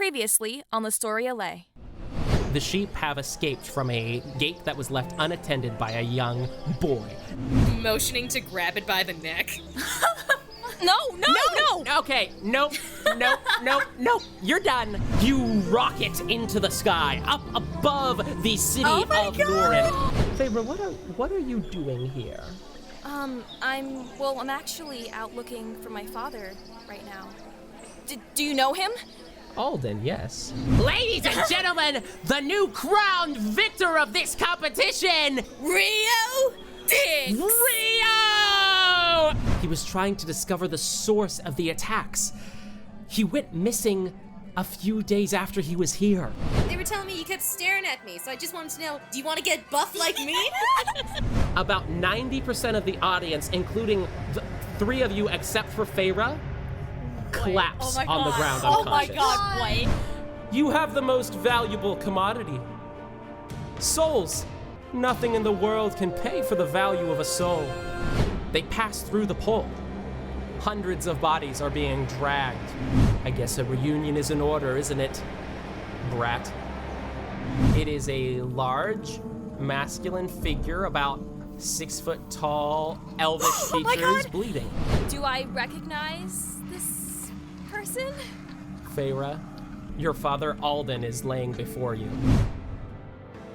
Previously on Lostoria Lé. The sheep have escaped from a gate that was left unattended by a young boy. Motioning to grab it by the neck. No! Okay, nope. You're done. You rocket into the sky, up above the city of Lorland. Feyre, what are you doing here? I'm actually out looking for my father right now. Do you know him? Aldon, yes. Ladies and gentlemen, the new crowned victor of this competition, Rio Styx! Rio! He was trying to discover the source of the attacks. He went missing a few days after he was here. They were telling me you kept staring at me, so I just wanted to know, do you want to get buff like me? About 90% of the audience, including the three of you except for Feyre, collapse on the ground unconscious. Oh my god, White. You have the most valuable commodity. Souls. Nothing in the world can pay for the value of a soul. They pass through the pole. Hundreds of bodies are being dragged. I guess a reunion is in order, isn't it, brat? It is a large, masculine figure, about 6 foot tall, elvish features, bleeding. Do I recognize this person? Feyre, your father Aldon is laying before you.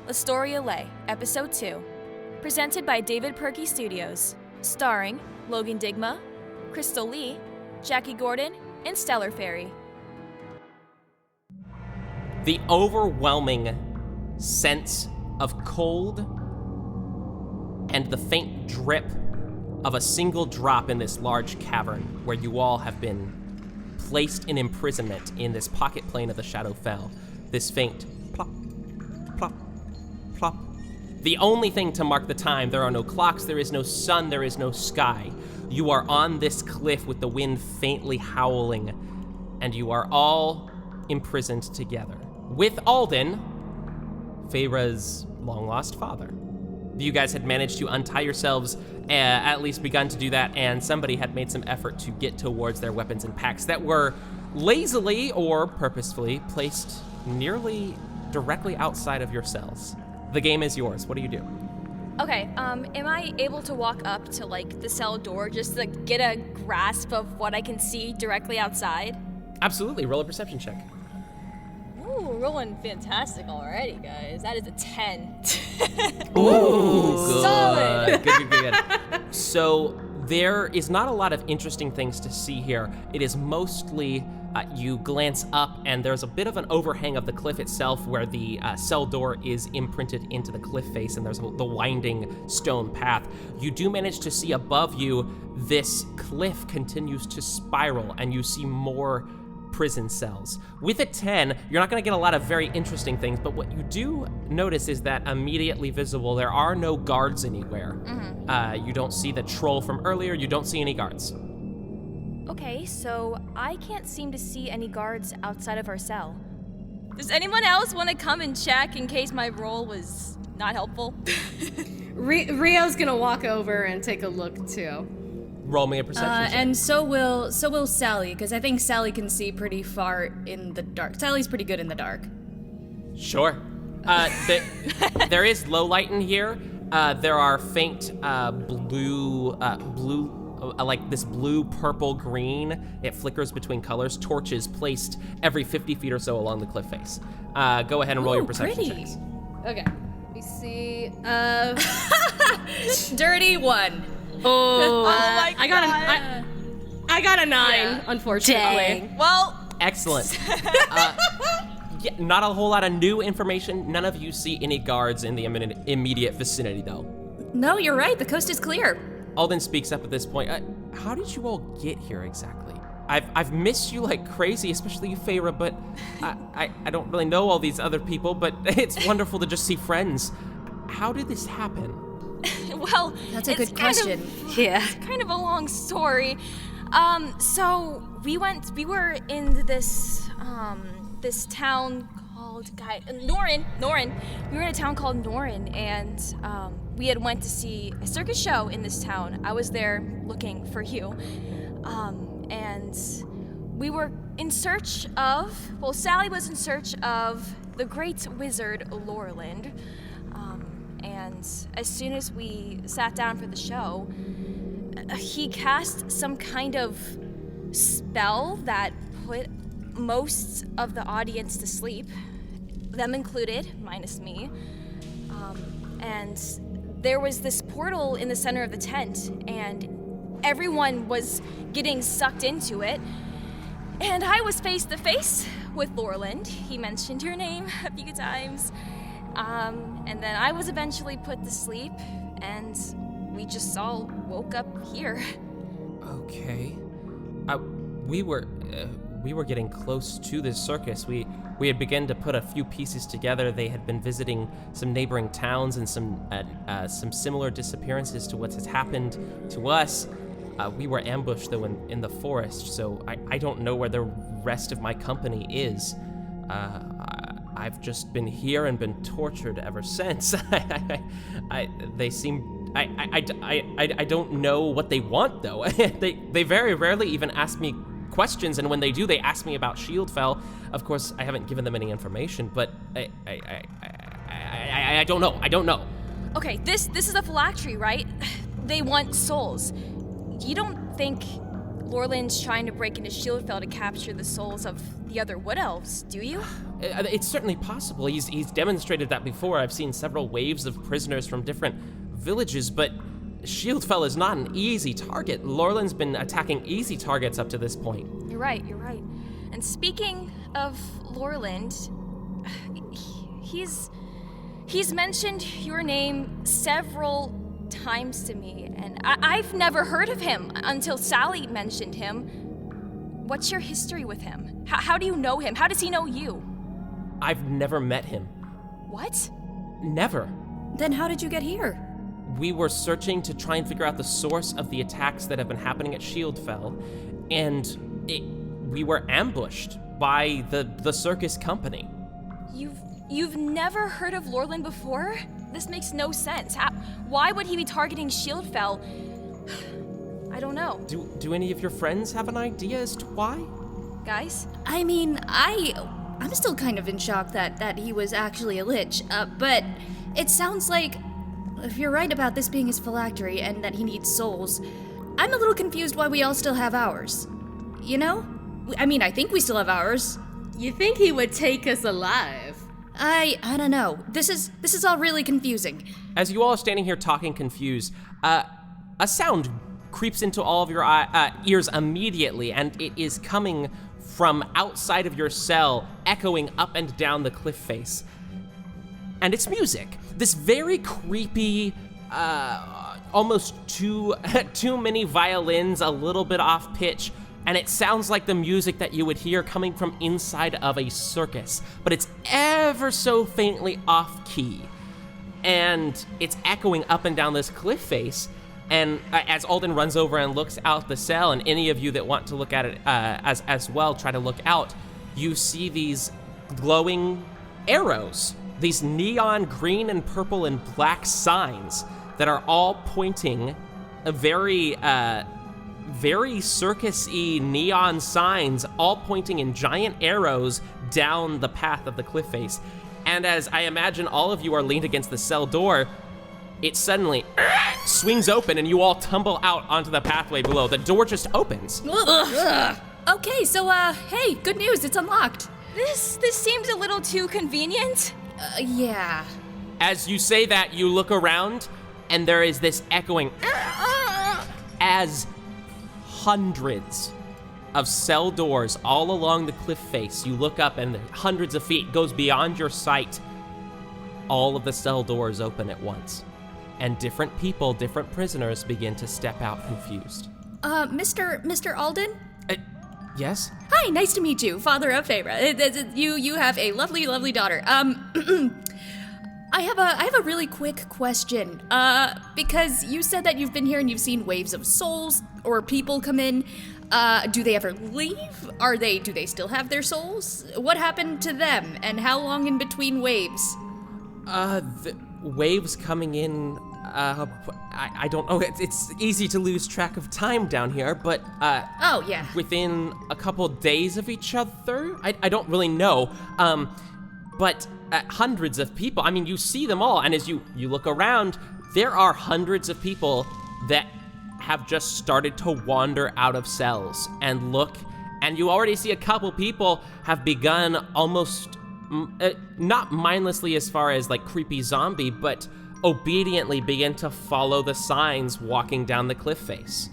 Lostoria Lé, Episode 2. Presented by David Purkey Studios. Starring Loganne Digma, Crystal Lee, Jacki Gorton, and stellarfairie. The overwhelming sense of cold and the faint drip of a single drop in this large cavern where you all have been placed in imprisonment in this pocket plane of the Shadowfell. This faint plop, plop, plop. The only thing to mark the time, there are no clocks, there is no sun, there is no sky. You are on this cliff with the wind faintly howling, and you are all imprisoned together. With Aldon, Feyre's long-lost father. You guys had managed to untie yourselves, at least begun to do that, and somebody had made some effort to get towards their weapons and packs that were lazily or purposefully placed nearly directly outside of your cells. The game is yours. What do you do? Okay, am I able to walk up to, the cell door just to get a grasp of what I can see directly outside? Absolutely. Roll a perception check. Ooh, rolling fantastic already, guys. That is a 10. Ooh, good. Solid. Good. So there is not a lot of interesting things to see here. It is mostly you glance up and there's a bit of an overhang of the cliff itself where the cell door is imprinted into the cliff face and there's the winding stone path. You do manage to see above you this cliff continues to spiral and you see more prison cells. With a 10, you're not going to get a lot of very interesting things, but what you do notice is that immediately visible, there are no guards anywhere. You don't see the troll from earlier, you don't see any guards. Okay, so I can't seem to see any guards outside of our cell. Does anyone else want to come and check in case my roll was not helpful? Rio's gonna walk over and take a look too. Roll me a perception check. And so will Sally, because I think Sally can see pretty far in the dark. Sally's pretty good in the dark. Sure. There is low light in here. There are faint blue, like this blue, purple, green. It flickers between colors. Torches placed every 50 feet or so along the cliff face. Go ahead and roll your perception checks. Okay. We see. Dirty 1. Oh my I got a 9, unfortunately. Dang. Well, excellent. Yeah, not a whole lot of new information. None of you see any guards in the immediate vicinity, though. No, you're right. The coast is clear. Alden speaks up at this point. How did you all get here exactly? I've missed you like crazy, especially you, Feyre, but I don't really know all these other people, but it's wonderful to just see friends. How did this happen? well, That's a good question. It's kind of a long story. So we were in this town called Norin. We were in a town called Norin, and we had went to see a circus show in this town. I was there looking for you, and we were in search of, Sally was in search of the great wizard Lorland. And as soon as we sat down for the show, he cast some kind of spell that put most of the audience to sleep, them included, minus me. And there was this portal in the center of the tent, and everyone was getting sucked into it. And I was face to face with Lorland. He mentioned your name a few times. And then I was eventually put to sleep, and we just all woke up here. Okay. We were getting close to this circus. We had begun to put a few pieces together. They had been visiting some neighboring towns and some similar disappearances to what has happened to us. We were ambushed, though, in the forest, so I don't know where the rest of my company is. I've just been here and been tortured ever since. They seem... I don't know what they want, though. They very rarely even ask me questions, and when they do, they ask me about Shieldfell. Of course, I haven't given them any information, but I don't know. I don't know. Okay, this is a phylactery, right? They want souls. You don't think Lorland's trying to break into Shieldfell to capture the souls of the other Wood Elves, do you? It's certainly possible. He's demonstrated that before. I've seen several waves of prisoners from different villages, but Shieldfell is not an easy target. Lorland's been attacking easy targets up to this point. You're right. And speaking of Lorland, he's mentioned your name several times to me, and I've never heard of him until Sally mentioned him. What's your history with him? How do you know him? How does he know you? I've never met him. What? Never. Then how did you get here? We were searching to try and figure out the source of the attacks that have been happening at Shieldfell, and we were ambushed by the circus company. You've never heard of Lorland before? This makes no sense. Why would he be targeting Shieldfell? I don't know. Do any of your friends have an idea as to why? Guys? I mean, I'm still kind of in shock that he was actually a lich, but it sounds like, if you're right about this being his phylactery and that he needs souls, I'm a little confused why we all still have ours. You know? I mean, I think we still have ours. You think he would take us alive? I don't know. This is all really confusing. As you all are standing here talking confused, a sound creeps into all of your ears immediately, and it is coming from outside of your cell, echoing up and down the cliff face. And it's music. This very creepy, almost too many violins, a little bit off pitch, and it sounds like the music that you would hear coming from inside of a circus, but it's ever so faintly off key. And it's echoing up and down this cliff face. And as Aldon runs over and looks out the cell, and any of you that want to look at it as well, try to look out, you see these glowing arrows, these neon green and purple and black signs that are all pointing a very circus-y neon signs, all pointing in giant arrows down the path of the cliff face. And as I imagine all of you are leaned against the cell door, it suddenly swings open and you all tumble out onto the pathway below. The door just opens. Okay, so, hey, good news, it's unlocked. This seems a little too convenient. Yeah. As you say that, you look around, and there is this echoing as hundreds of cell doors all along the cliff face. You look up, and hundreds of feet goes beyond your sight. All of the cell doors open at once, and different people, different prisoners begin to step out confused. Mr. Aldon? Yes? Hi, nice to meet you, father of Feyre. You have a lovely, lovely daughter. I have a really quick question. Because you said that you've been here and you've seen waves of souls or people come in. Do they ever leave? Do they still have their souls? What happened to them, and how long in between waves? The waves coming in, I don't know. It's easy to lose track of time down here, but Oh, yeah. within a couple days of each other. I don't really know. But hundreds of people. I mean, you see them all, and as you look around, there are hundreds of people that have just started to wander out of cells and look, and you already see a couple people have begun almost not mindlessly as far as like creepy zombie, but obediently begin to follow the signs walking down the cliff face.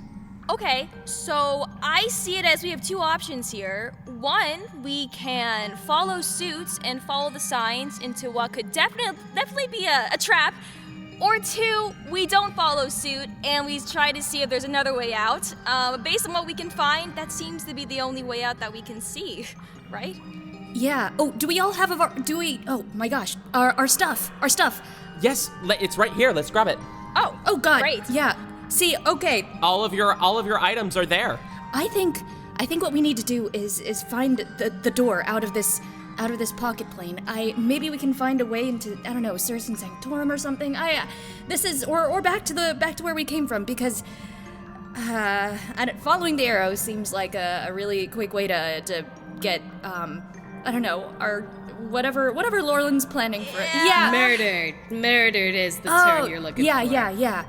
Okay, so I see it as we have two options here. One, we can follow suit and follow the signs into what could definitely be a trap. Or two, we don't follow suit and we try to see if there's another way out. Based on what we can find, that seems to be the only way out that we can see, right? Yeah. Oh, do we all have oh my gosh, our stuff. Yes, it's right here. Let's grab it. Oh God. Great. Yeah. See, okay. All of your items are there. I think what we need to do is find the door out of this pocket plane. Maybe we can find a way into, I don't know, Circin Sanctorum or something. This is or back to where we came from, because following the arrows seems like a really quick way to get I don't know, our whatever Lorland's planning for it. Yeah. Murdered is the term you're looking for. Yeah.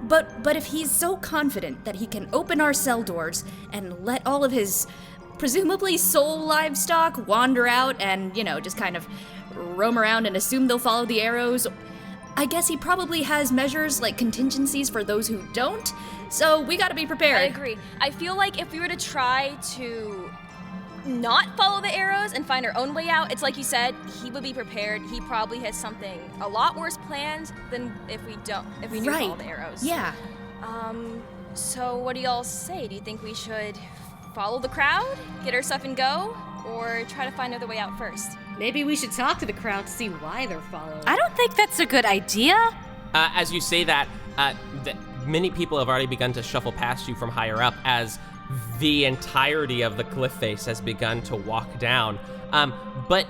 But if he's so confident that he can open our cell doors and let all of his presumably soul livestock wander out and, just kind of roam around and assume they'll follow the arrows, I guess he probably has measures like contingencies for those who don't, so we gotta be prepared. I agree. I feel like if we were to try to not follow the arrows and find our own way out, it's like you said, he would be prepared. He probably has something a lot worse planned than if we do follow the arrows. Yeah. So what do y'all say? Do you think we should follow the crowd, get our stuff and go, or try to find another way out first? Maybe we should talk to the crowd to see why they're following. I don't think that's a good idea. As you say that, many people have already begun to shuffle past you from higher up as the entirety of the cliff face has begun to walk down. But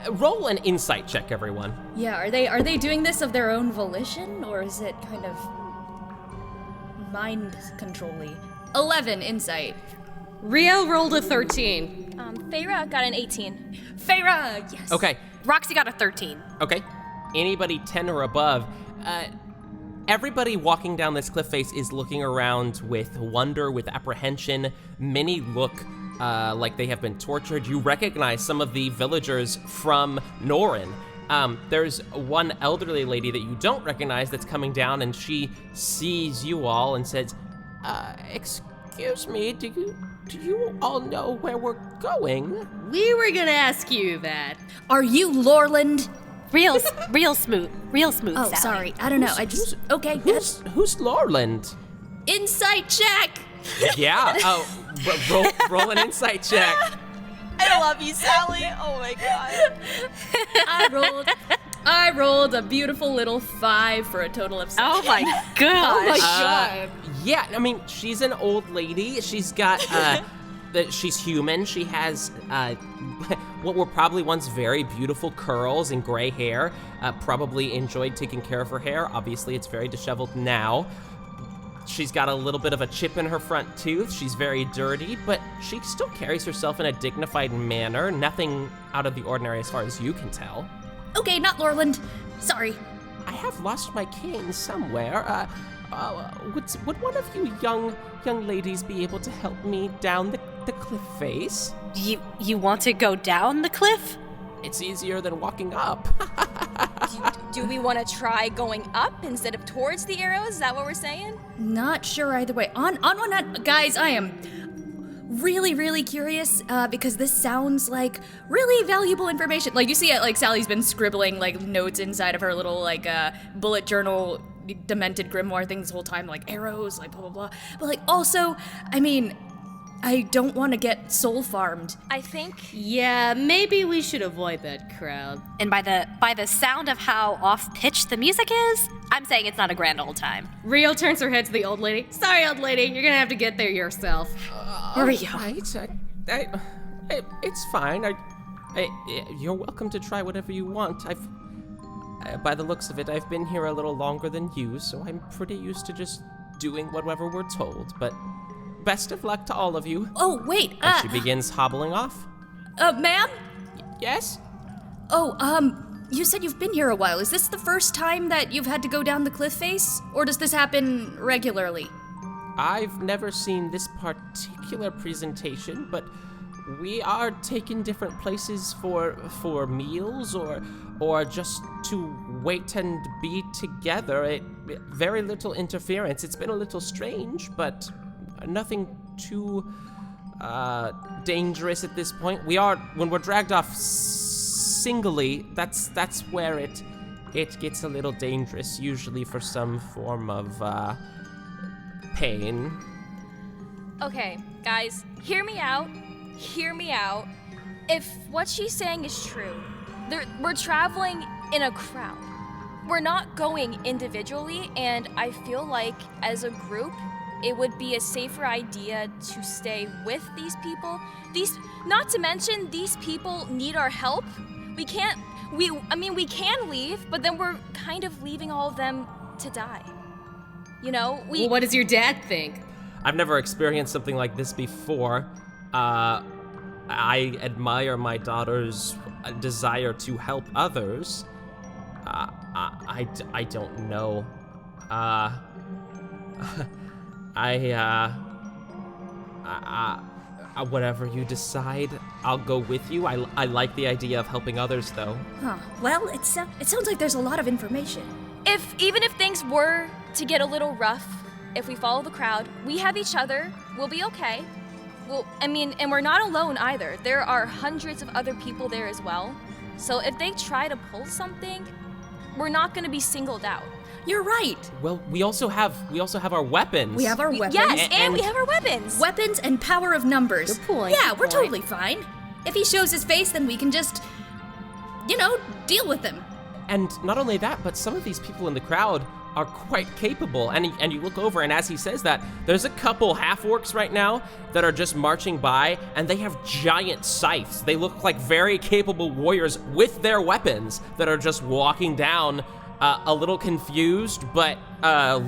roll an insight check, everyone. Yeah, are they doing this of their own volition, or is it kind of mind control-y? 11 insight. Rio rolled a 13. Feyre got an 18. Feyre, yes. Okay. Roxie got a 13. Okay. Anybody 10 or above. Everybody walking down this cliff face is looking around with wonder, with apprehension. Many look like they have been tortured. You recognize some of the villagers from Norin. There's one elderly lady that you don't recognize that's coming down, and she sees you all and says, excuse me, do you all know where we're going? We were gonna ask you that. Are you Lorland? Real smooth, Oh, Sally. sorry. I don't know. Okay. Who's Lorland? Insight check. Yeah. Roll an insight check. I love you, Sally. Oh my god. I rolled a beautiful little 5 for a total of 7. Oh my gosh. God. Yeah, I mean, she's an old lady. She's got, she's human. She has, what were probably once very beautiful curls and gray hair. Probably enjoyed taking care of her hair. Obviously, it's very disheveled now. She's got a little bit of a chip in her front tooth. She's very dirty, but she still carries herself in a dignified manner. Nothing out of the ordinary as far as you can tell. Okay, not Lorland. Sorry. I have lost my cane somewhere. Would one of you young ladies be able to help me down the cliff face? You want to go down the cliff? It's easier than walking up. Do we want to try going up instead of towards the arrows? Is that what we're saying? Not sure either way. On one hand, guys, I am really, really curious because this sounds like really valuable information. Like, you see it, like, Sally's been scribbling, like, notes inside of her little, like, bullet journal, demented grimoire thing this whole time, like, arrows, like, blah, blah, blah. But, like, also, I mean, I don't want to get soul farmed. I think. Yeah, maybe we should avoid that crowd. And by the sound of how off-pitched the music is, I'm saying it's not a grand old time. Rio turns her head to the old lady. Sorry, old lady, you're gonna have to get there yourself. Rio. Right. It's fine. You're welcome to try whatever you want. by the looks of it, I've been here a little longer than you, so I'm pretty used to just doing whatever we're told, but best of luck to all of you. Oh, wait, And she begins hobbling off. Ma'am? Yes? Oh, you said you've been here a while. Is this the first time that you've had to go down the cliff face? Or does this happen regularly? I've never seen this particular presentation, but we are taking different places for meals or just to wait and be together. Very little interference. It's been a little strange, but nothing too dangerous at this point. When we're dragged off singly, that's where it gets a little dangerous, usually for some form of pain. Okay, guys, hear me out. If what she's saying is true, we're traveling in a crowd. We're not going individually, and I feel like as a group, it would be a safer idea to stay with these people. Not to mention, these people need our help. We can leave, but then we're kind of leaving all of them to die. You know, Well, what does your dad think? I've never experienced something like this before. I admire my daughter's desire to help others. I don't know. Whatever you decide, I'll go with you. I like the idea of helping others, though. Huh. Well, it sounds like there's a lot of information. Even if things were to get a little rough, if we follow the crowd, we have each other. We'll be okay. And we're not alone either. There are hundreds of other people there as well. So if they try to pull something, we're not going to be singled out. You're right. Well, we also have our weapons. We have our weapons. Yes, and we have our weapons. Weapons and power of numbers. Good point, Yeah, good we're point. totally fine. If he shows his face, then we can just, deal with him. And not only that, but some of these people in the crowd are quite capable. And you look over, and as he says that, there's a couple half-orcs right now that are just marching by, and they have giant scythes. They look like very capable warriors with their weapons that are just walking down, a little confused, but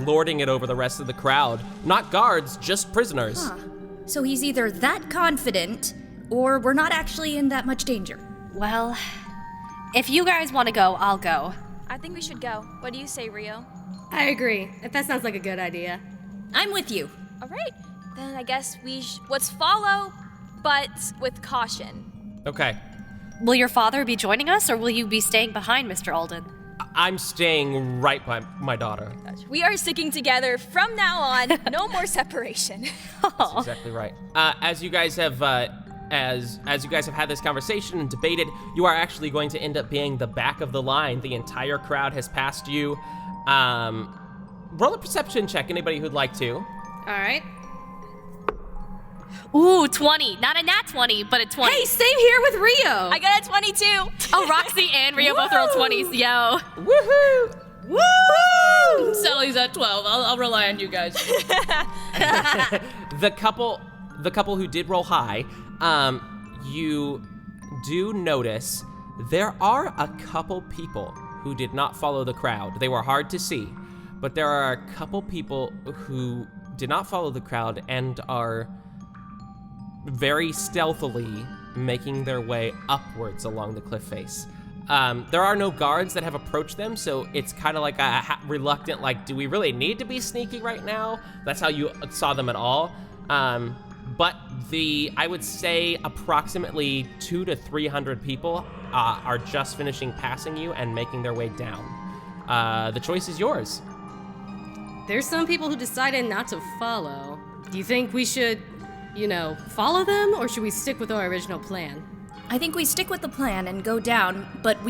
lording it over the rest of the crowd. Not guards, just prisoners. Huh. So he's either that confident, or we're not actually in that much danger. Well, if you guys want to go, I'll go. I think we should go. What do you say, Rio? I agree. That sounds like a good idea. I'm with you. All right. Then I guess let's follow, but with caution. Okay. Will your father be joining us, or will you be staying behind, Mr. Aldon? I'm staying right by my daughter. We are sticking together from now on. No more separation. That's exactly right. As you guys have had this conversation and debated, you are actually going to end up being the back of the line. The entire crowd has passed you. Roll a perception check, anybody who'd like to. All right. Ooh, 20. Not a nat 20, but a 20. Hey, same here with Rio. I got a 22. Oh, Roxie and Rio both rolled 20s. Yo. Woohoo! Woo! Sally's at 12. I'll rely on you guys. The couple who did roll high, you do notice there are a couple people who did not follow the crowd. They were hard to see, but there are a couple people who did not follow the crowd and are very stealthily making their way upwards along the cliff face. There are no guards that have approached them, so it's kind of like a reluctant, like, do we really need to be sneaky right now? That's how you saw them at all. But I would say approximately 200 to 300 people are just finishing passing you and making their way down. The choice is yours. There's some people who decided not to follow. Do you think we should, follow them, or should we stick with our original plan? I think we stick with the plan and go down, but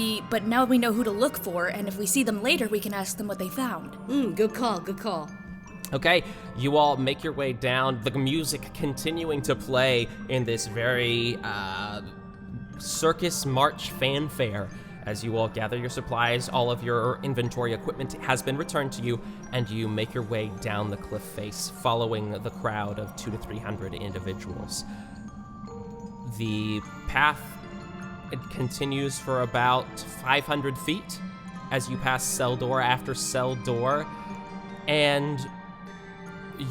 now we know who to look for, and if we see them later, we can ask them what they found. Good call. Okay, you all make your way down, the music continuing to play in this very circus march fanfare. As you all gather your supplies, all of your inventory equipment has been returned to you, and you make your way down the cliff face, following the crowd of 200 to 300 individuals. The path, it continues for about 500 feet, as you pass cell door after cell door, and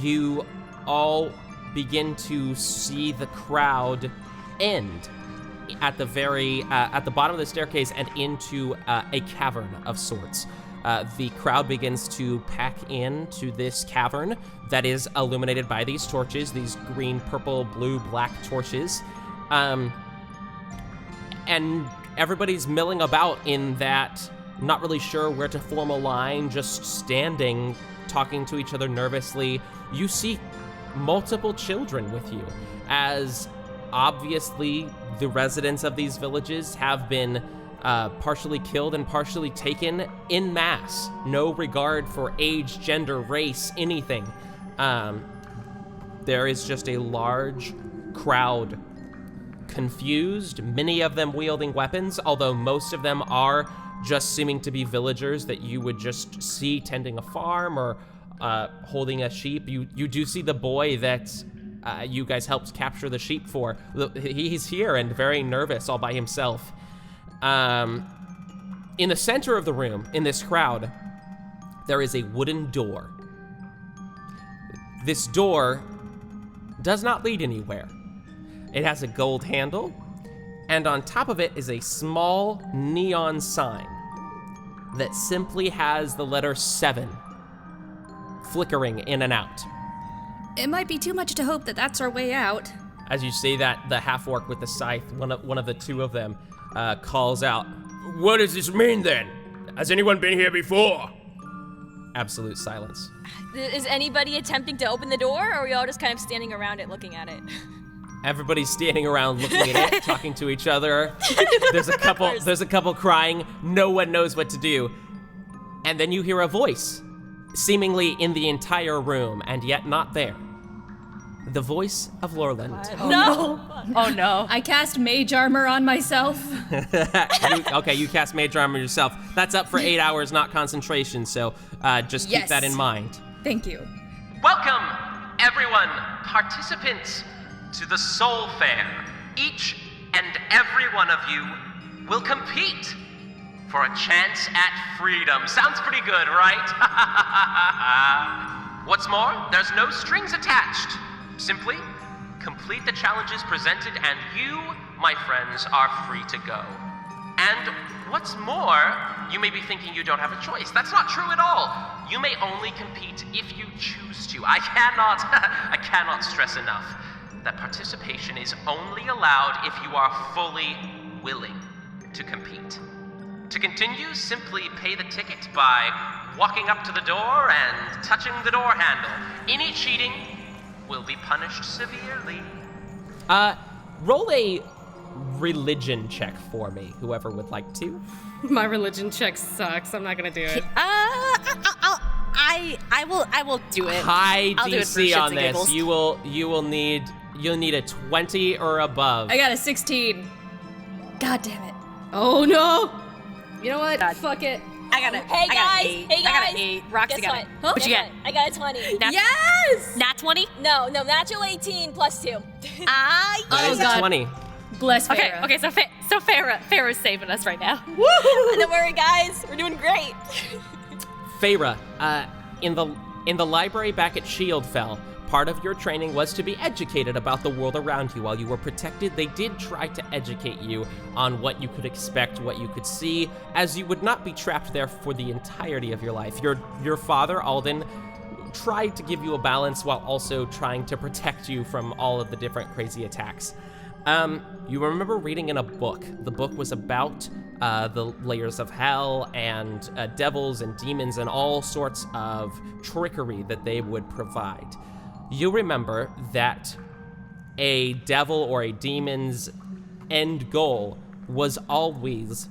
you all begin to see the crowd end at the bottom of the staircase and into a cavern of sorts. The crowd begins to pack into this cavern that is illuminated by these torches, these green, purple, blue, black torches. And everybody's milling about in that, not really sure where to form a line, just standing, talking to each other nervously. You see multiple children with you, as obviously the residents of these villages have been partially killed and partially taken en masse. No regard for age, gender, race, anything. There is just a large crowd, confused, many of them wielding weapons, although most of them are just seeming to be villagers that you would just see tending a farm or holding a sheep. You do see the boy that you guys helped capture the sheep for. He's here and very nervous all by himself. In the center of the room, in this crowd, there is a wooden door. This door does not lead anywhere. It has a gold handle, and on top of it is a small neon sign that simply has the letter 7 flickering in and out. It might be too much to hope that that's our way out. As you see that, the half-orc with the scythe, one of the two of them, calls out, "What does this mean then? Has anyone been here before?" Absolute silence. Is anybody attempting to open the door, or are we all just kind of standing around it looking at it? Everybody's standing around looking at it, talking to each other. There's a couple crying. No one knows what to do. And then you hear a voice, seemingly in the entire room, and yet not there. The voice of Lorland. No! Oh no. I cast mage armor on myself. You cast mage armor yourself. That's up for 8 hours, not concentration, so just keep that in mind. Thank you. Welcome, everyone, participants, to the Soul Fair. Each and every one of you will compete for a chance at freedom. Sounds pretty good, right? What's more, there's no strings attached. Simply complete the challenges presented and you, my friends, are free to go. And what's more, you may be thinking you don't have a choice. That's not true at all. You may only compete if you choose to. I cannot stress enough that participation is only allowed if you are fully willing to compete. To continue, simply pay the ticket by walking up to the door and touching the door handle. Any cheating will be punished severely. Roll a religion check for me, whoever would like to. My religion check sucks. I'm not gonna do it. I will do it. High I'll do it for shits DC on and this. giggles. You'll need a 20 or above. I got a 16. God damn it. Oh no! You know what? God. Fuck it. I got it. Hey guys! I got an 8. Roxie Guess got what? it. What you Guess get? I got a 20. Yes! Nat 20? No, natural 18 plus 2. That is a God. 20. Bless Feyre. Okay, so Feyre's saving us right now. Don't worry, guys. We're doing great. Feyre, in the library back at Shieldfell, part of your training was to be educated about the world around you. While you were protected, they did try to educate you on what you could expect, what you could see, as you would not be trapped there for the entirety of your life. Your father, Aldon, tried to give you a balance while also trying to protect you from all of the different crazy attacks. You remember reading in a book. The book was about the layers of hell and devils and demons and all sorts of trickery that they would provide. You remember that a devil or a demon's end goal was always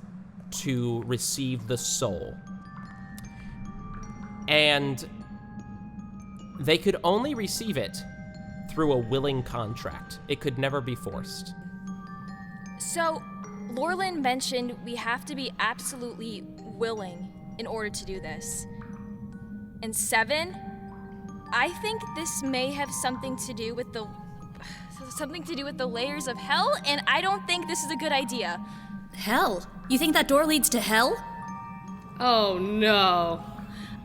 to receive the soul. And they could only receive it through a willing contract. It could never be forced. So, Lorland mentioned we have to be absolutely willing in order to do this. And 7, I think this may have something to do with the layers of hell, and I don't think this is a good idea. Hell? You think that door leads to hell? Oh no.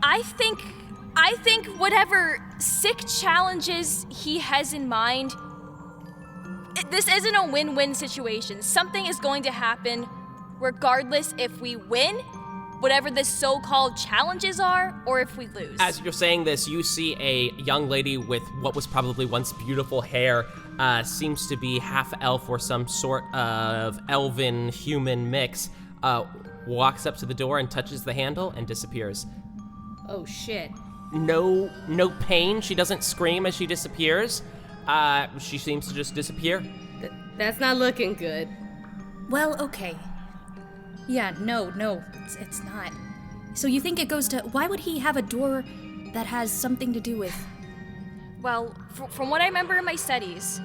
I think whatever sick challenges he has in mind, this isn't a win-win situation. Something is going to happen regardless if we win, whatever the so-called challenges are, or if we lose. As you're saying this, you see a young lady with what was probably once beautiful hair, seems to be half elf or some sort of elven human mix, walks up to the door and touches the handle and disappears. Oh shit. No pain. She doesn't scream as she disappears. She seems to just disappear. That's not looking good. Well, okay. Yeah, no, it's not. So you think it goes to... Why would he have a door that has something to do with... Well, from what I remember in my studies,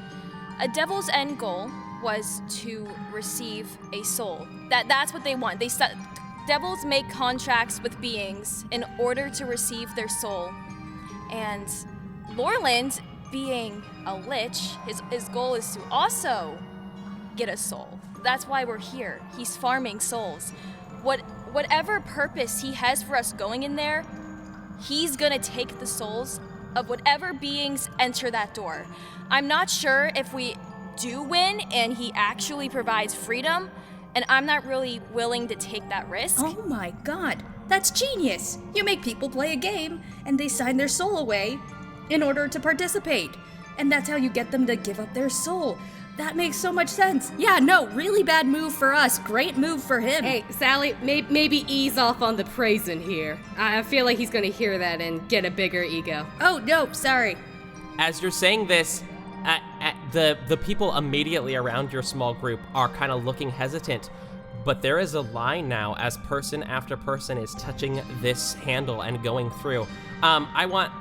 a devil's end goal was to receive a soul. That's what they want. Devils make contracts with beings in order to receive their soul. And Lorland, being a lich, his goal is to also get a soul. That's why we're here. He's farming souls. Whatever purpose he has for us going in there, he's gonna take the souls of whatever beings enter that door. I'm not sure if we do win and he actually provides freedom, and I'm not really willing to take that risk. Oh my god, that's genius! You make people play a game, and they sign their soul away in order to participate. And that's how you get them to give up their soul. That makes so much sense. Yeah, no, really bad move for us. Great move for him. Hey, Sally, maybe ease off on the praising here. I feel like he's gonna hear that and get a bigger ego. Oh, no, sorry. As you're saying this, the people immediately around your small group are kind of looking hesitant, but there is a line now as person after person is touching this handle and going through. I want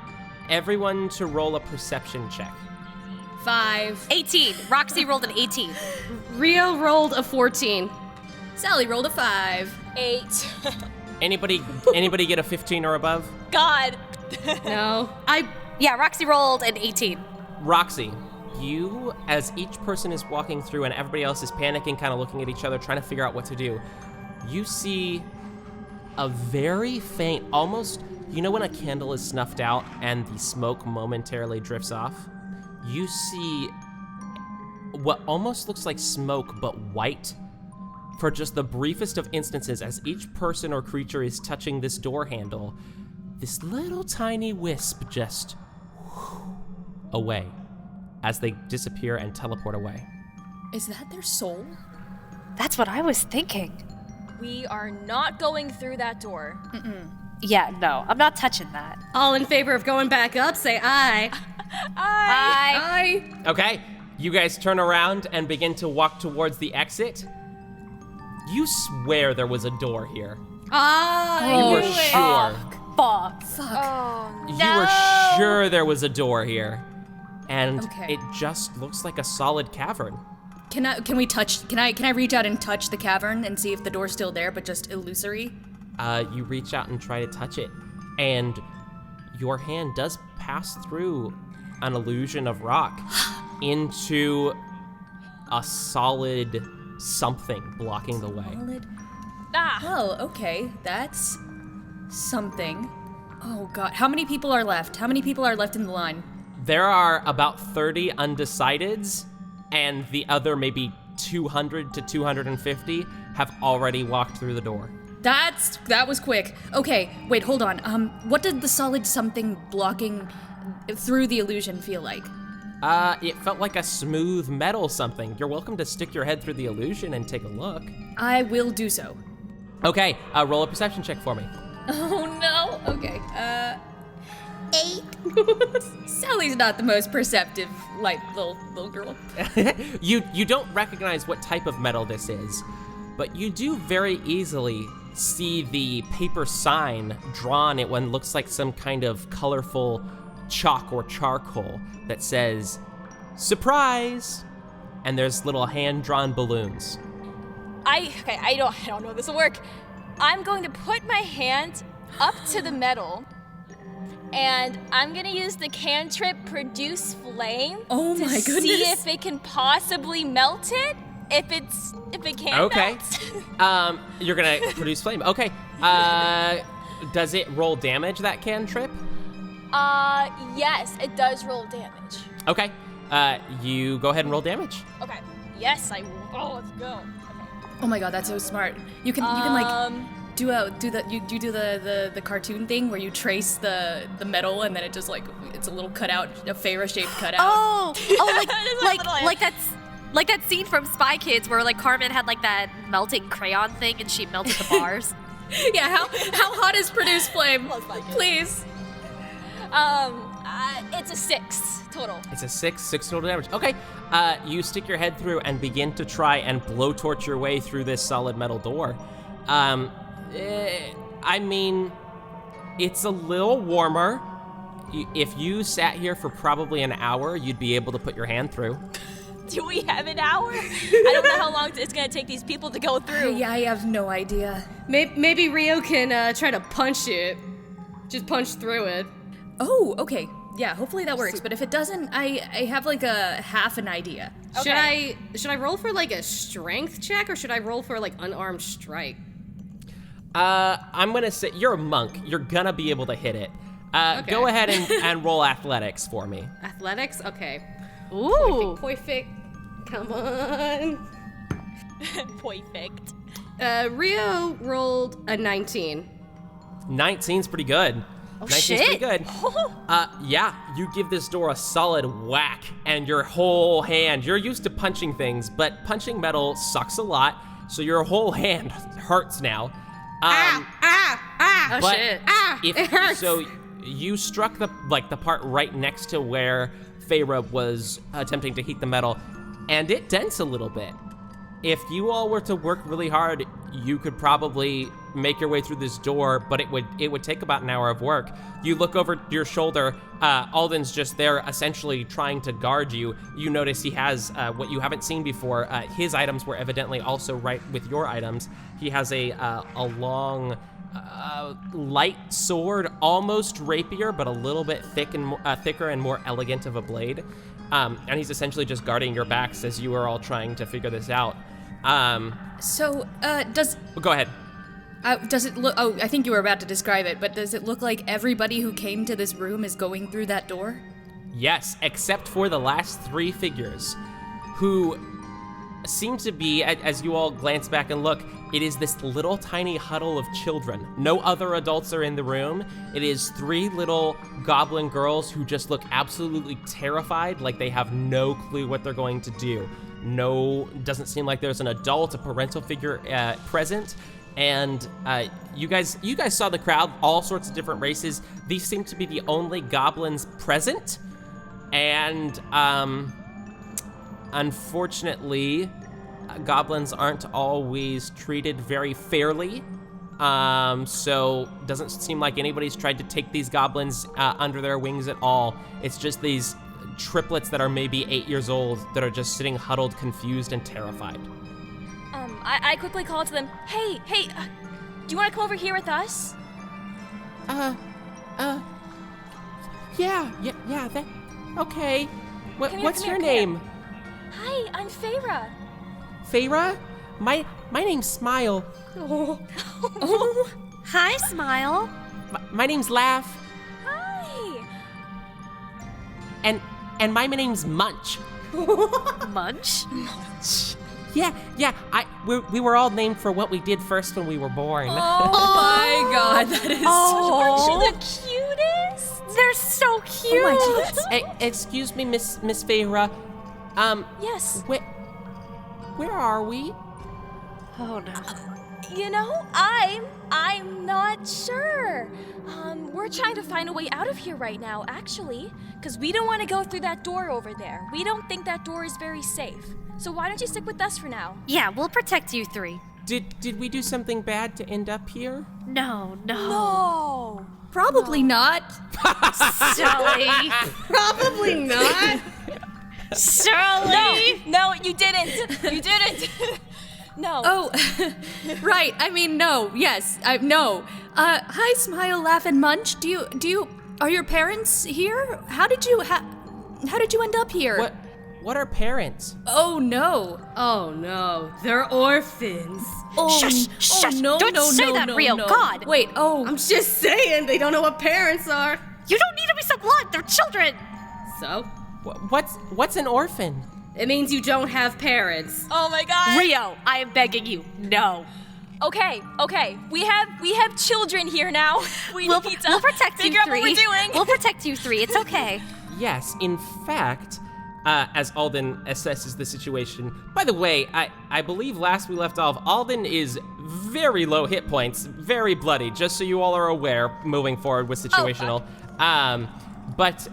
everyone to roll a perception check. 5. 18. Roxie rolled an 18. Rio rolled a 14. Sally rolled a 5. 8. Anybody get a 15 or above? God. No. Yeah, Roxie rolled an 18. Roxie, you, as each person is walking through and everybody else is panicking, kind of looking at each other, trying to figure out what to do, you see a very faint, almost, you know when a candle is snuffed out and the smoke momentarily drifts off? You see what almost looks like smoke, but white, for just the briefest of instances as each person or creature is touching this door handle. This little tiny wisp just away as they disappear and teleport away. Is that their soul? That's what I was thinking. We are not going through that door. Yeah, no, I'm not touching that. All in favor of going back up, say aye. Aye. Okay, you guys turn around and begin to walk towards the exit. You swear there was a door here. I You were knew it. sure. Fuck. Oh, You were sure there was a door here. And Okay. it just looks like a solid cavern. Can I reach out and touch the cavern and see if the door's still there, but just illusory? You reach out and try to touch it, and your hand does pass through an illusion of rock into a solid something blocking the way. Solid. Ah. Oh, okay. That's something. Oh god. How many people are left? How many people are left in the line? There are about 30 undecideds, and the other maybe 200 to 250 have already walked through the door. That was quick. Okay, wait, hold on. What did the solid something blocking through the illusion feel like? It felt like a smooth metal something. You're welcome to stick your head through the illusion and take a look. I will do so. Okay, roll a perception check for me. Oh no. Okay. 8. Sally's not the most perceptive, little girl. You don't recognize what type of metal this is, but you do very easily see the paper sign drawn at what looks like some kind of colorful chalk or charcoal that says, "Surprise!" And there's little hand-drawn balloons. I don't know if this will work. I'm going to put my hand up to the metal, and I'm gonna use the cantrip Produce Flame Oh to my see goodness. if it can possibly melt it. if it can. Okay. melt. You're gonna produce flame. Okay. Does it roll damage, that cantrip? Yes, it does roll damage. Okay. You go ahead and roll damage. Okay. Yes, I will. Oh, let's go. Okay. Oh my god, that's so smart. You can like do the cartoon thing where you trace the metal and then it just like it's a little cutout, a Feyre shaped cutout. Oh, Like like that scene from Spy Kids where like Carmen had like that melting crayon thing and she melted the bars. Yeah, how hot is produce flame? Please. It's a 6 total. It's a 6 total damage. Okay. You stick your head through and begin to try and blowtorch your way through this solid metal door. I mean, it's a little warmer. If you sat here for probably an hour, you'd be able to put your hand through. Do we have an hour? I don't know how long it's gonna take these people to go through. Yeah, I have no idea. Maybe Rio can try to punch it. Just punch through it. Oh, okay. Yeah, hopefully that works. But if it doesn't, I have like a half an idea. Okay. Should I roll for like a strength check or should I roll for like unarmed strike? I'm gonna say you're a monk. You're gonna be able to hit it. Okay. Go ahead and roll athletics for me. Athletics? Okay. Ooh. Perfect. Come on. Perfect. Rio rolled a 19. 19's pretty good. Oh, 19's shit. pretty good. Yeah, you give this door a solid whack, and your whole hand, you're used to punching things, but punching metal sucks a lot, so your whole hand hurts now. Oh but shit. It hurts. So you struck the part right next to where Feyre was attempting to heat the metal, and it dents a little bit. If you all were to work really hard, you could probably make your way through this door, but it would take about an hour of work. You look over your shoulder, Aldon's just there essentially trying to guard you. You notice he has what you haven't seen before. His items were evidently also right with your items. He has a long, light sword, almost rapier, but a little bit thicker and more elegant of a blade. And he's essentially just guarding your backs as you are all trying to figure this out. Go ahead. Does it look? Oh, I think you were about to describe it, but does it look like everybody who came to this room is going through that door? Yes, except for the last 3 figures, who seem to be, as you all glance back and look, it is this little tiny huddle of children. No other adults are in the room. It is 3 little goblin girls who just look absolutely terrified, like they have no clue what they're going to do. No, doesn't seem like there's an adult, a parental figure present. And you guys saw the crowd, all sorts of different races. These seem to be the only goblins present. And unfortunately, goblins aren't always treated very fairly. So doesn't seem like anybody's tried to take these goblins under their wings at all. It's just these triplets that are maybe 8 years old that are just sitting huddled, confused, and terrified. I quickly call to them. Hey, do you want to come over here with us? Yeah, that, okay. What's your come name? Hi, I'm Feyre. Feyre? My name's Smile. Oh. Hi, Smile. My name's Laugh. Hi. And my name's Munch. Munch? Yeah. We were all named for what we did first when we were born. Oh my god, that is Aren't you the cutest? They're so cute. Oh my god. Excuse me, Miss Feyre. Yes. Where are we? Oh no. You know, I'm not sure. We're trying to find a way out of here right now, actually, because we don't want to go through that door over there. We don't think that door is very safe. So why don't you stick with us for now? Yeah, we'll protect you 3. Did we do something bad to end up here? No. No. Probably not. Silly. Probably not. Shirley. No, you didn't. You didn't. No. Oh, right. I mean, no. Yes. No. Hi, Smile, Laugh, and Munch. Are your parents here? How did you end up here? What are parents? Oh no. Oh no, they're orphans. Oh, Shush, shush. no, Don't no, say no, that, no, Rio. no. God. Wait, I'm just saying, they don't know what parents are. You don't need to be so blunt. They're children. So? What's an orphan? It means you don't have parents. Oh my god. Rio, I am begging you. No. Okay. We have children here now. We'll protect figure you out three. what we're doing. We'll protect you three. It's okay. Yes, in fact, as Aldon assesses the situation. By the way, I believe last we left off, Aldon is very low hit points, very bloody, just so you all are aware moving forward with situational. But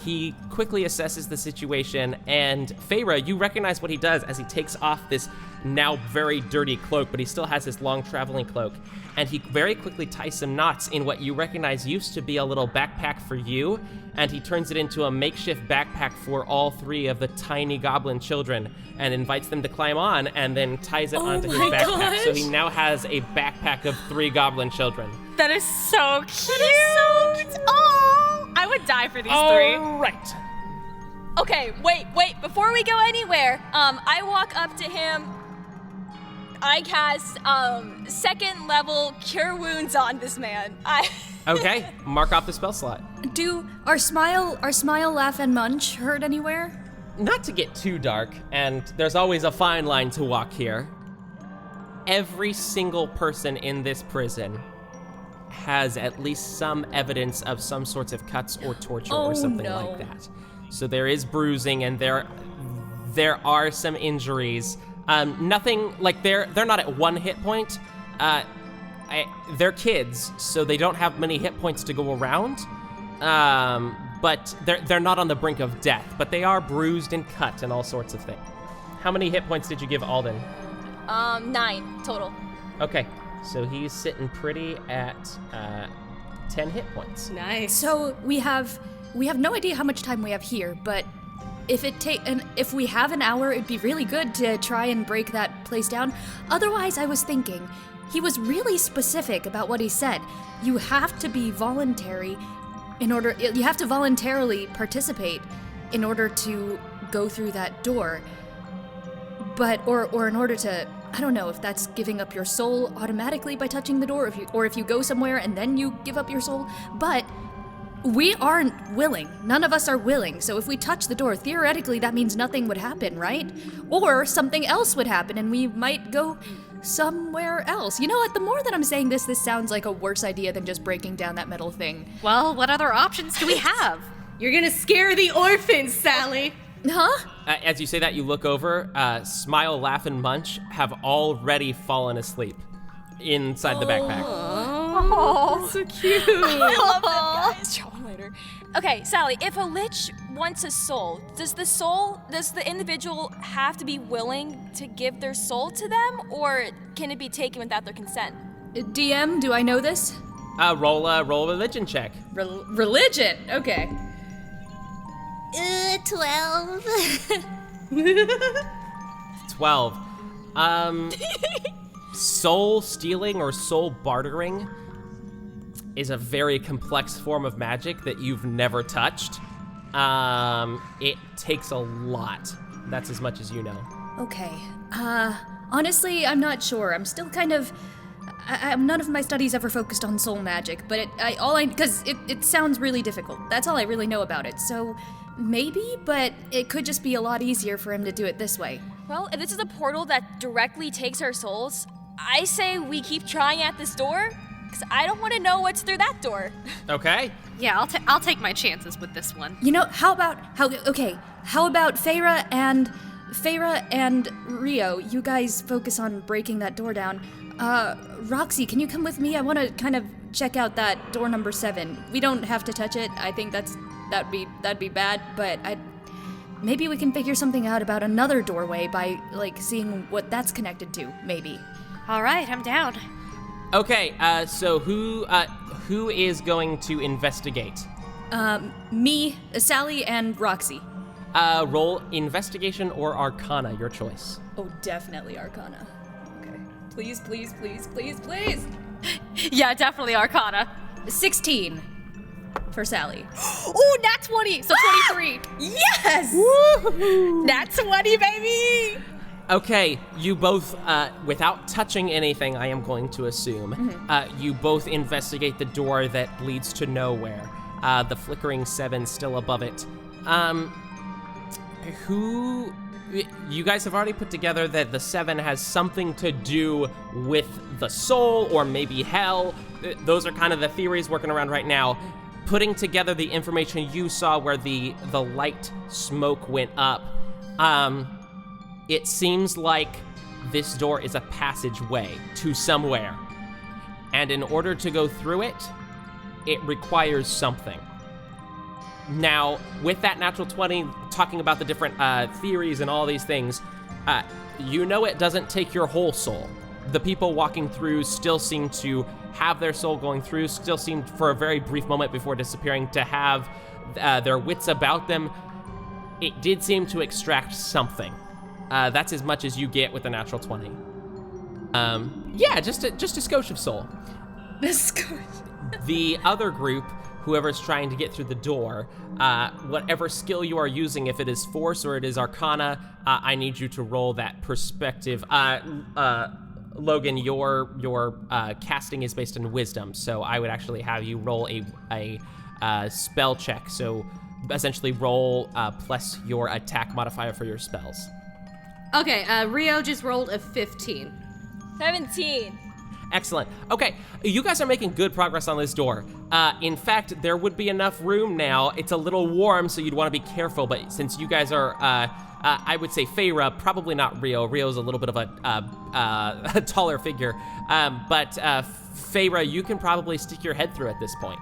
he quickly assesses the situation, and Feyre, you recognize what he does as he takes off this now very dirty cloak, but he still has his long traveling cloak, and he very quickly ties some knots in what you recognize used to be a little backpack for you, and he turns it into a makeshift backpack for all three of the tiny goblin children, and invites them to climb on, and then ties it onto his backpack. gosh. So he now has a backpack of 3 goblin children. That is so cute. Oh, I would die for these three. All right. Okay, wait. Before we go anywhere, I walk up to him. I cast 2nd level Cure Wounds on this man. Okay, mark off the spell slot. our smile, laugh, and munch hurt anywhere? Not to get too dark, and there's always a fine line to walk here. Every single person in this prison has at least some evidence of some sorts of cuts or torture or something like that. So there is bruising, and there are some injuries. Nothing like they're not at 1 hit point. They're kids, so they don't have many hit points to go around. But they're not on the brink of death, but they are bruised and cut and all sorts of things. How many hit points did you give Aldon? 9 total. Okay, so he's sitting pretty at 10 hit points. Nice. So we have no idea how much time we have here, but if we have an hour, it'd be really good to try and break that place down. Otherwise, I was thinking, he was really specific about what he said. You have to be voluntary you have to voluntarily participate in order to go through that door. But, or in order to, I don't know if that's giving up your soul automatically by touching the door, if you go somewhere and then you give up your soul, but we aren't willing. None of us are willing. So if we touch the door, theoretically that means nothing would happen, right? Or something else would happen and we might go somewhere else. You know what? The more that I'm saying this sounds like a worse idea than just breaking down that metal thing. Well, what other options do we have? You're gonna scare the orphans, Sally. Huh? As you say that, you look over. Smile, Laugh, and Munch have already fallen asleep inside the backpack. Oh, so cute. I love that, guys. Show him later. Okay, Sally, if a lich wants a soul, does the individual have to be willing to give their soul to them, or can it be taken without their consent? DM, do I know this? Roll a religion check. Religion. Okay. 12. 12. Soul stealing or soul bartering is a very complex form of magic that you've never touched. It takes a lot. That's as much as you know. Okay. Honestly, I'm not sure. I'm still kind of... none of my studies ever focused on soul magic, but because it sounds really difficult. That's all I really know about it. So maybe, but it could just be a lot easier for him to do it this way. Well, if this is a portal that directly takes our souls, I say we keep trying at this door, because I don't want to know what's through that door. Okay. Yeah, I'll take my chances with this one. You know, how about Feyre and Rio, you guys focus on breaking that door down. Roxie, can you come with me? I want to kind of check out that door number 7. We don't have to touch it. I think that'd be bad, but maybe we can figure something out about another doorway by seeing what that's connected to, maybe. All right, I'm down. Okay, so who is going to investigate? Me, Sally, and Roxie. Roll investigation or arcana, your choice. Oh, definitely Arcana. Okay. Please, please. Yeah, definitely Arcana. 16. for Sally. Ooh, nat 20, so 23. Yes! Woo-hoo. Nat 20, baby! Okay, you both, without touching anything, I am going to assume, you both investigate the door that leads to nowhere. The flickering 7 still above it. You guys have already put together that the 7 has something to do with the soul or maybe hell. Those are kind of the theories working around right now. Putting together the information you saw where the light smoke went up, it seems like this door is a passageway to somewhere. And in order to go through it, it requires something. Now, with that natural 20, talking about the different theories and all these things, you know it doesn't take your whole soul. The people walking through still seem to have their soul going through, still seem for a very brief moment before disappearing to have their wits about them. It did seem to extract something. That's as much as you get with the natural 20. Yeah, just a skosh of soul. The other group, whoever's trying to get through the door, whatever skill you are using, if it is force or it is arcana, I need you to roll that perspective. Logan, your casting is based on wisdom, so I would actually have you roll a spell check. So essentially roll plus your attack modifier for your spells. Okay, Rio just rolled a 15. 17. Excellent. Okay, you guys are making good progress on this door. In fact, there would be enough room now. It's a little warm, so you'd want to be careful, but since you guys are, I would say Feyre, probably not Rio. Rio's a little bit of a taller figure. But Feyre, you can probably stick your head through at this point.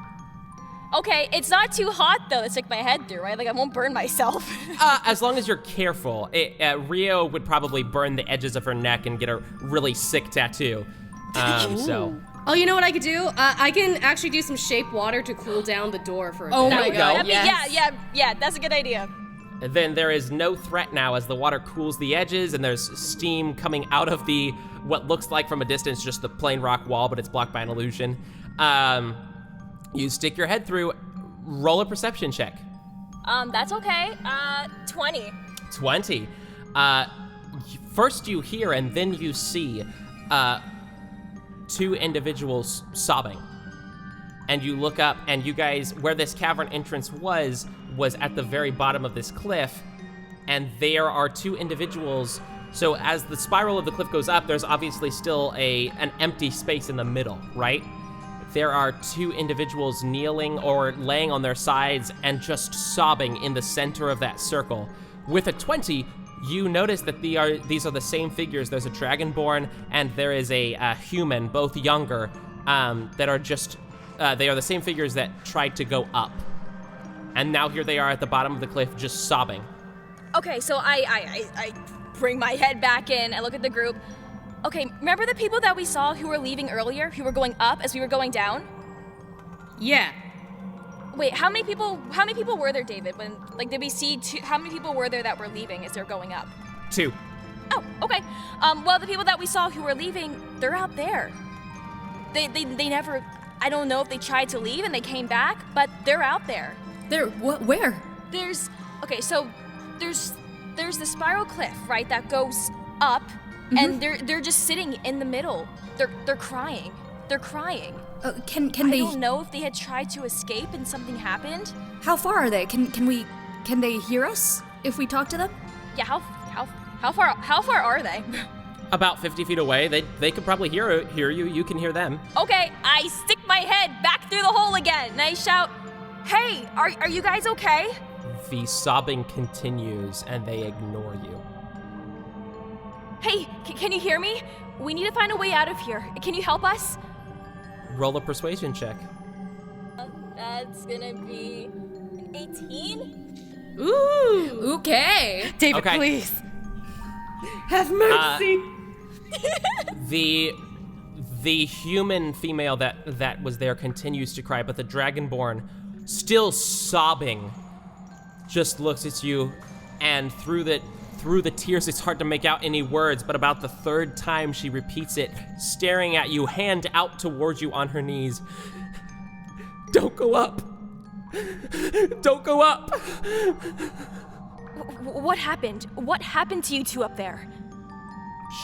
Okay, it's not too hot though to stick my head through, right? Like I won't burn myself. As long as you're careful. Rio would probably burn the edges of her neck and get a really sick tattoo. So. Oh, you know what I could do? I can actually do some shape water to cool down the door for a bit. Oh There my you go. god, Yeah, that's a good idea. And then there is no threat now as the water cools the edges and there's steam coming out of the, what looks like from a distance, just the plain rock wall, but it's blocked by an illusion. You stick your head through, roll a perception check. That's okay. 20. 20. First you hear and then you see, 2 individuals sobbing. And you look up and you guys, where this cavern entrance was at the very bottom of this cliff, and there are 2 individuals. So as the spiral of the cliff goes up, there's obviously still an empty space in the middle, right? There are 2 individuals kneeling or laying on their sides and just sobbing in the center of that circle. With a 20, you notice that these are the same figures. There's a dragonborn and there is a human, both younger, that are just, they are the same figures that tried to go up. And now here they are at the bottom of the cliff just sobbing. Okay, so I bring my head back in, I look at the group. Okay, remember the people that we saw who were leaving earlier, who were going up as we were going down? Yeah. Wait, how many people were there, David? When, like, did we see how many people were there that were leaving as they're going up? 2. Oh, okay. Well, the people that we saw who were leaving, they're out there. They never, I don't know if they tried to leave and they came back, but they're out there. Where? There's the spiral cliff, right, that goes up, and they're just sitting in the middle. They're crying. They're crying. Can I they? don't know if they had tried to escape and something happened. How far are they? Can they hear us if we talk to them? Yeah, how far are they? About 50 feet away. They could probably hear you. You can hear them. Okay, I stick my head back through the hole again, and I shout, "Hey, are you guys okay?" The sobbing continues and they ignore you. Hey, can you hear me? We need to find a way out of here. Can you help us? Roll a persuasion check. That's gonna be an 18. Ooh. Okay. David, Okay. please. Have mercy. The human female that was there continues to cry, but the dragonborn, still sobbing, just looks at you, and through the tears, it's hard to make out any words, but about the 3rd time she repeats it, staring at you, hand out towards you on her knees. Don't go up. Don't go up! What happened? What happened to you two up there?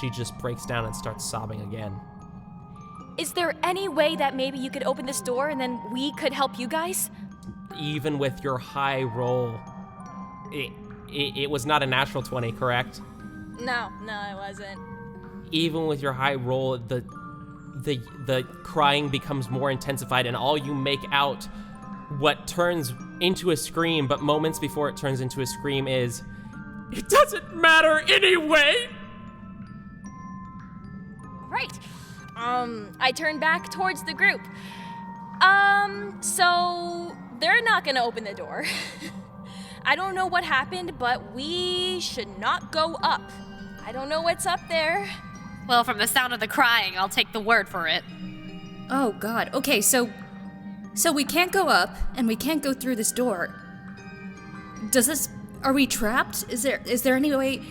She just breaks down and starts sobbing again. Is there any way that maybe you could open this door and then we could help you guys? Even with your high roll, it was not a natural 20, correct? No, it wasn't. Even with your high roll, the crying becomes more intensified, and all you make out, what turns into a scream, but moments before it turns into a scream, is, "It doesn't matter anyway!" Right. I turn back towards the group. So they're not gonna open the door. I don't know what happened, but we should not go up. I don't know what's up there. Well, from the sound of the crying, I'll take the word for it. Oh god. Okay, so we can't go up and we can't go through this door. Are we trapped? Is there any way?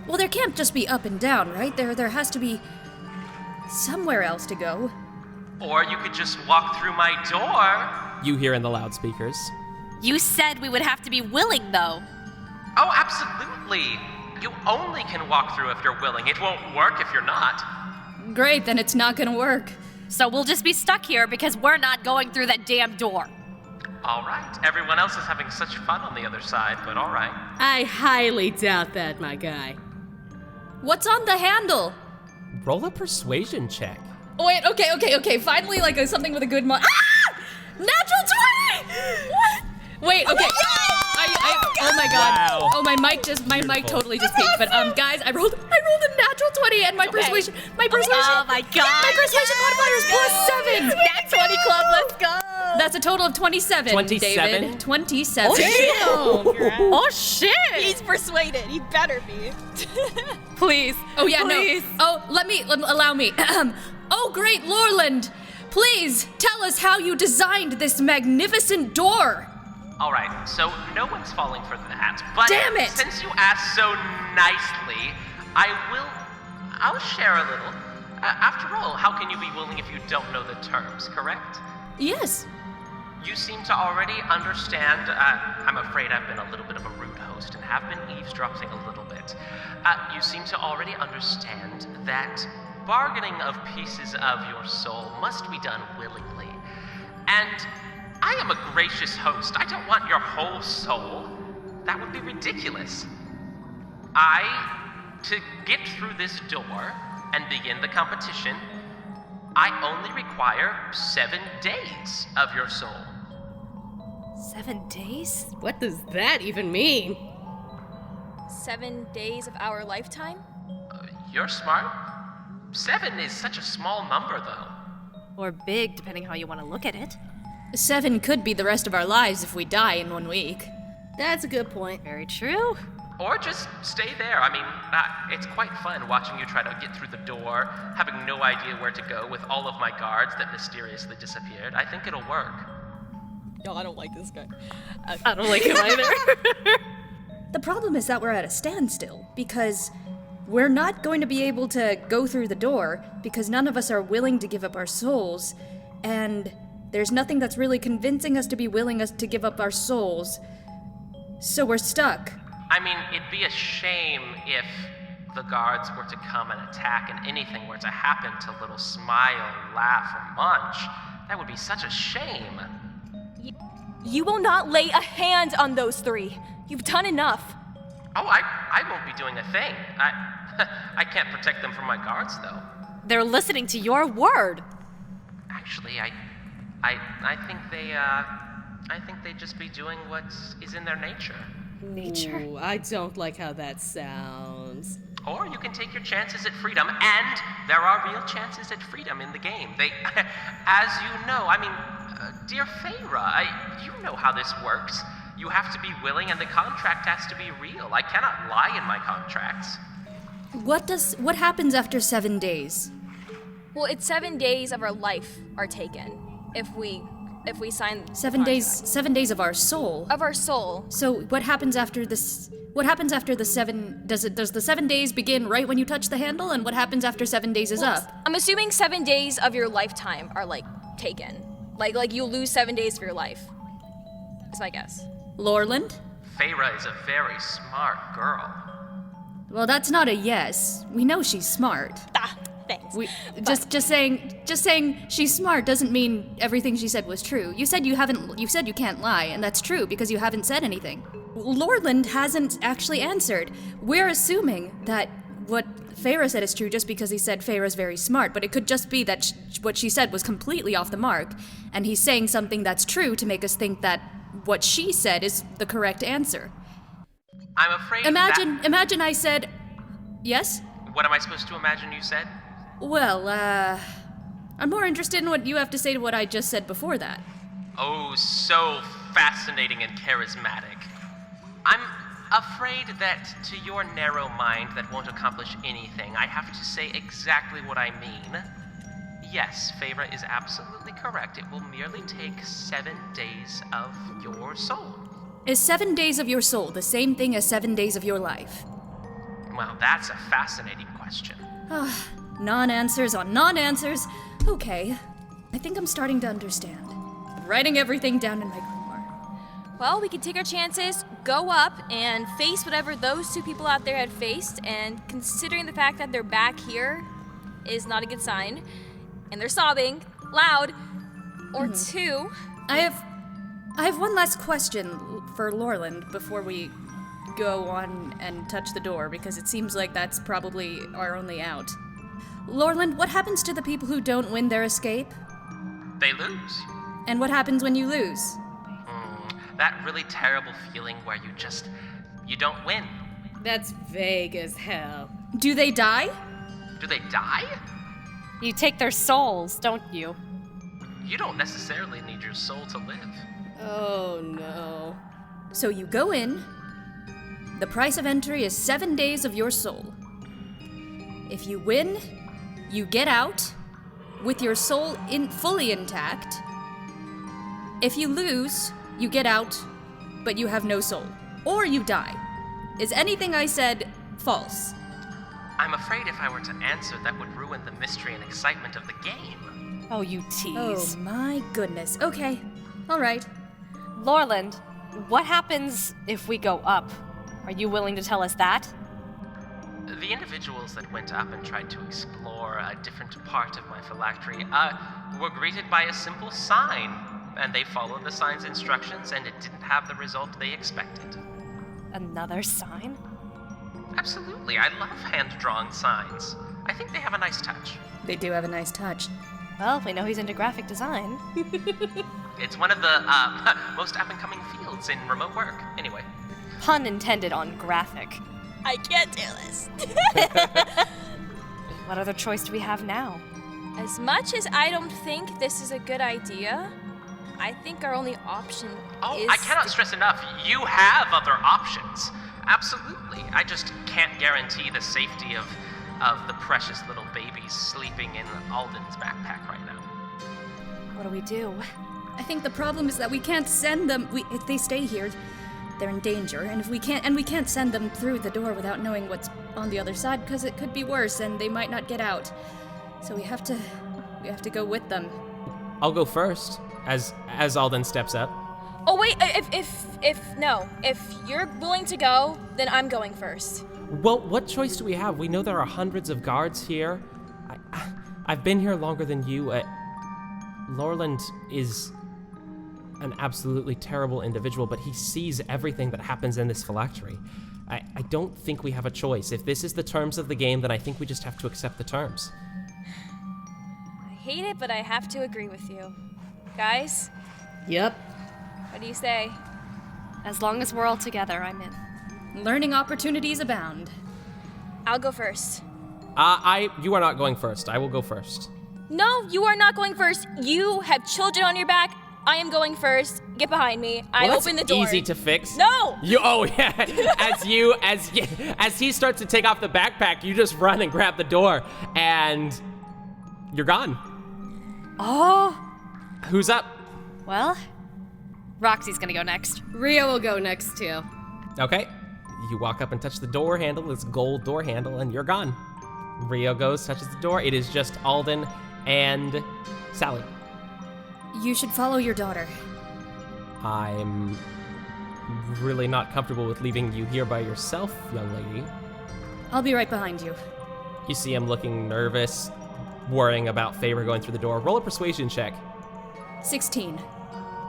Well, there can't just be up and down, right? There has to be somewhere else to go. Or you could just walk through my door. You hear in the loudspeakers. You said we would have to be willing, though. Oh, absolutely. You only can walk through if you're willing. It won't work if you're not. Great, then it's not gonna work. So we'll just be stuck here because we're not going through that damn door. All right. Everyone else is having such fun on the other side, but all right. I highly doubt that, my guy. What's on the handle? Roll a persuasion check. Oh wait, okay. Finally, something with a good Natural 20! What? Wait, okay. Oh my god. Wow. Oh, my mic totally just peaked. But guys, I rolled a natural 20 and my persuasion. Oh my god. My persuasion modifier is +7. Nat 20 club, let's go. That's a total of 27. 27? David. 27. Oh shit. He's persuaded. He better be. Please. Oh yeah, please. no. Oh, allow me. Oh great Lorland, please tell us how you designed this magnificent door. All right, so no one's falling for that, but Damn it! Since you asked so nicely, I'll share a little. After all, how can you be willing if you don't know the terms, correct? Yes. You seem to already understand. I'm afraid I've been a little bit of a rude host and have been eavesdropping a little bit. You seem to already understand that bargaining of pieces of your soul must be done willingly. And I am a gracious host. I don't want your whole soul. That would be ridiculous. To get through this door and begin the competition, I only require 7 days of your soul. 7 days? What does that even mean? 7 days of our lifetime? You're smart. 7 is such a small number, though. Or big, depending how you want to look at it. 7 could be the rest of our lives if we die in 1 week. That's a good point. Very true. Or just stay there. I mean, it's quite fun watching you try to get through the door, having no idea where to go with all of my guards that mysteriously disappeared. I think it'll work. No, I don't like this guy. I don't like him either. The problem is that we're at a standstill, because we're not going to be able to go through the door, because none of us are willing to give up our souls, and there's nothing that's really convincing us to be willing to give up our souls. So we're stuck. I mean, it'd be a shame if the guards were to come and attack and anything were to happen to little Smile, Laugh, or Munch. That would be such a shame. You will not lay a hand on those 3. You've done enough. Oh, I won't be doing a thing. I can't protect them from my guards, though. They're listening to your word. Actually, I think they'd just be doing what is in their nature. Nature. Ooh, I don't like how that sounds. Or you can take your chances at freedom, and there are real chances at freedom in the game. As you know, dear Feyre, you know how this works. You have to be willing, and the contract has to be real. I cannot lie in my contracts. What happens after 7 days? Well, it's 7 days of our life are taken if we sign the 7 days. contract. 7 days of our soul. Of our soul. So what happens after this? What happens after the 7? Does the 7 days begin right when you touch the handle? And what happens after 7 days is up? I'm assuming 7 days of your lifetime are taken. Like you'll lose 7 days of your life. That's my guess. Lorland? Feyre is a very smart girl. Well, that's not a yes. We know she's smart. Ah, thanks. Just saying she's smart doesn't mean everything she said was true. You said you can't lie, and that's true because you haven't said anything. Lorland hasn't actually answered. We're assuming that what Feyre said is true just because he said Feyre's very smart, but it could just be that what she said was completely off the mark, and he's saying something that's true to make us think that what she said is the correct answer. I'm afraid Imagine I said, yes? What am I supposed to imagine you said? Well, I'm more interested in what you have to say to what I just said before that. Oh, so fascinating and charismatic. I'm afraid that to your narrow mind that won't accomplish anything, I have to say exactly what I mean. Yes, Feyre is absolutely correct. It will merely take 7 days of your soul. Is 7 days of your soul the same thing as 7 days of your life? Well, that's a fascinating question. Non-answers on non-answers. Okay, I think I'm starting to understand. I'm writing everything down in my grimoire. Well, we can take our chances, go up, and face whatever those two people out there had faced, and considering the fact that they're back here is not a good sign, and they're sobbing loud, or two. I have one last question for Lorland before we go on and touch the door, because it seems like that's probably our only out. Lorland, what happens to the people who don't win their escape? They lose. And what happens when you lose? That really terrible feeling where you don't win. That's vague as hell. Do they die? Do they die? You take their souls, don't you? You don't necessarily need your soul to live. Oh no. So you go in. The price of entry is 7 days of your soul. If you win, you get out with your soul fully intact. If you lose, you get out, but you have no soul. Or you die. Is anything I said false? I'm afraid if I were to answer, that would ruin the mystery and excitement of the game. Oh, you tease. Oh my goodness. Okay. All right. Lorland, what happens if we go up? Are you willing to tell us that? The individuals that went up and tried to explore a different part of my phylactery were greeted by a simple sign, and they followed the sign's instructions, and it didn't have the result they expected. Another sign? Absolutely, I love hand-drawn signs. I think they have a nice touch. They do have a nice touch. Well, we know he's into graphic design. It's one of the most up-and-coming fields in remote work. Anyway. Pun intended on graphic. I can't do this. What other choice do we have now? As much as I don't think this is a good idea, I think our only option is... I cannot stress enough, you have other options. Absolutely. I just can't guarantee the safety of the precious little babies sleeping in Aldon's backpack right now. What do we do? I think the problem is that we can't send them. If they stay here, they're in danger, and we can't send them through the door without knowing what's on the other side, because it could be worse, and they might not get out. So we have to go with them. I'll go first, as Aldon steps up. Oh wait, if you're willing to go, then I'm going first. Well, what choice do we have? We know there are hundreds of guards here. I've been here longer than you. Lorland is an absolutely terrible individual, but he sees everything that happens in this phylactery. I don't think we have a choice. If this is the terms of the game, then I think we just have to accept the terms. I hate it, but I have to agree with you. Guys, Yep. what do you say? As long as we're all together, I'm in. Learning opportunities abound. I'll go first. You are not going first. I will go first. No, you are not going first. You have children on your back. I am going first. Get behind me. I Well, open the that's door. easy to fix. No! As he starts to take off the backpack, you just run and grab the door, and you're gone. Oh! Who's up? Well, Roxie's gonna go next. Rio will go next too. Okay. You walk up and touch the door handle, this gold door handle, and you're gone. Rio goes, touches the door. It is just Aldon and Sally. You should follow your daughter. I'm really not comfortable with leaving you here by yourself, young lady. I'll be right behind you. You see him looking nervous, worrying about Feyre going through the door. Roll a persuasion check. 16.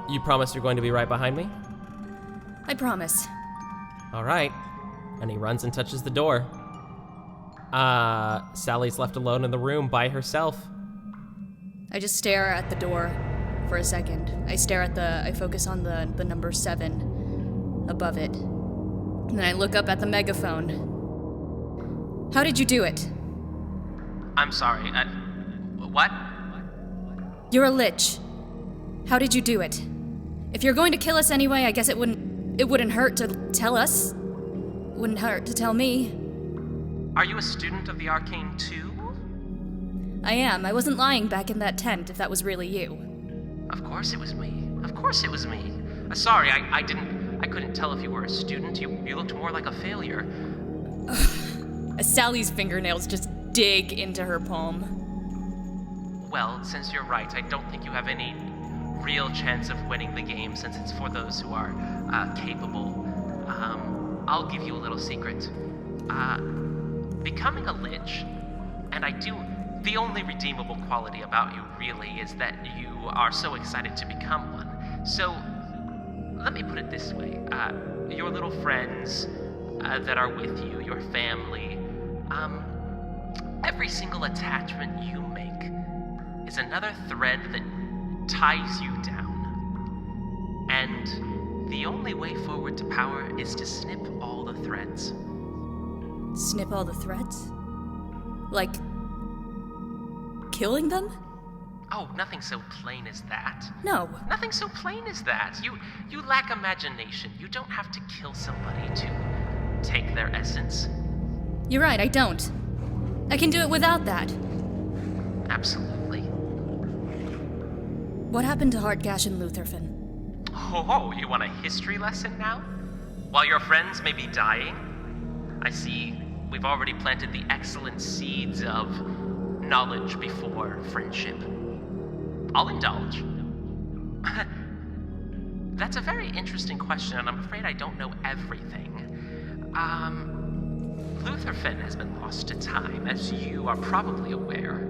You promise you're going to be right behind me? I promise. All right. And he runs and touches the door. Sally's left alone in the room by herself. I just stare at the door for a second. I focus on the number 7 above it. And then I look up at the megaphone. How did you do it? I'm sorry, what? You're a lich. How did you do it? If you're going to kill us anyway, I guess it wouldn't hurt to tell us. It wouldn't hurt to tell me. Are you a student of the Arcane too? I am. I wasn't lying back in that tent if that was really you. Of course it was me. Of course it was me. Sorry, I couldn't tell if you were a student. You looked more like a failure. Sally's fingernails just dig into her palm. Well, since you're right, I don't think you have any real chance of winning the game since it's for those who are capable. I'll give you a little secret. Becoming a lich, and the only redeemable quality about you really is that you are so excited to become one. So, let me put it this way. Your little friends that are with you, your family, every single attachment you make is another thread that ties you down. And the only way forward to power is to snip all the threads. Snip all the threads? Like, killing them? Oh, nothing so plain as that. No. Nothing so plain as that. You lack imagination. You don't have to kill somebody to take their essence. You're right, I don't. I can do it without that. Absolutely. What happened to Heartgash and Lutherfin? Oh, you want a history lesson now? While your friends may be dying? I see we've already planted the excellent seeds of knowledge before friendship. I'll indulge. That's a very interesting question, and I'm afraid I don't know everything. Lutherfin has been lost to time, as you are probably aware.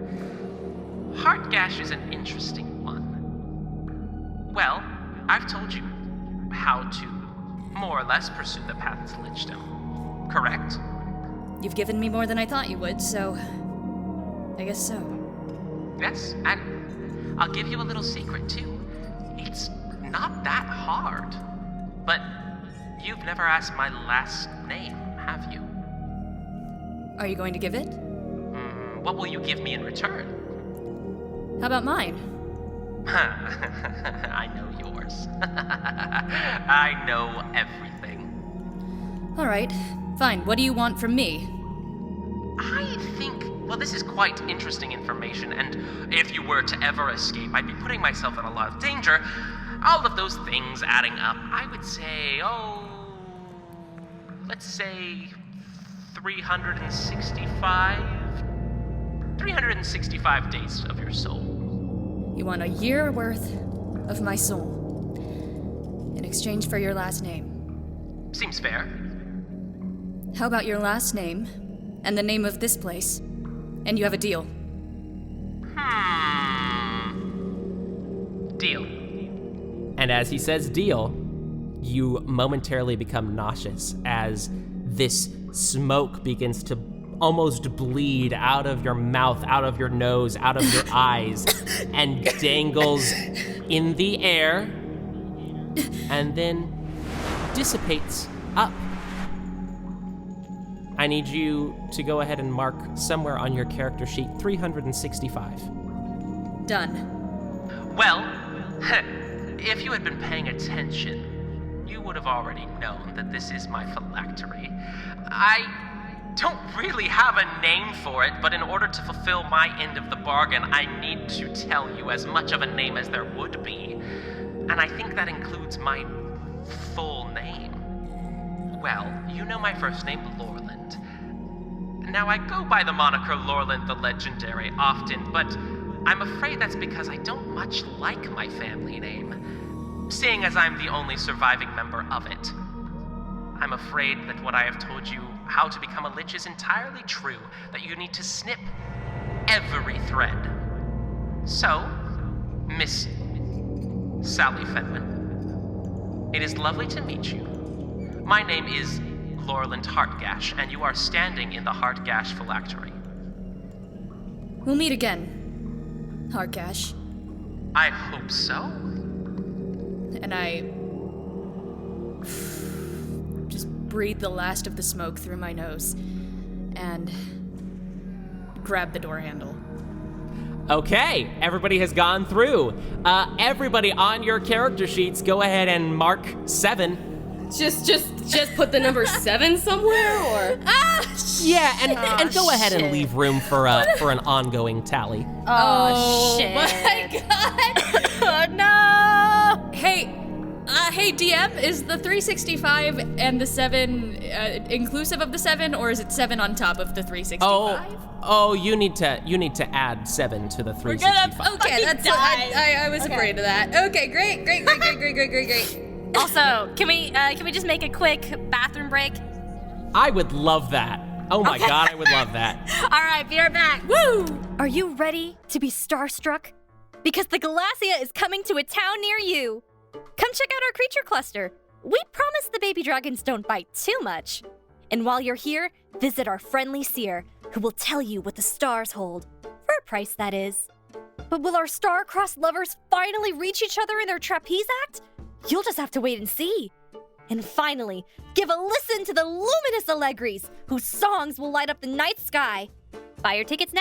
Heartgash is an interesting one. Well, I've told you how to more or less pursue the path to lichdom, correct? You've given me more than I thought you would, so I guess so. Yes, and I'll give you a little secret too. It's not that hard. But you've never asked my last name, have you? Are you going to give it? What will you give me in return? How about mine? I know yours. I know everything. All right, fine. What do you want from me? I think, well, this is quite interesting information, and if you were to ever escape, I'd be putting myself in a lot of danger. All of those things adding up, I would say, let's say 365 days of your soul. You want a year worth of my soul in exchange for your last name. Seems fair. How about your last name and the name of this place, and you have a deal? Deal. And as he says deal, you momentarily become nauseous as this smoke begins to almost bleed out of your mouth, out of your nose, out of your eyes, and dangles in the air, and then dissipates up. I need you to go ahead and mark somewhere on your character sheet 365. Done. Well, if you had been paying attention, you would have already known that this is my phylactery. I don't really have a name for it, but in order to fulfill my end of the bargain, I need to tell you as much of a name as there would be. And I think that includes my full name. Well, you know my first name, Lorland. Now, I go by the moniker Lorland the Legendary often, but I'm afraid that's because I don't much like my family name, seeing as I'm the only surviving member of it. I'm afraid that what I have told you how to become a lich is entirely true, that you need to snip every thread. So, Miss Sally Fellwen, it is lovely to meet you. My name is Lorland Heartgash, and you are standing in the Heartgash phylactery. We'll meet again, Heartgash. I hope so. And I just breathe the last of the smoke through my nose and grab the door handle. Okay, everybody has gone through. Everybody on your character sheets, go ahead and mark 7. Just put the number 7 somewhere, or? Yeah, and go ahead and leave room for an ongoing tally. Oh, shit. My God! Oh, no! Hey, DM, is the 365 and the 7 inclusive of the 7, or is it 7 on top of the 365? Oh, you need to add 7 to the 365. Okay, that's I was afraid of that. Okay, great. Also, can we just make a quick bathroom break? I would love that. Oh my God, I would love that. All right, be right back. Woo! Are you ready to be starstruck? Because the Galassia is coming to a town near you. Come check out our creature cluster. We promise the baby dragons don't bite too much. And while you're here, visit our friendly seer, who will tell you what the stars hold. For a price, that is. But will our star-crossed lovers finally reach each other in their trapeze act? You'll just have to wait and see. And finally, give a listen to the luminous Allegris, whose songs will light up the night sky. Buy your tickets now.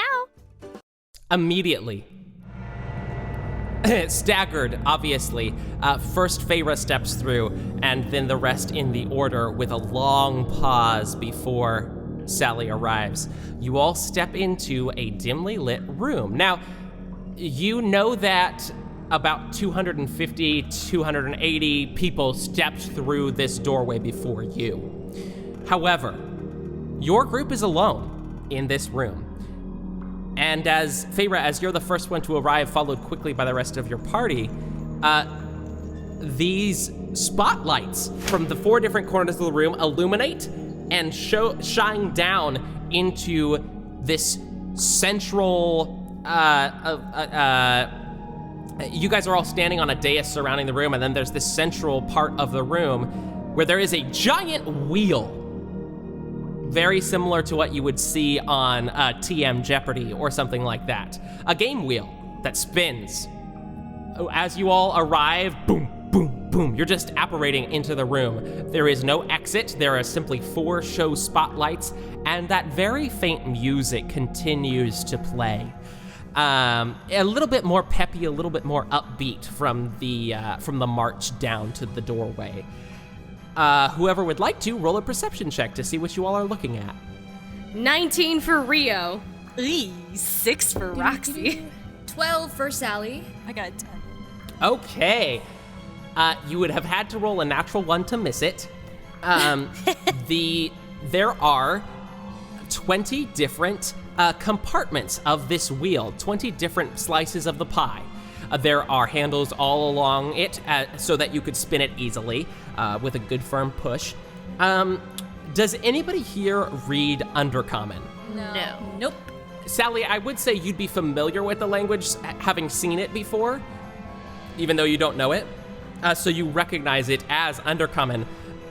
Immediately. Staggered, obviously. First Feyre steps through, and then the rest in the order with a long pause before Sally arrives. You all step into a dimly lit room. Now, you know that about 250, 280 people stepped through this doorway before you. However, your group is alone in this room. And as Feyre, as you're the first one to arrive, followed quickly by the rest of your party, these spotlights from the 4 different corners of the room illuminate and shine down into this central, you guys are all standing on a dais surrounding the room, and then there's this central part of the room where there is a giant wheel, very similar to what you would see on TM Jeopardy or something like that. A game wheel that spins. As you all arrive, boom, boom, boom, you're just apparating into the room. There is no exit. There are simply 4 show spotlights, and that very faint music continues to play. A little bit more peppy, a little bit more upbeat from the march down to the doorway. Whoever would like to, roll a perception check to see what you all are looking at. 19 for Rio. 6 for Roxie. 12 for Sally. I got a 10. Okay. You would have had to roll a natural 1 to miss it. There are 20 different compartments of this wheel, 20 different slices of the pie. There are handles all along it so that you could spin it easily with a good firm push. Does anybody here read Undercommon? No. Nope. Sally, I would say you'd be familiar with the language, having seen it before, even though you don't know it. So you recognize it as Undercommon.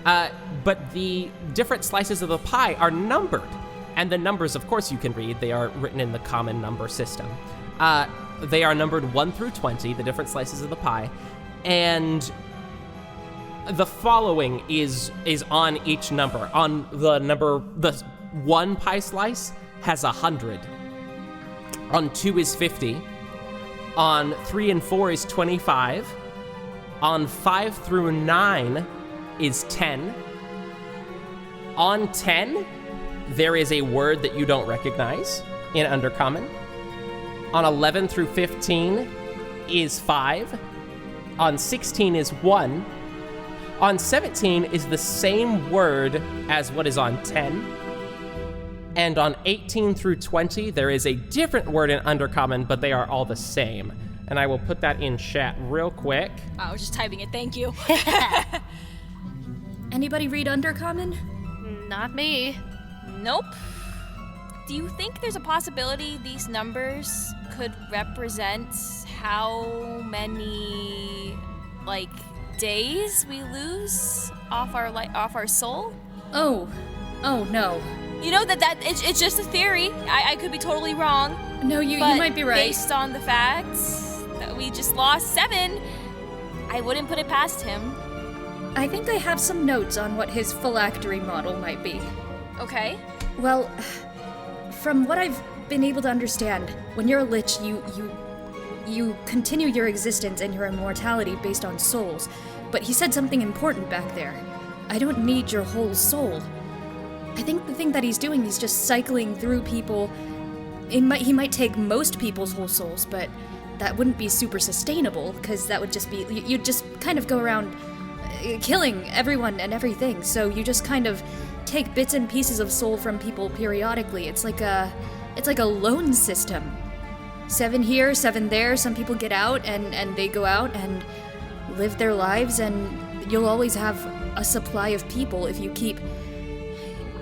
But the different slices of the pie are numbered. And the numbers, of course, you can read. They are written in the common number system. They are numbered 1 through 20, the different slices of the pie. And the following is on each number. On the 1 pie slice has 100. On 2 is 50. On 3 and 4 is 25. On 5 through 9 is 10. On 10, there is a word that you don't recognize in Undercommon. On 11 through 15 is 5. On 16 is 1. On 17 is the same word as what is on 10. And on 18 through 20, there is a different word in Undercommon, but they are all the same. And I will put that in chat real quick. I was just typing it, thank you. Anybody read Undercommon? Not me. Nope. Do you think there's a possibility these numbers could represent how many, days we lose off our soul? Oh no. You know that it's just a theory. I could be totally wrong. No, you But might be right. based on the fact that we just lost 7, I wouldn't put it past him. I think I have some notes on what his phylactery model might be. Okay. Well, from what I've been able to understand, when you're a lich, you continue your existence and your immortality based on souls. But he said something important back there. I don't need your whole soul. I think the thing that he's doing, he's just cycling through people. He might take most people's whole souls, but that wouldn't be super sustainable, because that would just be, you'd just kind of go around killing everyone and everything. So you just kind of take bits and pieces of soul from people periodically. It's like a loan system. 7 here, 7 there. Some people get out and they go out and live their lives, and you'll always have a supply of people if you keep.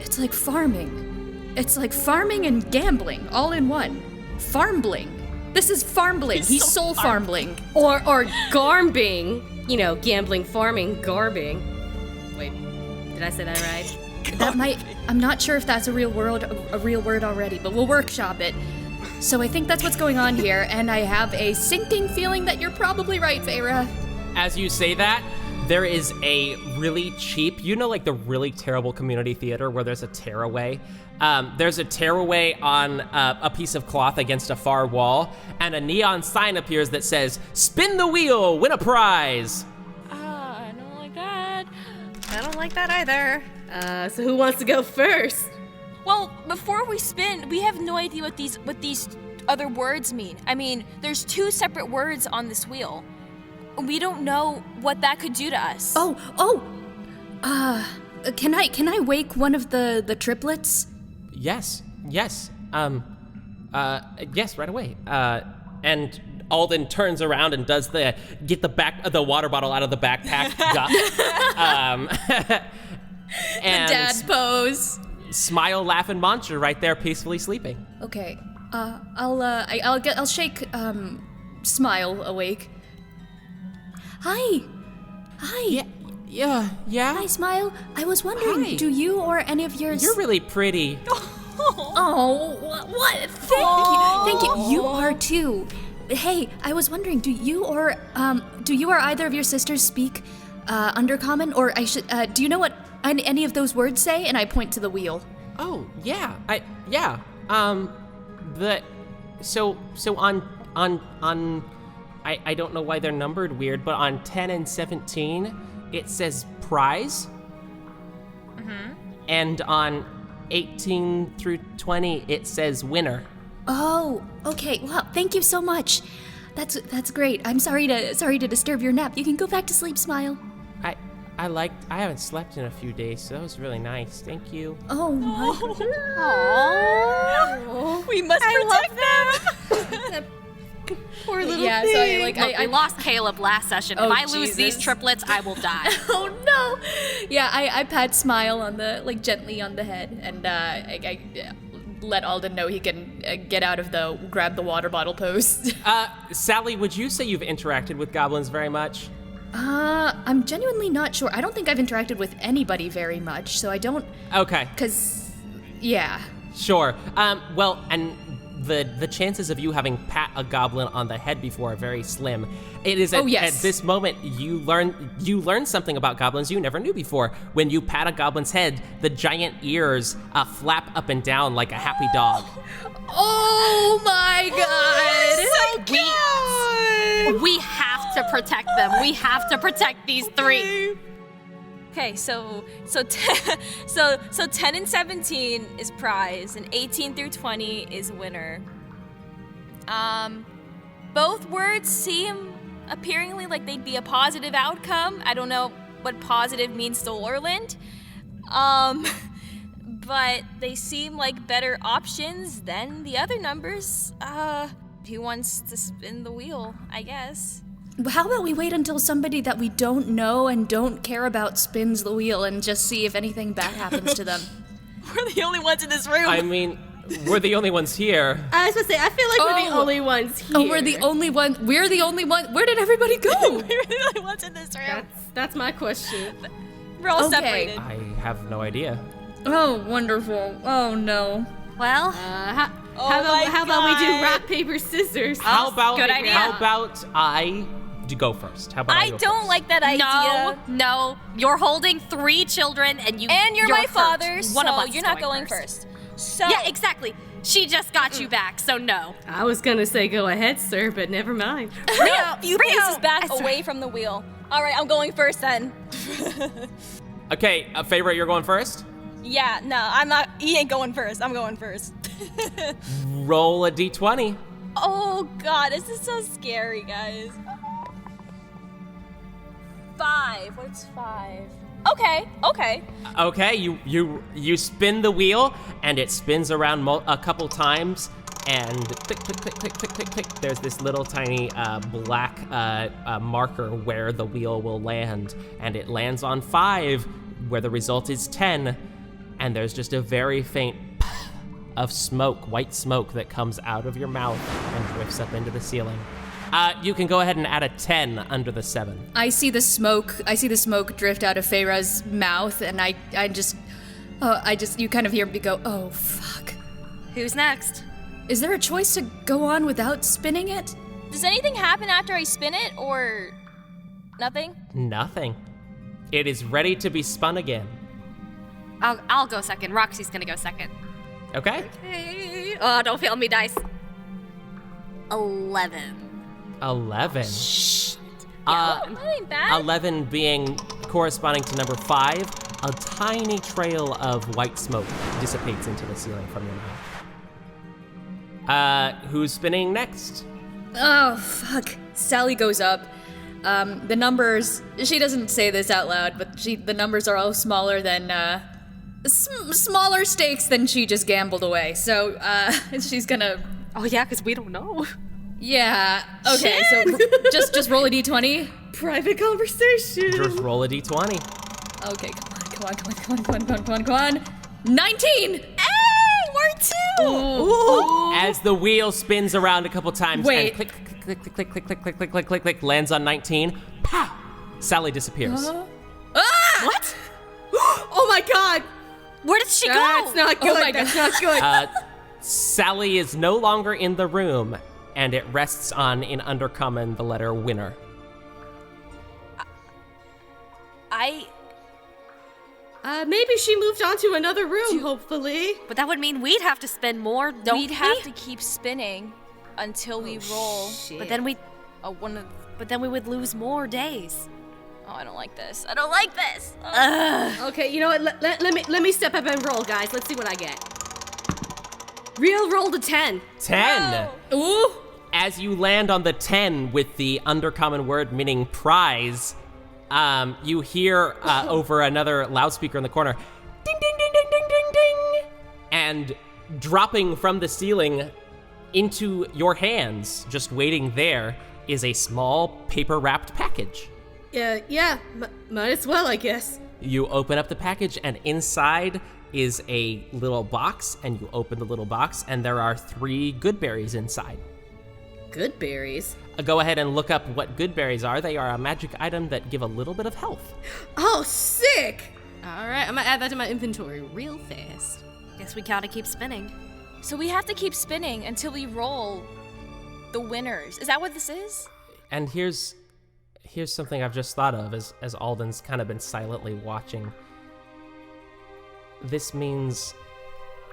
It's like farming. It's like farming and gambling all in one. Farmbling. This is farmbling. He's soul farmbling. Or garbing. Gambling, farming, garbing. Wait, did I say that right? That might. I'm not sure if that's a real word already, but we'll workshop it. So I think that's what's going on here, and I have a sinking feeling that you're probably right, Feyre. As you say that, there is a really cheap, the really terrible community theater where there's a tearaway. There's a tearaway on a piece of cloth against a far wall, and a neon sign appears that says, "Spin the wheel, win a prize." I don't like that. I don't like that either. So who wants to go first? Well, before we spin, we have no idea what these other words mean. I mean, there's 2 separate words on this wheel. We don't know what that could do to us. Can I wake one of the triplets? Yes. Yes, right away. And Aldon turns around and does get the water bottle out of the backpack. And The dad pose. Smile, laugh, and monster right there, peacefully sleeping. Okay. I'll shake Smile awake. Hi. Yeah. Hi, Smile. I was wondering, Hi. do you or any of yours? You're really pretty. Oh, what? Thank you. You are too. Hey, I was wondering, do you or either of your sisters speak Undercommon, or do you know what any of those words say? And I point to the wheel. Oh, yeah. I don't know why they're numbered weird, but on 10 and 17, it says prize. Mm-hmm. And on 18 through 20, it says winner. Oh, okay. Wow, thank you so much. That's great. I'm sorry to disturb your nap. You can go back to sleep, Smile. I haven't slept in a few days, so that was really nice. Thank you. Oh my Aww. We must protect them. Poor little yeah, thing. so I lost Caleb last session. Oh, if I lose these Jesus. triplets, I will die. Oh no! Yeah, I pat Smile on gently on the head, and I let Aldon know he can get out of the grab the water bottle pose. Sally, would you say you've interacted with goblins very much? I'm genuinely not sure. I don't think I've interacted with anybody very much, so I don't. Okay. Yeah. Sure. Well, and the chances of you having pat a goblin on the head before are very slim. It is at this moment you learn something about goblins you never knew before. When you pat a goblin's head, the giant ears flap up and down like a happy dog. Oh my god! We have to protect them. We have to protect these 3. Okay, so 10 and 17 is prize, and 18 through 20 is winner. Both words seem appearingly like they'd be a positive outcome. I don't know what positive means to Lorland. but they seem like better options than the other numbers. Who wants to spin the wheel, I guess? How about we wait until somebody that we don't know and don't care about spins the wheel and just see if anything bad happens to them? We're the only ones in this room. I mean, we're the only ones here. I was gonna say, I feel like we're the only ones here. Oh, we're the only one. We're the only one. Where did everybody go? We're the only ones in this room. That's my question. We're all Okay. separated. I have no idea. Oh, wonderful. Oh, no. Well, How my about we do God. rock, paper, scissors? How about good idea. How about I go first? How about I I go don't first? like that idea. no. You're holding 3 children and you're my hurt. father, One of so us you're is not going first. So Yeah, exactly. She just got you back, so no. I was gonna say go ahead, sir, but never mind. a few paces Rio, back I swear. away from the wheel. All right, I'm going first then. Okay, Feyre, you're going first. Yeah, no, I'm not. He ain't going first. I'm going first. Roll a d20. Oh God, this is so scary, guys. 5. What's 5? Okay. Okay, you spin the wheel, and it spins around a couple times, and click, click, click, click, click, click, click. There's this little tiny black marker where the wheel will land, and it lands on 5, where the result is 10, and there's just a very faint of smoke, white smoke, that comes out of your mouth and drifts up into the ceiling. You can go ahead and add a 10 under the 7. I see the smoke drift out of Feyre's mouth, and you kind of hear me go, oh, fuck. Who's next? Is there a choice to go on without spinning it? Does anything happen after I spin it, or nothing? Nothing. It is ready to be spun again. I'll go second. Roxy's gonna go second. Okay? Oh, don't fail me, dice. 11. 11. That ain't bad. 11 being corresponding to number 5, a tiny trail of white smoke dissipates into the ceiling from your mouth. Who's spinning next? Oh, fuck. Sally goes up. The numbers, she doesn't say this out loud, but the numbers are all smaller than, smaller stakes than she just gambled away. So, she's gonna, Oh yeah, because we don't know. yeah. Okay, so just roll a d20. Private conversation. Just roll a d20. Okay, come on. 19! Hey, we're 2. As the wheel spins around a couple times Wait. and click, click, click, click, click, click, click, click, click, click, click, lands on 19, pow! Sally disappears. Ah! What? Oh my god! Where did she go? That's not good. Oh my That's not good. Sally is no longer in the room, and it rests on, in Undercommon, the letter winner. Maybe she moved on to another room, hopefully. But that would mean we'd have to spend more, don't We'd have to keep spinning until we roll. But then we One of. but then we would lose more days. Oh, I don't like this. I don't like this. Okay, you know what? Let me step up and roll, guys. Let's see what I get. Real rolled a 10. 10! Ooh! As you land on the 10 with the Undercommon word meaning prize, you hear over another loudspeaker in the corner, ding, ding, ding, ding, ding, ding, ding, and dropping from the ceiling into your hands, just waiting there, is a small paper-wrapped package. Yeah, might as well, I guess. You open up the package, and inside is a little box, and you open the little box, and there are 3 good berries inside. Good berries. Go ahead and look up what good berries are. They are a magic item that give a little bit of health. Oh, sick! Alright, I'm gonna add that to my inventory real fast. Guess we gotta keep spinning. So we have to keep spinning until we roll the winners. Is that what this is? And here's something I've just thought of as Aldon's kind of been silently watching. This means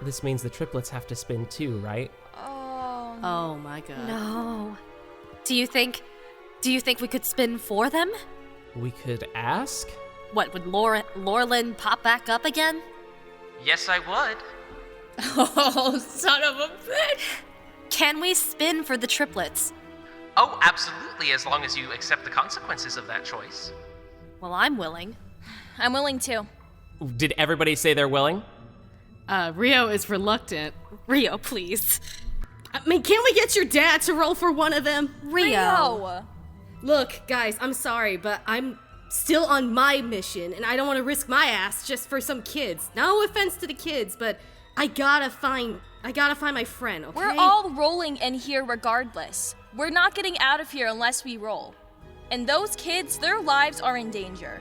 the triplets have to spin too, right? Oh my god. No. Do you think we could spin for them? We could ask? What, would Lorland pop back up again? Yes, I would. Oh, son of a bitch! Can we spin for the triplets? Oh, absolutely, as long as you accept the consequences of that choice. Well, I'm willing. I'm willing to. Did everybody say they're willing? Rio is reluctant. Rio, please. I mean, can't we get your dad to roll for one of them? Rio! Look, guys, I'm sorry, but I'm still on my mission, and I don't want to risk my ass just for some kids. No offense to the kids, but I gotta find my friend, okay? We're all rolling in here regardless. We're not getting out of here unless we roll. And those kids, their lives are in danger.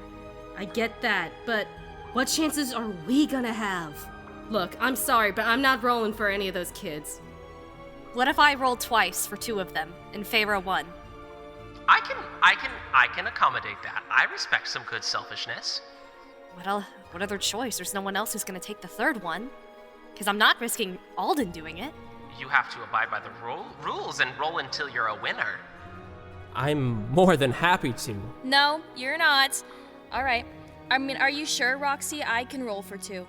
I get that, but what chances are we gonna have? Look, I'm sorry, but I'm not rolling for any of those kids. What if I roll twice for 2 of them and Feyre 1? I can accommodate that. I respect some good selfishness. What other choice? There's no one else who's gonna take the 3rd one. Because I'm not risking Aldon doing it. You have to abide by the rules and roll until you're a winner. I'm more than happy to. No, you're not. All right. I mean, are you sure, Roxie? I can roll for 2.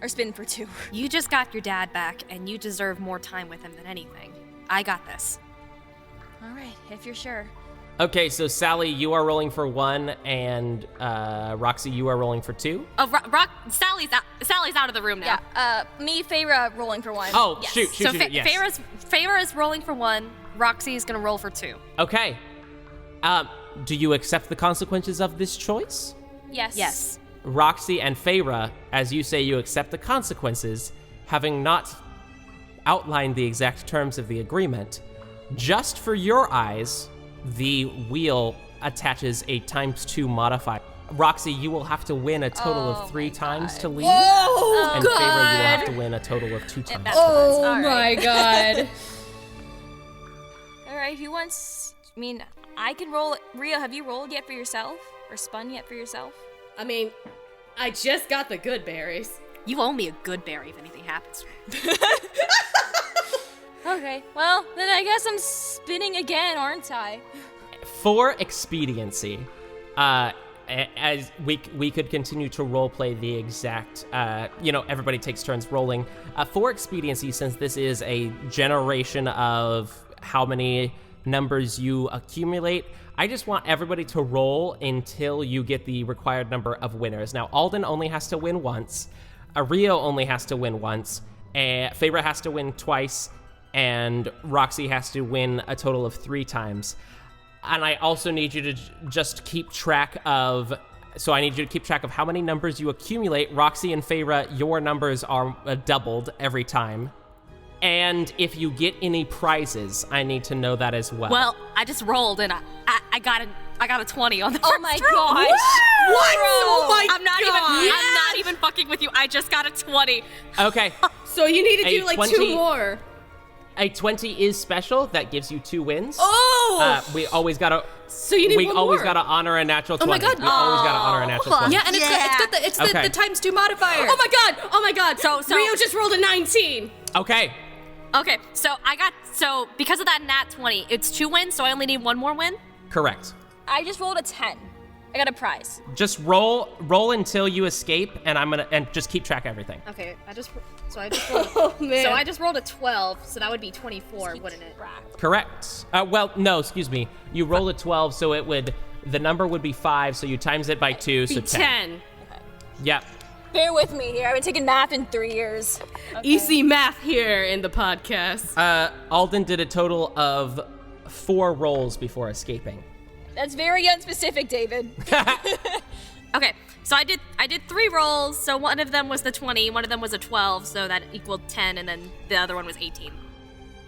Or spin for 2. You just got your dad back, and you deserve more time with him than anything. I got this. All right, if you're sure. Okay, so Sally, you are rolling for 1, and Roxie, you are rolling for 2. Oh, Sally's out of the room now. Yeah, me, Feyre, rolling for 1. Oh, yes. shoot, yes. Feyre is rolling for 1. Roxy's gonna roll for 2. Okay. Do you accept the consequences of this choice? Yes. Yes. Roxie and Feyre, as you say you accept the consequences, having not outlined the exact terms of the agreement, just for your eyes, the wheel attaches a ×2 modifier. Roxie, you will have to win a total of 3 times to leave. Oh, and God. Feyre, you will have to win a total of 2 times. Oh, All my right. God. All right, if you want... I mean, I can roll... Rio, have you rolled yet for yourself? Or spun yet for yourself? I mean, I just got the good berries. You owe me a good berry if anything happens. Okay, well, then I guess I'm spinning again, aren't I? For expediency, as we could continue to roleplay the exact, everybody takes turns rolling. For expediency, since this is a generation of how many numbers you accumulate, I just want everybody to roll until you get the required number of winners. Now, Aldon only has to win once, Rio only has to win once, Feyre has to win twice, and Roxie has to win a total of 3 times. And I also need you to just keep track of... So I need you to keep track of how many numbers you accumulate. Roxie and Feyre, your numbers are doubled every time. And if you get any prizes, I need to know that as well. Well, I just rolled and I got a 20 on the Oh first my roll. gosh! What? Oh my I'm not even fucking with you. I just got a 20. Okay. So you need to A do like 20 2 more. A 20 is special. That gives you 2 wins. Oh! We always gotta... So you need we one always more. gotta honor a natural 20. Oh my God. We always gotta honor a natural 20. Yeah, and it's Okay. the ×2 modifier. Oh my god! So- Rio just rolled a 19. Okay. Okay, so because of that nat 20, it's 2 wins, so I only need 1 more win? Correct. I just rolled a 10. I got a prize. Just roll until you escape, and just keep track of everything. Okay, I just rolled Oh man. So I just rolled a 12, so that would be 24, wouldn't it? Correct. Well, no, excuse me. You rolled a 12, so the number would be 5, so you times it by 2, so be 10. 10. Yep. Bear with me here. I've been taking math in 3 years. Okay. Easy math here in the podcast. Aldon did a total of 4 rolls before escaping. That's very unspecific, David. Okay, so I did 3 rolls, so one of them was the 20, one of them was a 12, so that equaled 10, and then the other one was 18.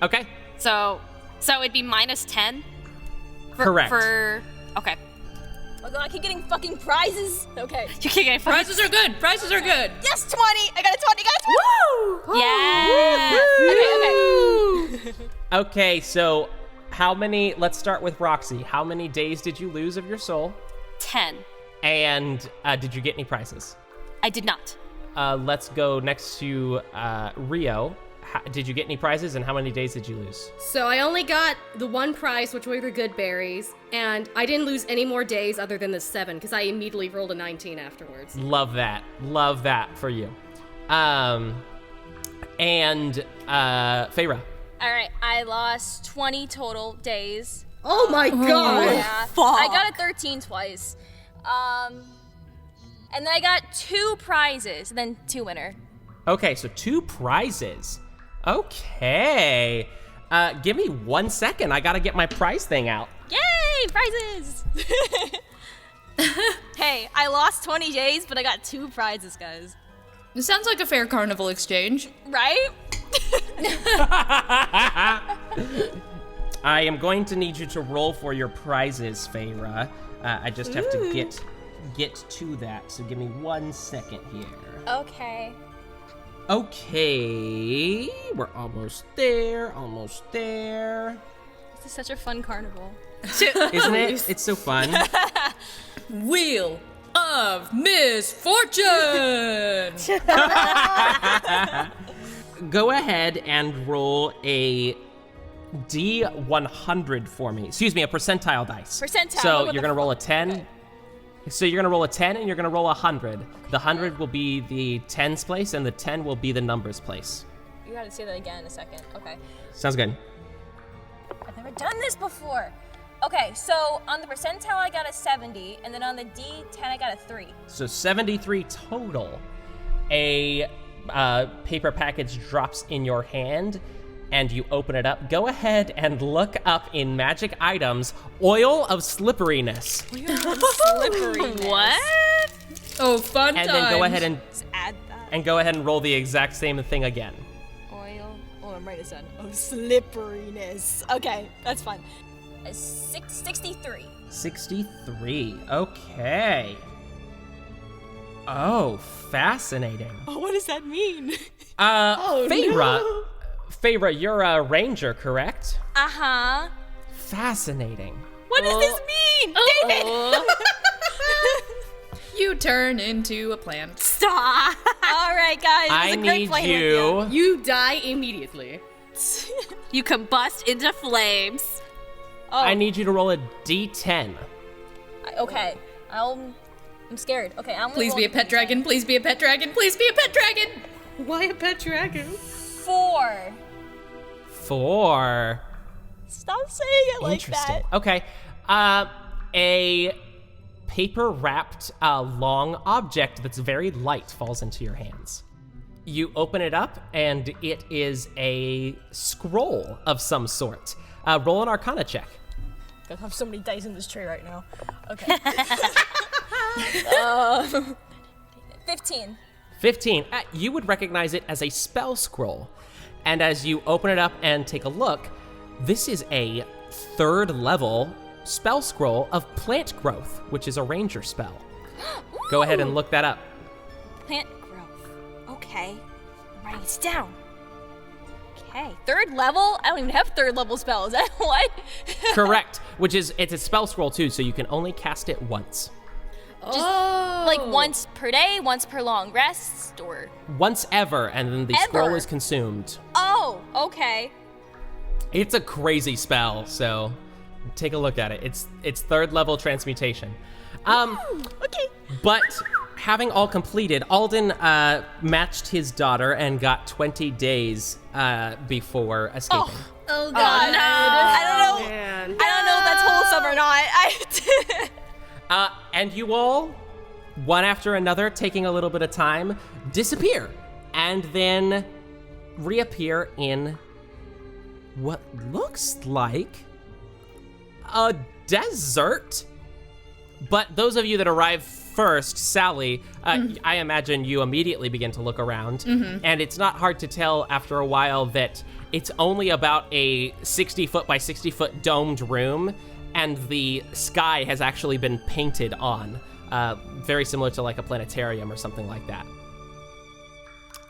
Okay. So it'd be minus 10? Correct. Okay. Oh god, I keep getting fucking prizes. Okay. You can't get Prizes are good. Prizes are good. Yes, 20. I got a 20, guys. Yeah. Okay. Okay, so let's start with Roxie. How many days did you lose of your soul? 10. And did you get any prizes? I did not. Let's go next to Rio. Did you get any prizes, and how many days did you lose? So I only got the 1 prize, which were the good berries, and I didn't lose any more days other than the 7, because I immediately rolled a 19 afterwards. Love that. Love that for you. And Feyre. All right, I lost 20 total days. Oh my god! Yeah. I got a 13 twice. And then I got 2 prizes, and then 2 winner. Okay, so 2 prizes. Okay. Give me 1 second. I gotta get my prize thing out. Yay, prizes! Hey, I lost 20 days, but I got 2 prizes, guys. It sounds like a fair carnival exchange. Right? I am going to need you to roll for your prizes, Feyre. I just have to get to that, so give me 1 second here. Okay. Okay, we're almost there, This is such a fun carnival. Isn't it? It's so fun. Wheel of Misfortune! Go ahead and roll a D100 for me. Excuse me, a percentile dice. Percentile, So what you're the gonna roll a fuck? 10. Okay. So you're gonna roll a 10 and you're gonna roll 100. The 100 will be the tens place and the 10 will be the numbers place. You gotta say that again in a second. Okay. Sounds good. I've never done this before. Okay, so on the percentile I got a 70, and then on the D10 I got a 3. So 73 total. A paper package drops in your hand and you open it up. Go ahead and look up in magic items, oil of slipperiness. What? Oh, fun And times. then go ahead and Just add that. go ahead and roll the exact same thing again. Oil. Oh, I'm writing this down. Oh, slipperiness. Okay, that's fine. 63. 63. Okay. Oh, fascinating. Oh, what does that mean? Feyre, you're a ranger, correct? Uh-huh. Fascinating. What does this mean? David! You turn into a plant. Stop! All right, guys. I This is a great need plan you. idea. You die immediately. You combust into flames. Oh, I need you to roll a D10. okay. I'm scared. Okay, I'm gonna Please roll be a pet D10. dragon. Please be a pet dragon. Please be a pet dragon. Why a pet dragon? 4. 4. Stop saying it like Interesting. that. Okay. A paper-wrapped long object that's very light falls into your hands. You open it up, and it is a scroll of some sort. Roll an Arcana check. I have so many dice in this tray right now. Okay. 15. 15. You would recognize it as a spell scroll. And as you open it up and take a look, this is a 3rd level spell scroll of plant growth, which is a ranger spell. Go ahead and look that up. Plant growth. Okay. I'm writing this down. Okay. 3rd level? I don't even have 3rd level spells. What? Correct, which is, it's a spell scroll too, so you can only cast it once. Like once per day, once per long rest, or? Once ever, and then the scroll Ever? is consumed. Oh, okay. It's a crazy spell, so take a look at it. It's 3rd level transmutation. Okay. But having all completed, Aldon matched his daughter and got 20 days before escaping. Oh, No, I don't know. Man. I don't know if that's wholesome or not. And you all, one after another, taking a little bit of time, disappear and then reappear in what looks like a desert. But those of you that arrive first, Sally, I imagine you immediately begin to look around. And it's not hard to tell after a while that it's only about a 60-foot by 60-foot domed room, and the sky has actually been painted on, very similar to like a planetarium or something like that.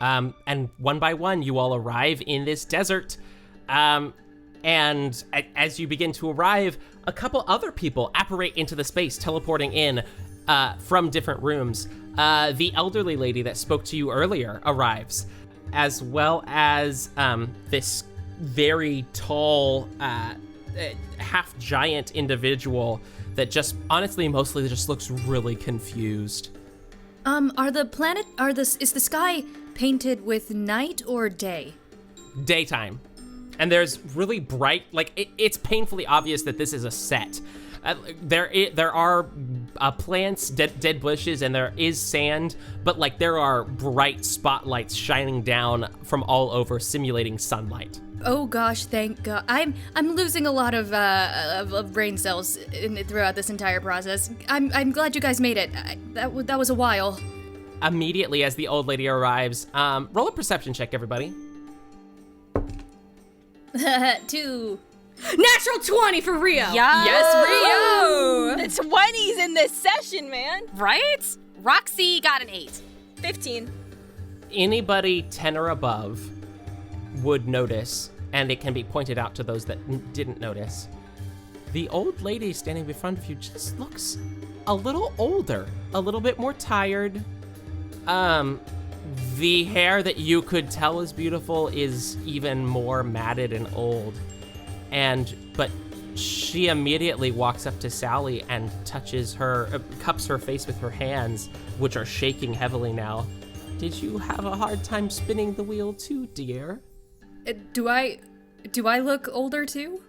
And one by one, you all arrive in this desert. And as you begin to arrive, a couple other people apparate into the space, teleporting in from different rooms. The elderly lady that spoke to you earlier arrives, as well as this very tall, half-giant individual that just, honestly, mostly just looks really confused. Is the sky painted with night or day? Daytime. And there's really bright, like, it's painfully obvious that this is a set. There are plants, dead bushes, and there is sand, but like there are bright spotlights shining down from all over, simulating sunlight. Oh gosh, thank God. I'm losing a lot of brain cells throughout this entire process. I'm glad you guys made it. That was a while. Immediately as the old lady arrives, roll a perception check, everybody. 2. Natural 20 for Rio. Yes, Rio! The 20s in this session, man. Right? Roxie got an 8. 15. Anybody 10 or above would notice, and it can be pointed out to those that didn't notice. The old lady standing in front of you just looks a little older, a little bit more tired. The hair that you could tell is beautiful is even more matted and old. But she immediately walks up to Sally and touches her, cups her face with her hands, which are shaking heavily now. Did you have a hard time spinning the wheel too, dear? Do I look older too?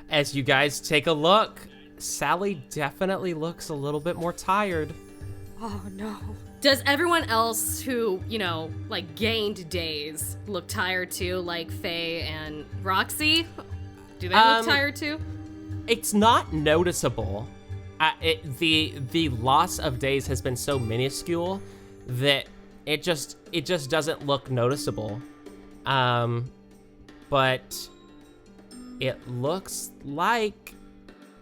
As you guys take a look, Sally definitely looks a little bit more tired. Oh no. Does everyone else who, gained days look tired too, like Faye and Roxie? Do they look tired too? It's not noticeable. The loss of days has been so minuscule that it just doesn't look noticeable. But it looks like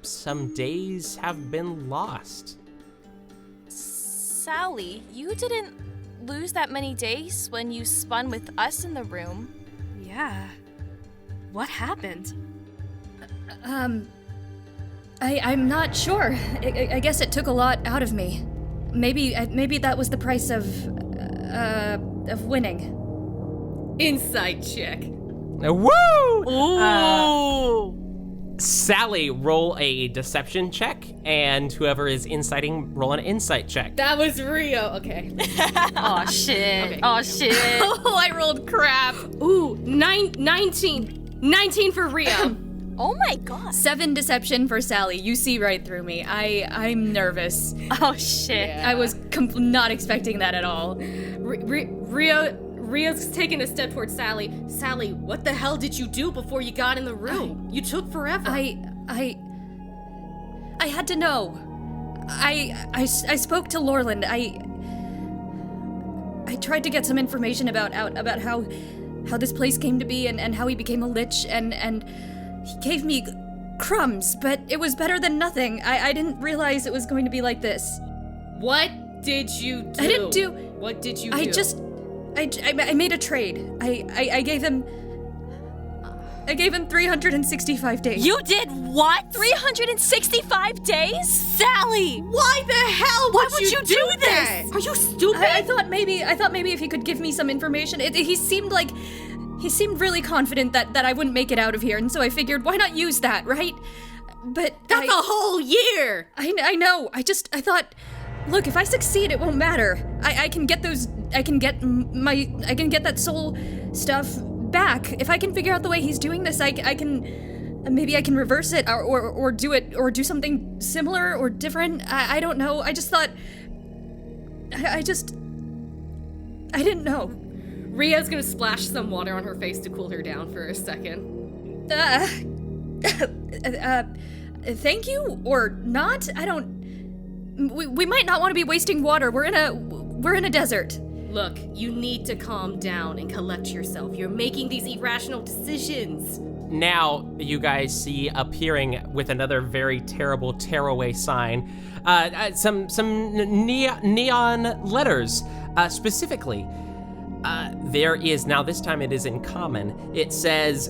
some days have been lost. Sally, you didn't lose that many days when you spun with us in the room. Yeah. What happened? I'm not sure. I guess it took a lot out of me. Maybe that was the price of winning. Insight check. Woo! Ooh! Sally, roll a deception check, and whoever is inciting, roll an insight check. That was Rio. Okay. Oh shit. Okay. Oh shit. Oh, I rolled crap. Ooh, 19. 19 for Rio. Oh my god. 7 deception for Sally. You see right through me. I'm nervous. Oh shit. Yeah. I was not expecting that at all. Rio's taking a step towards Sally. Sally, what the hell did you do before you got in the room? You took forever. I had to know. I spoke to Lorland. I tried to get some information about how this place came to be and how he became a lich and he gave me crumbs, but it was better than nothing. I didn't realize it was going to be like this. What did you do? I didn't do. What did you do? I made a trade. I gave him 365 days. You did what? 365 days? Sally! Why the hell Why would you do that? this? Are you stupid? I thought maybe if he could give me some information. He seemed really confident that I wouldn't make it out of here, and so I figured, why not use that, right? But That's a whole year. I know. I thought, look, if I succeed, it won't matter. I can get those. I can get that soul stuff back. If I can figure out the way he's doing this, I can. Maybe I can reverse it, or do it, or do something similar or different. I don't know. I just thought. I didn't know. Ria's gonna splash some water on her face to cool her down for a second. Thank you, or not? I don't. We might not want to be wasting water. We're in a desert. Look, you need to calm down and collect yourself. You're making these irrational decisions. Now, you guys see appearing with another very terrible tearaway sign, some neon letters, specifically. There is, now this time it is in common, it says,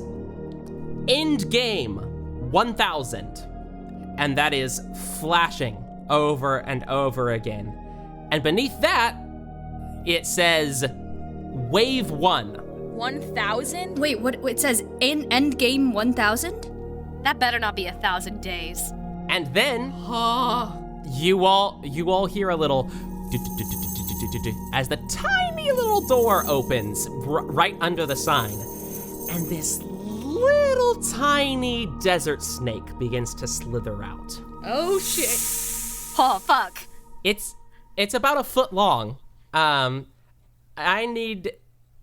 End Game 1000, and that is flashing over and over again. And beneath that, it says, Wave 1. 1,000? Wait, what? It says end game 1000? That better not be 1,000 days. And then, you all hear a little as the tiny little door opens right under the sign, and this little tiny desert snake begins to slither out. Oh shit. Oh, fuck. It's about a foot long. I need...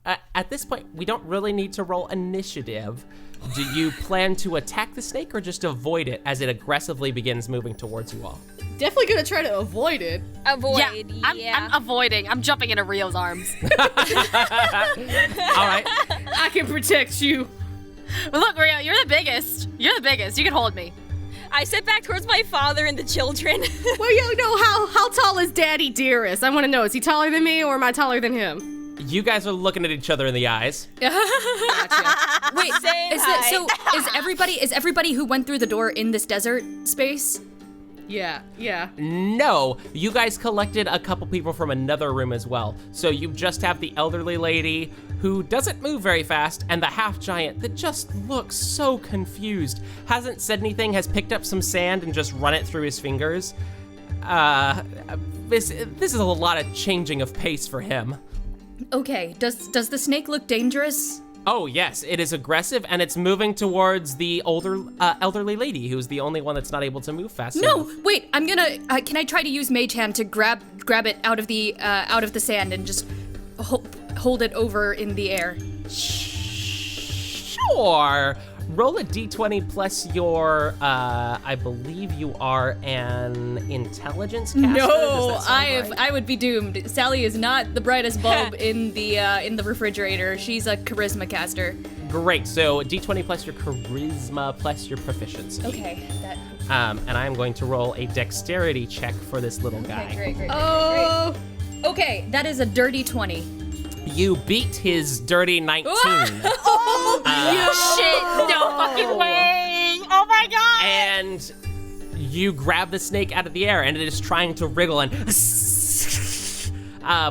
at this point, we don't really need to roll initiative. Do you plan to attack the snake or just avoid it as it aggressively begins moving towards you all? Definitely gonna try to avoid it. Avoid, I'm avoiding. I'm jumping into Rio's arms. All right. I can protect you. Look, Rio, you're the biggest. You're the biggest. You can hold me. I sit back towards my father and the children. Well, you know, how tall is Daddy Dearest? I want to know, is he taller than me or am I taller than him? You guys are looking at each other in the eyes. Gotcha. Wait, is everybody who went through the door in this desert space? Yeah. No, you guys collected a couple people from another room as well. So you just have the elderly lady who doesn't move very fast and the half giant that just looks so confused. Hasn't said anything, has picked up some sand and just run it through his fingers. This is a lot of changing of pace for him. Okay, does the snake look dangerous? Oh yes, it is aggressive and it's moving towards the elderly lady who's the only one that's not able to move fast enough. No, wait, I'm gonna, can I try to use Mage Hand to grab it out of the sand and just hold it over in the air? Sure. Roll a d20 plus your, I believe you are an intelligence caster. No, Does that sound right? I would be doomed. Sally is not the brightest bulb in the refrigerator. She's a charisma caster. Great, so d20 plus your charisma plus your proficiency. Okay, that. And I'm going to roll a dexterity check for this little guy. Okay, great. Oh. Okay, that is a dirty 20. You beat his dirty 19. Shit, no fucking way. Oh my god. And you grab the snake out of the air and it is trying to wriggle and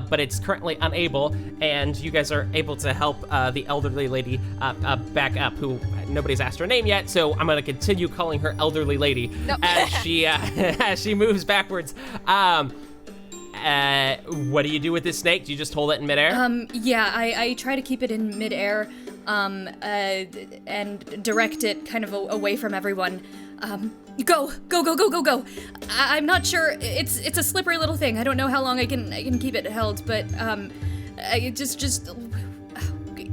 but it's currently unable, and you guys are able to help the elderly lady back up, who nobody's asked her name yet, so I'm gonna continue calling her elderly lady as she as she moves backwards. What do you do with this snake? Do you just hold it in midair? Yeah, I try to keep it in midair, and direct it kind of away from everyone. Go! I'm not sure. It's a slippery little thing. I don't know how long I can keep it held, but just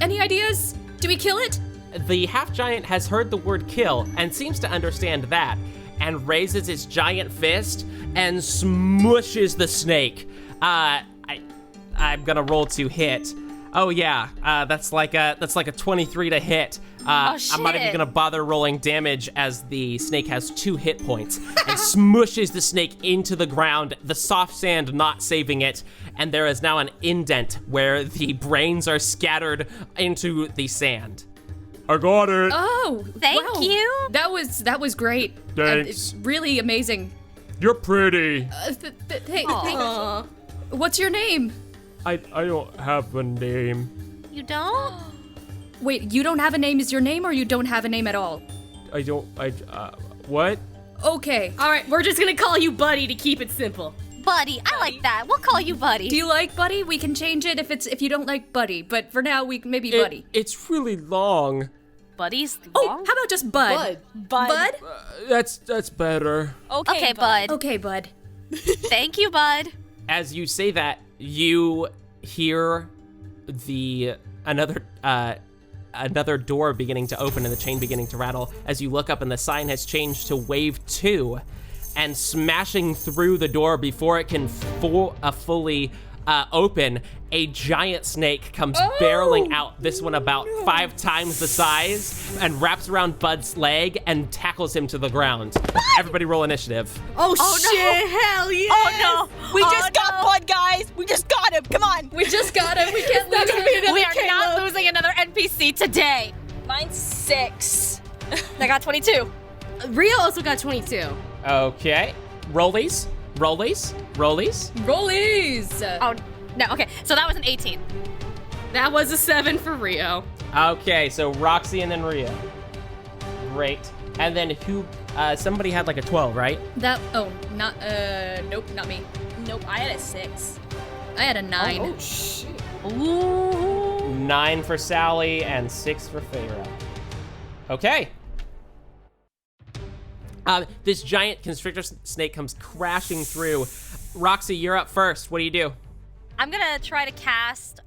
any ideas? Do we kill it? The half giant has heard the word kill and seems to understand that, and raises its giant fist and smushes the snake. I'm gonna roll to hit. Oh yeah, that's like a 23 to hit. I'm not even gonna bother rolling damage as the snake has 2 hit points and smushes the snake into the ground, the soft sand not saving it, and there is now an indent where the brains are scattered into the sand. I got it. Oh, Thank wow. you. That was great. Thanks. It's really amazing. You're pretty. Hey, what's your name? I don't have a name. You don't? Wait, you don't have a name is your name, or you don't have a name at all? What? Okay. All right, we're just gonna call you Buddy to keep it simple. Buddy. I like that. We'll call you Buddy. Do you like Buddy? We can change it if you don't like Buddy, but for now we maybe Buddy. It's really long. Buddy's Oh, long? how about just Bud? Bud. That's better. Okay, Bud. Okay, Bud. Thank you, Bud. As you say that, you hear another door beginning to open and the chain beginning to rattle as you look up, and the sign has changed to Wave 2, and smashing through the door before it can fully open, a giant snake comes barreling out, this one about 5 times the size, and wraps around Bud's leg and tackles him to the ground. Everybody roll initiative. Oh shit, hell yeah! Oh no! We just got Bud, guys! We just got him! Come on! We just got him. We can't lose him. We are not losing another NPC today. Mine's 6. I got 22. Rio also got 22. Okay. Rollies. Rollies. Oh, no, okay. So that was an 18. That was a 7 for Rio. Okay, so Roxie and then Rio. Great. And then who, somebody had like a 12, right? Nope, not me. Nope, I had a 6. I had a 9. Oh shit. Ooh. 9 for Sally and 6 for Feyre. Okay. This giant constrictor snake comes crashing through. Roxie, you're up first. What do you do? I'm gonna try to cast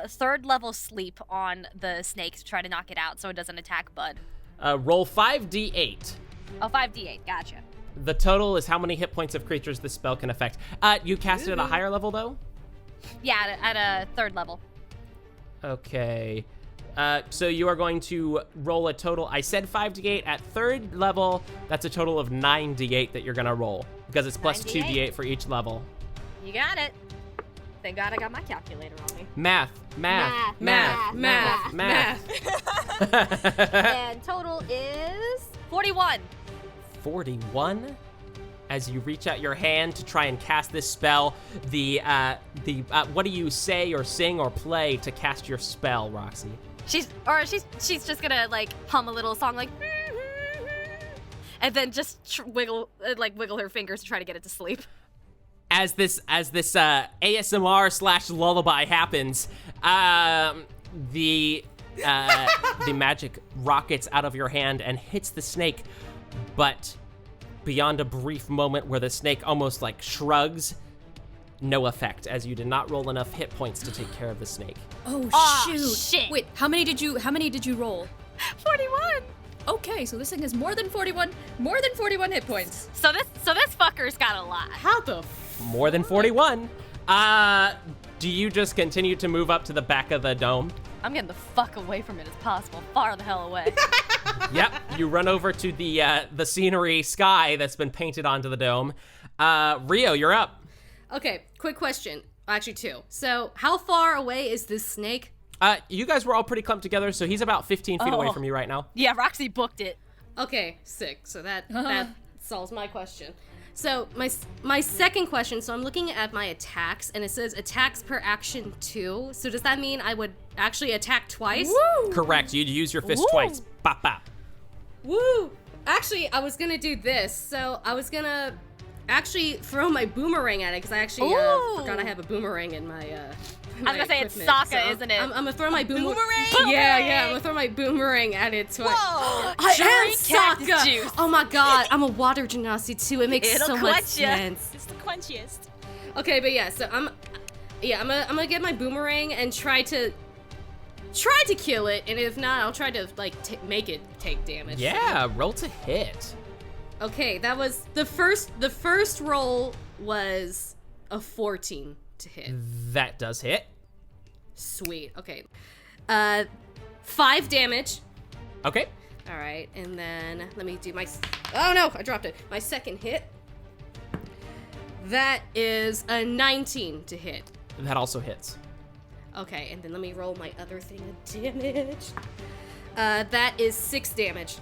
third level sleep on the snake to try to knock it out so it doesn't attack Bud. Roll 5d8. Oh, 5d8, gotcha. The total is how many hit points of creatures this spell can affect. You cast it at a higher level, though? Yeah, at a third level. Okay. So you are going to roll a total. I said 5d8 at third level. That's a total of 9d8 that you're going to roll because it's plus 2d8 for each level. You got it. Thank God I got my calculator on me. Math. And total is 41. 41. As you reach out your hand to try and cast this spell, what do you say or sing or play to cast your spell, Roxie? She's just gonna like hum a little song like, and then just wiggle her fingers to try to get it to sleep. As this ASMR / lullaby happens, the magic rockets out of your hand and hits the snake, but beyond a brief moment where the snake almost like shrugs, no effect, as you did not roll enough hit points to take care of the snake. Oh, shoot. Shit. Wait, how many did you roll? 41. Okay, so this thing has more than 41 hit points. So this fucker's got a lot. How the More than 41. Do you just continue to move up to the back of the dome? I'm getting the fuck away from it as possible. Far the hell away. Yep, you run over to the scenery sky that's been painted onto the dome. Rio, you're up. Okay, quick question. Actually, two. So, how far away is this snake? You guys were all pretty clumped together, so he's about 15 feet away from you right now. Yeah, Roxie booked it. Okay, sick. So that solves my question. So my second question, so I'm looking at my attacks, and it says attacks per action 2. So does that mean I would actually attack twice? Woo! Correct, you'd use your fist twice. Bop, bop. Woo! Actually, I was gonna do this. So I was gonna actually throw my boomerang at it, because I actually forgot I have a boomerang in my I was gonna say it's Sokka, isn't it? I'm gonna throw my boomerang. Boomerang! Yeah, I'm gonna throw my boomerang at it twice. Whoa! I am Cactus Sokka! juice. Oh my god, I'm a water genasi too. It makes It'll so much quench ya. sense. It's the quenchiest. Okay, but yeah, so I'm gonna get my boomerang and try to kill it, and if not, I'll try to like make it take damage. Yeah, roll to hit. Okay, that was the first roll was a 14 to hit. That does hit. Sweet. Okay. 5 damage. Okay. All right, and then let me do my. Oh no, I dropped it. My second hit. That is a 19 to hit. That also hits. Okay, and then let me roll my other thing of damage. That is 6 damage.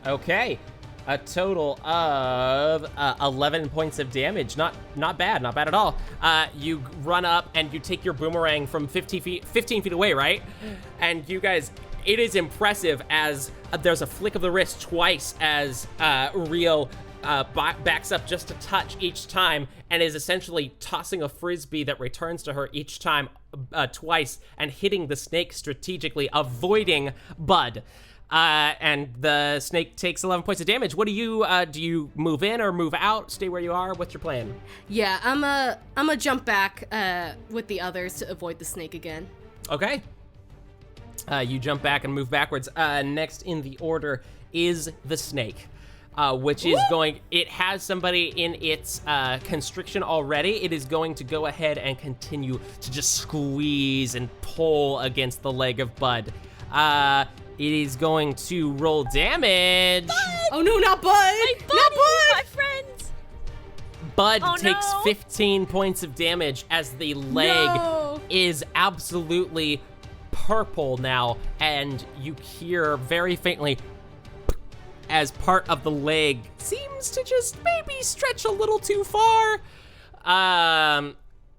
Okay. A total of 11 points of damage. Not bad at all. You run up and you take your boomerang from 15 feet away, right? And you guys, it is impressive as there's a flick of the wrist twice as Rio backs up just a touch each time and is essentially tossing a frisbee that returns to her each time twice and hitting the snake strategically, avoiding Bud. And the snake takes 11 points of damage. What do you move in or move out? Stay where you are? What's your plan? Yeah, I'm a jump back with the others to avoid the snake again. Okay. You jump back and move backwards. Next in the order is the snake, which is it has somebody in its constriction already. It is going to go ahead and continue to just squeeze and pull against the leg of Bud. It is going to roll damage. Bud! Oh no, not Bud! My buddy, not Bud! my friend! Bud Oh, takes no. 15 points of damage as the leg is absolutely purple now, and you hear very faintly as part of the leg seems to just maybe stretch a little too far.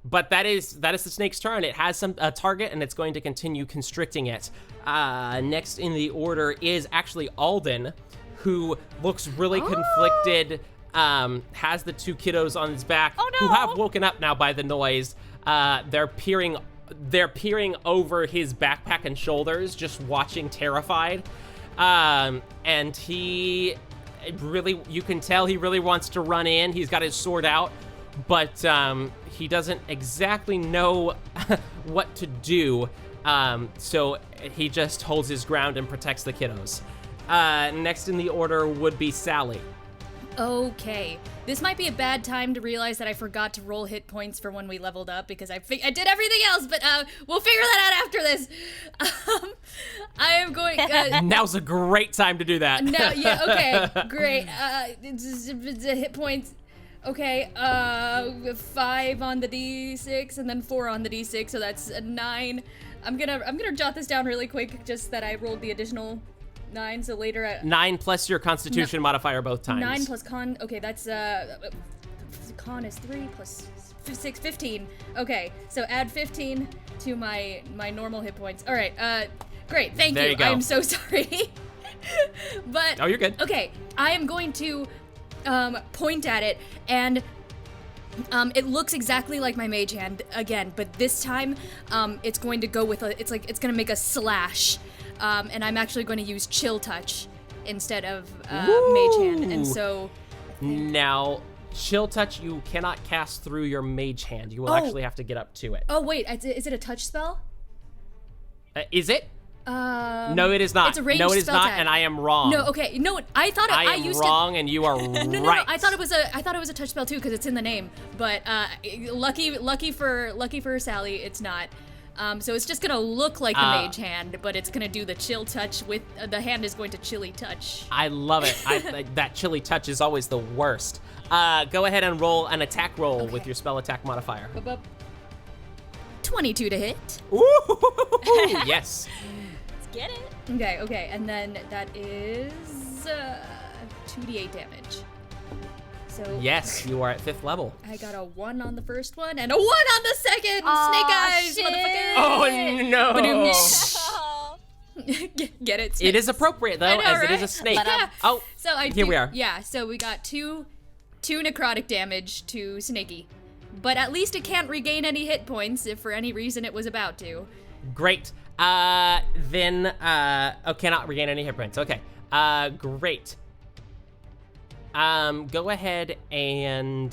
But that is the snake's turn. It has a target, and it's going to continue constricting it. Next in the order is actually Aldon, who looks really conflicted. Has the 2 kiddos on his back, who have woken up now by the noise. They're peering over his backpack and shoulders, just watching, terrified. And he you can tell he really wants to run in. He's got his sword out, but he doesn't exactly know what to do. So he just holds his ground and protects the kiddos. Next in the order would be Sally. Okay, this might be a bad time to realize that I forgot to roll hit points for when we leveled up because I did everything else, but we'll figure that out after this. I am going. Now's a great time to do that. No, yeah, okay, great. Hit points. Okay, 5 on the D6 and then 4 on the D6, so that's a 9. I'm gonna jot this down really quick, just that I rolled the additional 9, so later 9 plus your Constitution modifier both times. 9 plus con. Okay, that's con is 3 plus 6, 15. Okay, so add 15 to my normal hit points. All right, great. Thank There you go. I'm so sorry. But Oh, you're good. Okay, I am going to point at it, and it looks exactly like my mage hand again, but this time it's going to go with it's gonna make a slash. And I'm actually going to use Chill Touch instead of Mage Hand, and so... Now, Chill Touch you cannot cast through your Mage Hand. You will actually have to get up to it. Oh, wait, is it a touch spell? Is it? No, it is not. It's a ranged no, it is spell not, tag. and I am wrong. No, okay, no, I thought I am used wrong, and you are right. No, I thought it was a touch spell too because it's in the name, but lucky for Sally, it's not. So it's just gonna look like the Mage Hand, but it's gonna do the Chill Touch with the hand is going to Chilly Touch. I love it. That Chilly Touch is always the worst. Go ahead and roll an attack roll with your spell attack modifier. 22 to hit. Ooh, yes. Let's get it. Okay, and then that is 2d8 damage. So Yes, you are at 5th level. I got a 1 on the first one and a 1 on the second. Snake eyes, shit. motherfucker. Oh no! Get it? It is appropriate though, I know, as it is right? a snake. Yeah. Oh, So here we are. Yeah, so we got two necrotic damage to Snakey. But at least it can't regain any hit points if for any reason it was about to. Great. Then cannot regain any hit points. Okay. Great. Go ahead and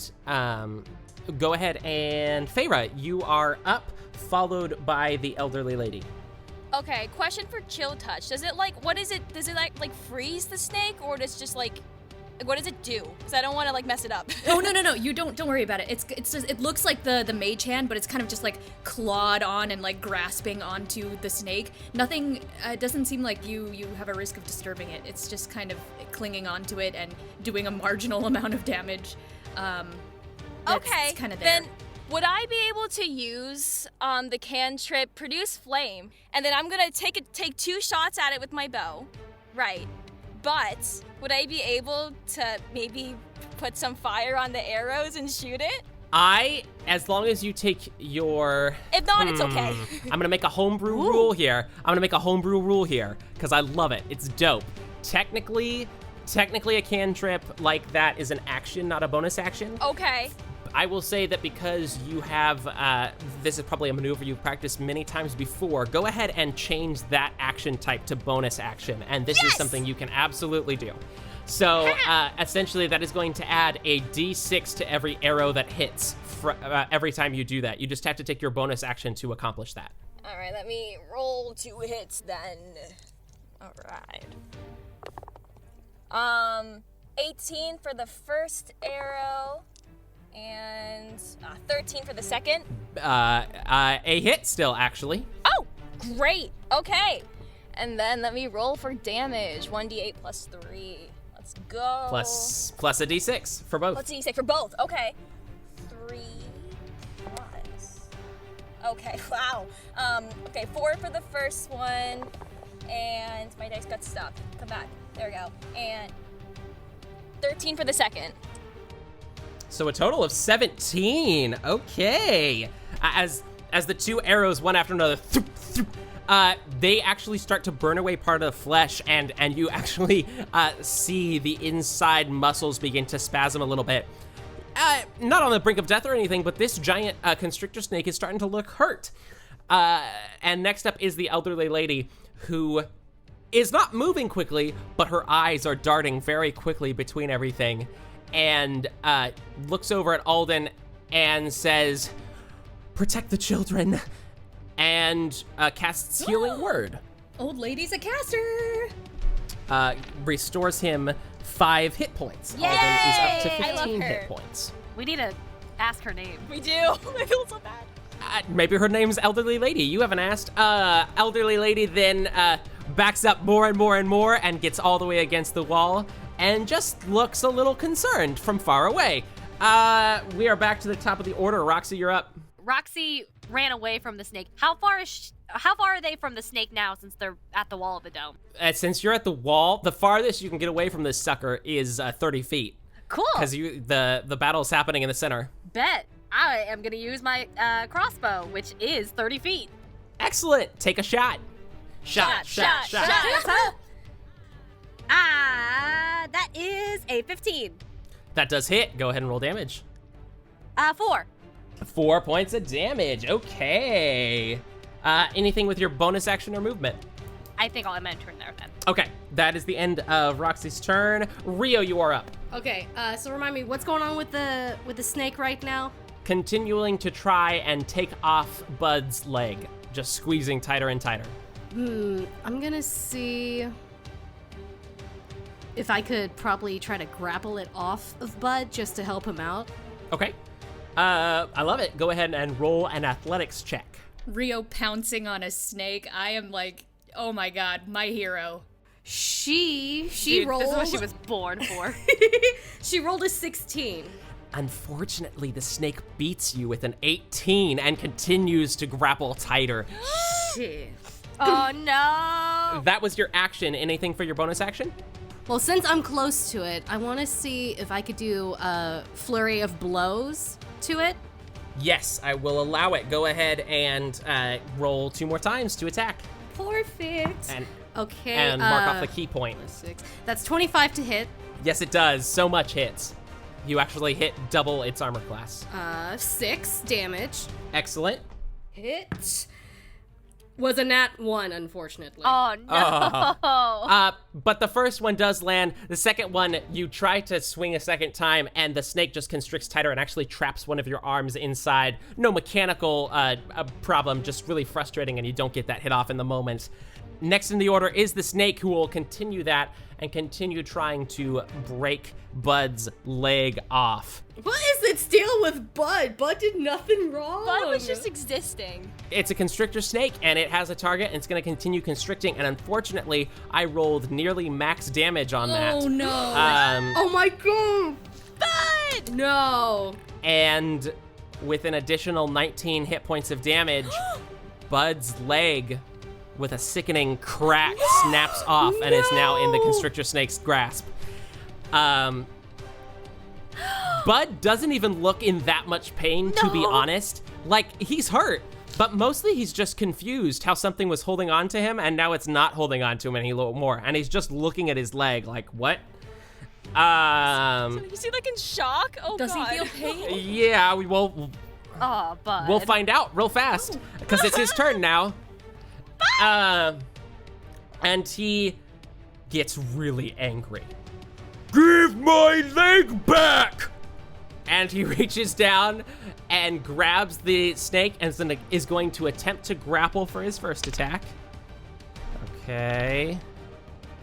Feyre, you are up, followed by the elderly lady. Okay, question for Chill Touch. Does it what is it? Does it like freeze the snake, or does it just what does it do? Because I don't want to mess it up. Oh no! You don't worry about it. It's just, it looks like the mage hand, but it's kind of just clawed on and grasping onto the snake. Nothing. It doesn't seem like you have a risk of disturbing it. It's just kind of clinging onto it and doing a marginal amount of damage. Okay, kind of there. then would I be able to use the cantrip Produce Flame, and then I'm gonna take 2 shots at it with my bow, right? But would I be able to maybe put some fire on the arrows and shoot it? As long as you take your... If not, it's okay. I'm gonna make a homebrew rule here. Because I love it. It's dope. Technically a cantrip like that is an action, not a bonus action. Okay. I will say that because you have, this is probably a maneuver you've practiced many times before, go ahead and change that action type to bonus action, and this is something you can absolutely do. So, essentially that is going to add a d6 to every arrow that hits every time you do that. You just have to take your bonus action to accomplish that. All right, let me roll 2 hits then. All right. 18 for the first arrow. And 13 for the second. A hit still, actually. Oh, great. Okay. And then let me roll for damage. 1d8 plus 3. Let's go. Plus a d6 for both. Let's see, say for both. Okay. 3 plus. Okay, wow. Okay, 4 for the first one. And my dice got stuck. Come back. There we go. And 13 for the second. So a total of 17. Okay. As the 2 arrows, one after another, they actually start to burn away part of the flesh, and you actually see the inside muscles begin to spasm a little bit. Not on the brink of death or anything, but this giant constrictor snake is starting to look hurt. And next up is the elderly lady, who is not moving quickly, but her eyes are darting very quickly between everything, and looks over at Aldon and says, "Protect the children," and casts Healing Word. Old lady's a caster. Restores him 5 hit points. Yay! Aldon is up to I love 15 her. hit points. We need to ask her name. We do. I feel so bad. Maybe her name's Elderly Lady. You haven't asked. Elderly Lady then backs up more and more and more and gets all the way against the wall and just looks a little concerned from far away. We are back to the top of the order. Roxie, you're up. Roxie ran away from the snake. How far are they from the snake now since they're at the wall of the dome? Since you're at the wall, the farthest you can get away from this sucker is 30 feet. Cool. Because the battle's happening in the center. Bet. I am gonna use my crossbow, which is 30 feet. Excellent. Take a shot. Shot. That is a 15. That does hit. Go ahead and roll damage. 4. 4 points of damage. Okay. Anything with your bonus action or movement? I think I'll end my turn there then. Okay, that is the end of Roxy's turn. Rio, you are up. Okay, so remind me, what's going on with the snake right now? Continuing to try and take off Bud's leg, just squeezing tighter and tighter. I'm gonna see if I could probably try to grapple it off of Bud just to help him out. Okay. I love it. Go ahead and roll an athletics check. Rio pouncing on a snake. I am like, oh my god, my hero. She Dude, rolled. This is what she was born for. She rolled a 16. Unfortunately, the snake beats you with an 18 and continues to grapple tighter. Shit. Oh no! That was your action. Anything for your bonus action? Well, since I'm close to it, I want to see if I could do a flurry of blows to it. Yes, I will allow it. Go ahead and roll 2 more times to attack. Perfect. And Okay. mark off the key point. 6. That's 25 to hit. Yes, it does. So much hits. You actually hit double its armor class. 6 damage. Excellent. Hit. Was a nat 1, unfortunately. Oh no! But the first one does land. The second one, you try to swing a second time, and the snake just constricts tighter and actually traps one of your arms inside. No mechanical problem, just really frustrating, and you don't get that hit off in the moment. Next in the order is the snake, who will continue that and continue trying to break Bud's leg off. What is its deal with Bud? Bud did nothing wrong. Bud was just existing. It's a constrictor snake, and it has a target, and it's going to continue constricting, and unfortunately, I rolled nearly max damage on that. Oh no. Oh my god. Bud! No. And with an additional 19 hit points of damage, Bud's leg, with a sickening crack, snaps off and is now in the constrictor snake's grasp. Bud doesn't even look in that much pain, to be honest. Like, he's hurt, but mostly he's just confused how something was holding on to him and now it's not holding on to him any little more. And he's just looking at his leg like, what? Is he like in shock? Oh Does god. he feel pain? Yeah, we'll Oh, Bud. we'll find out real fast because it's his turn now. And he gets really angry. Give my leg back! And he reaches down and grabs the snake and is going to attempt to grapple for his first attack. Okay.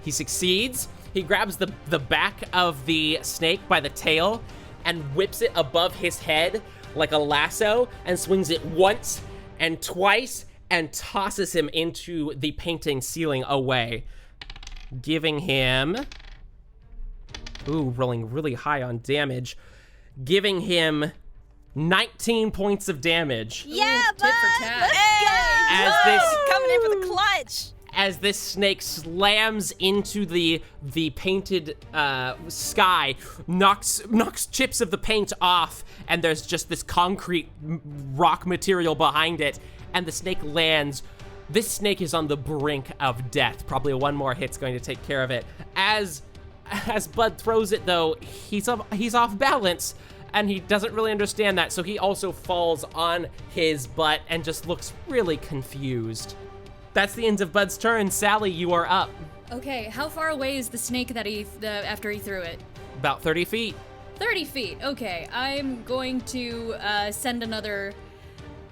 He succeeds. He grabs the back of the snake by the tail and whips it above his head like a lasso and swings it once and twice and tosses him into the painting ceiling away, giving him, rolling really high on damage, giving him 19 points of damage. Yeah, Tit for tat. As this Coming in for the clutch. as this snake slams into the painted sky, knocks chips of the paint off, and there's just this concrete rock material behind it, and the snake lands. This snake is on the brink of death. Probably one more hit's going to take care of it. As Bud throws it, though, he's off balance, and he doesn't really understand that, so he also falls on his butt and just looks really confused. That's the end of Bud's turn. Sally, you are up. Okay, how far away is the snake that after he threw it? About 30 feet. 30 feet. Okay, I'm going to send another.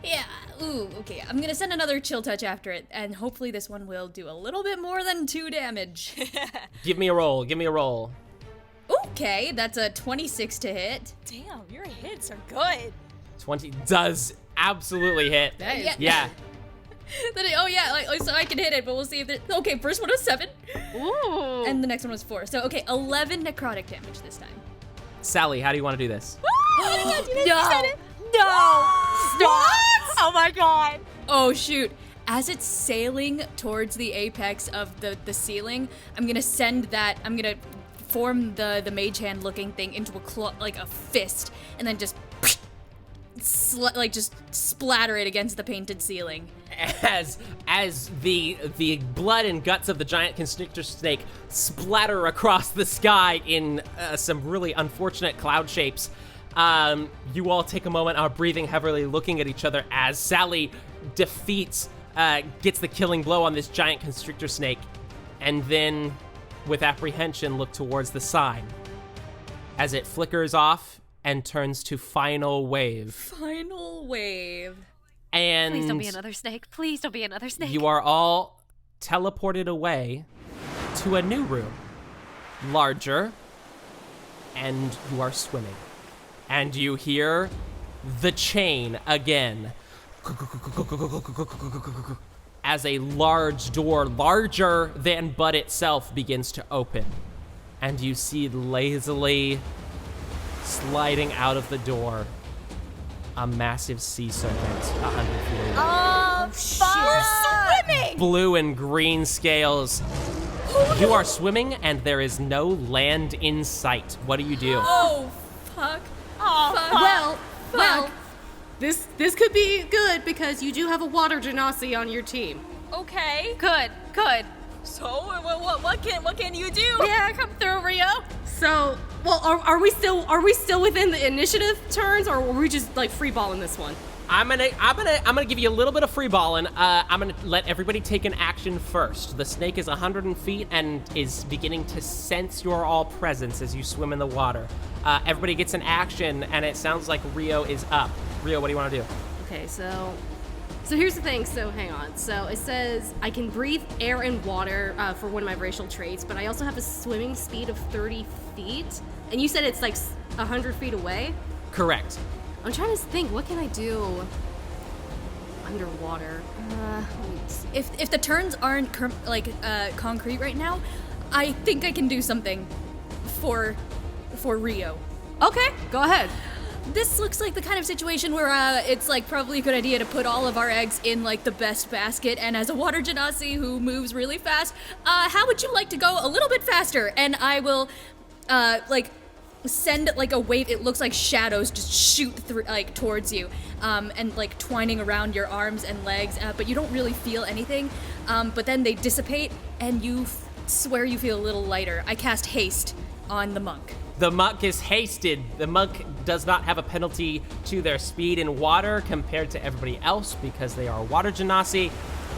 Yeah. Ooh. Okay. I'm gonna send another chill touch after it, and hopefully this one will do a little bit more than 2 damage. Give me a roll. Okay, that's a 26 to hit. Damn, your hits are good. 20 does absolutely hit. Yeah. So I can hit it, but we'll see if it. Okay, first one was 7. Ooh. And the next one was 4. So okay, 11 necrotic damage this time. Sally, how do you want to do this? No! Stop! Oh my god! Oh shoot. As it's sailing towards the apex of the ceiling, I'm gonna form the mage hand looking thing into a claw, like a fist, and then just just splatter it against the painted ceiling. As the blood and guts of the giant constrictor snake splatter across the sky in some really unfortunate cloud shapes, you all take a moment, are breathing heavily, looking at each other as Sally gets the killing blow on this giant constrictor snake, and then, with apprehension, look towards the sign as it flickers off and turns to final wave. Final wave. And Please don't be another snake. Please don't be another snake. you are all teleported away to a new room, larger, and you are swimming. And you hear the chain again as a large door, larger than Bud itself, begins to open. And you see lazily sliding out of the door a massive sea serpent 100 feet away. Oh, fuck! We're swimming! Blue and green scales. You are swimming and there is no land in sight. What do you do? Oh, fuck. Oh, Fuck. Well, this could be good because you do have a water genasi on your team. okay. Good. So, what can you do? Yeah, come through, Rio. So, well, are we still within the initiative turns, or were we just like free balling this one? I'm gonna give you a little bit of free balling. I'm gonna let everybody take an action first. The snake is 100 feet and is beginning to sense your all presence as you swim in the water. Everybody gets an action, and it sounds like Rio is up. Rio, what do you want to do? Okay, so here's the thing. So hang on. So it says I can breathe air and water for one of my racial traits, but I also have a swimming speed of 30 feet. And you said it's like 100 feet away? Correct. I'm trying to think, what can I do underwater? If the turns aren't concrete right now, I think I can do something for Rio. Okay, go ahead. This looks like the kind of situation where it's like probably a good idea to put all of our eggs in like the best basket, and as a water genasi who moves really fast, how would you like to go a little bit faster? And I will send like a wave. It looks like shadows just shoot through like towards you, and like twining around your arms and legs, but you don't really feel anything. But then they dissipate, and you swear you feel a little lighter. I cast haste on the monk. The monk is hasted. The monk does not have a penalty to their speed in water compared to everybody else because they are water genasi.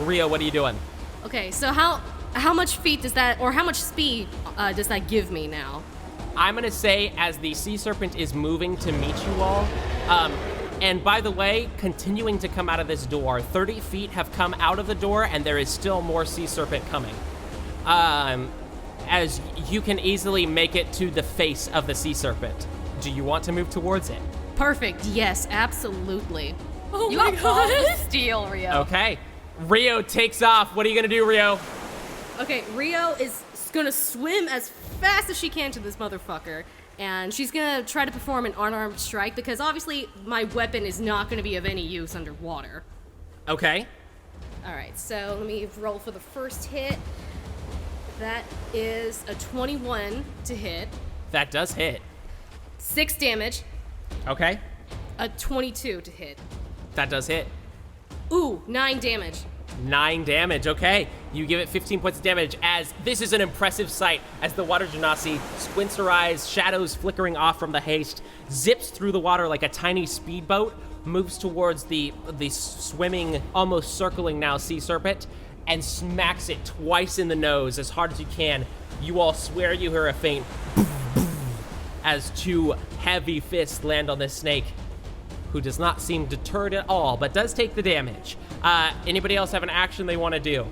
Rio, what are you doing? Okay, so how much feet does that, or how much speed does that give me now? I'm gonna say as the sea serpent is moving to meet you all, and by the way, continuing to come out of this door, 30 feet have come out of the door and there is still more sea serpent coming. As you can easily make it to the face of the sea serpent. Do you want to move towards it? Perfect, yes, absolutely. Oh You my got balls god! of steel, Rio. Okay. Rio takes off. What are you gonna do, Rio? Okay, Rio is gonna swim as fast as she can to this motherfucker, and she's gonna try to perform an unarmed strike because obviously my weapon is not gonna be of any use underwater. Okay. Alright, so let me roll for the first hit. That is a 21 to hit, That does hit. 6 damage, Okay. a 22 to hit. That does hit. Ooh, 9 damage. 9 damage, okay. You give it 15 points of damage as this is an impressive sight as the water genasi squints her eyes, shadows flickering off from the haste, zips through the water like a tiny speedboat, moves towards the swimming, almost circling now sea serpent, and smacks it twice in the nose as hard as you can. You all swear you hear a faint as 2 heavy fists land on this snake, who does not seem deterred at all, but does take the damage. Anybody else have an action they want to do?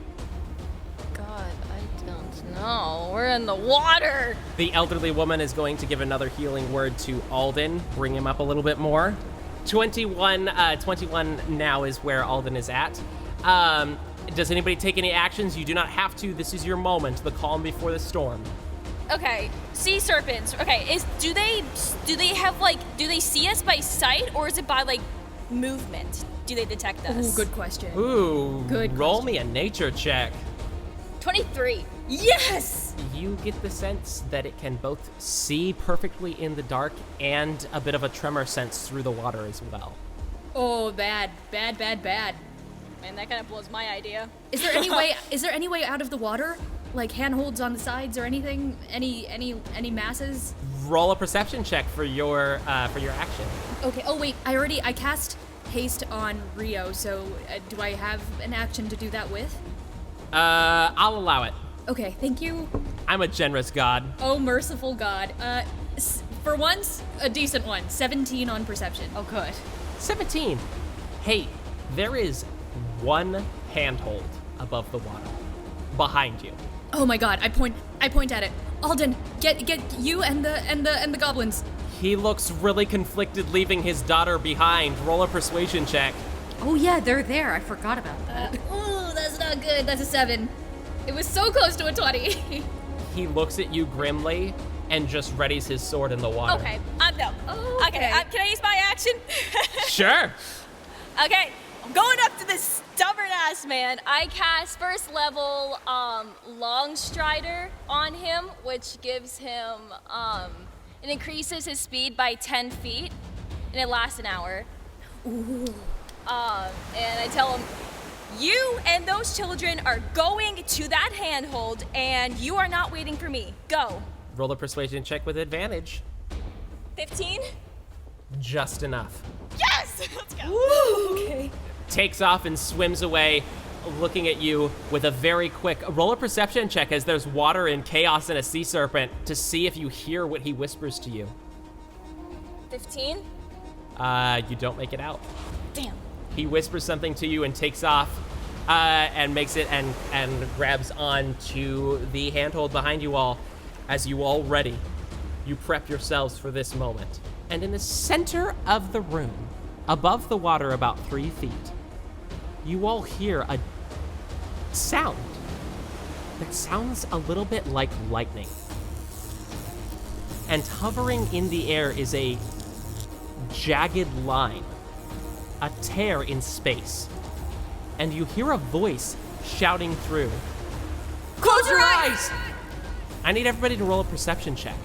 God, I don't know. We're in the water. The elderly woman is going to give another healing word to Aldon, bring him up a little bit more. 21 now is where Aldon is at. Does anybody take any actions? You do not have to. This is your moment, the calm before the storm. Okay, sea serpents. Okay, do they see us by sight, or is it by like movement? Do they detect us? Ooh, good question. Ooh, Good roll question. me a nature check. 23. Yes! You get the sense that it can both see perfectly in the dark and a bit of a tremor sense through the water as well. Oh, bad. Man, that kind of blows my idea. Is there any way out of the water? Like handholds on the sides or anything? Any masses? Roll a perception check for your action. Okay. Oh wait, I cast haste on Rio. So do I have an action to do that with? I'll allow it. Okay. Thank you. I'm a generous god. Oh merciful God. For once, a decent one. 17 on perception. Oh, good. 17. Hey, there is one handhold above the water, behind you. Oh my God! I point at it. Aldon, get you and the goblins. He looks really conflicted, leaving his daughter behind. Roll a persuasion check. Oh yeah, they're there. I forgot about that. Ooh, that's not good. That's a 7. It was so close to a 20. He looks at you grimly and just readies his sword in the water. Okay, I'm done. Okay, can I use my action? Sure. Okay, I'm going up to this stubborn ass man. I cast first level Long Strider on him, which gives him it increases his speed by 10 feet, and it lasts an hour. Ooh. And I tell him, you and those children are going to that handhold, and you are not waiting for me. Go. Roll a persuasion check with advantage. 15? Just enough. Yes! Let's go. Ooh, okay. Takes off and swims away, looking at you with a very quick roll a perception check as there's water and chaos and a sea serpent to see if you hear what he whispers to you. 15? You don't make it out. Damn. He whispers something to you and takes off and makes it and grabs onto the handhold behind you all. As you all ready, you prep yourselves for this moment. And in the center of the room, above the water about 3 feet, you all hear a sound that sounds a little bit like lightning. And hovering in the air is a jagged line, a tear in space. And you hear a voice shouting through, "Close your eyes!" I need everybody to roll a perception check.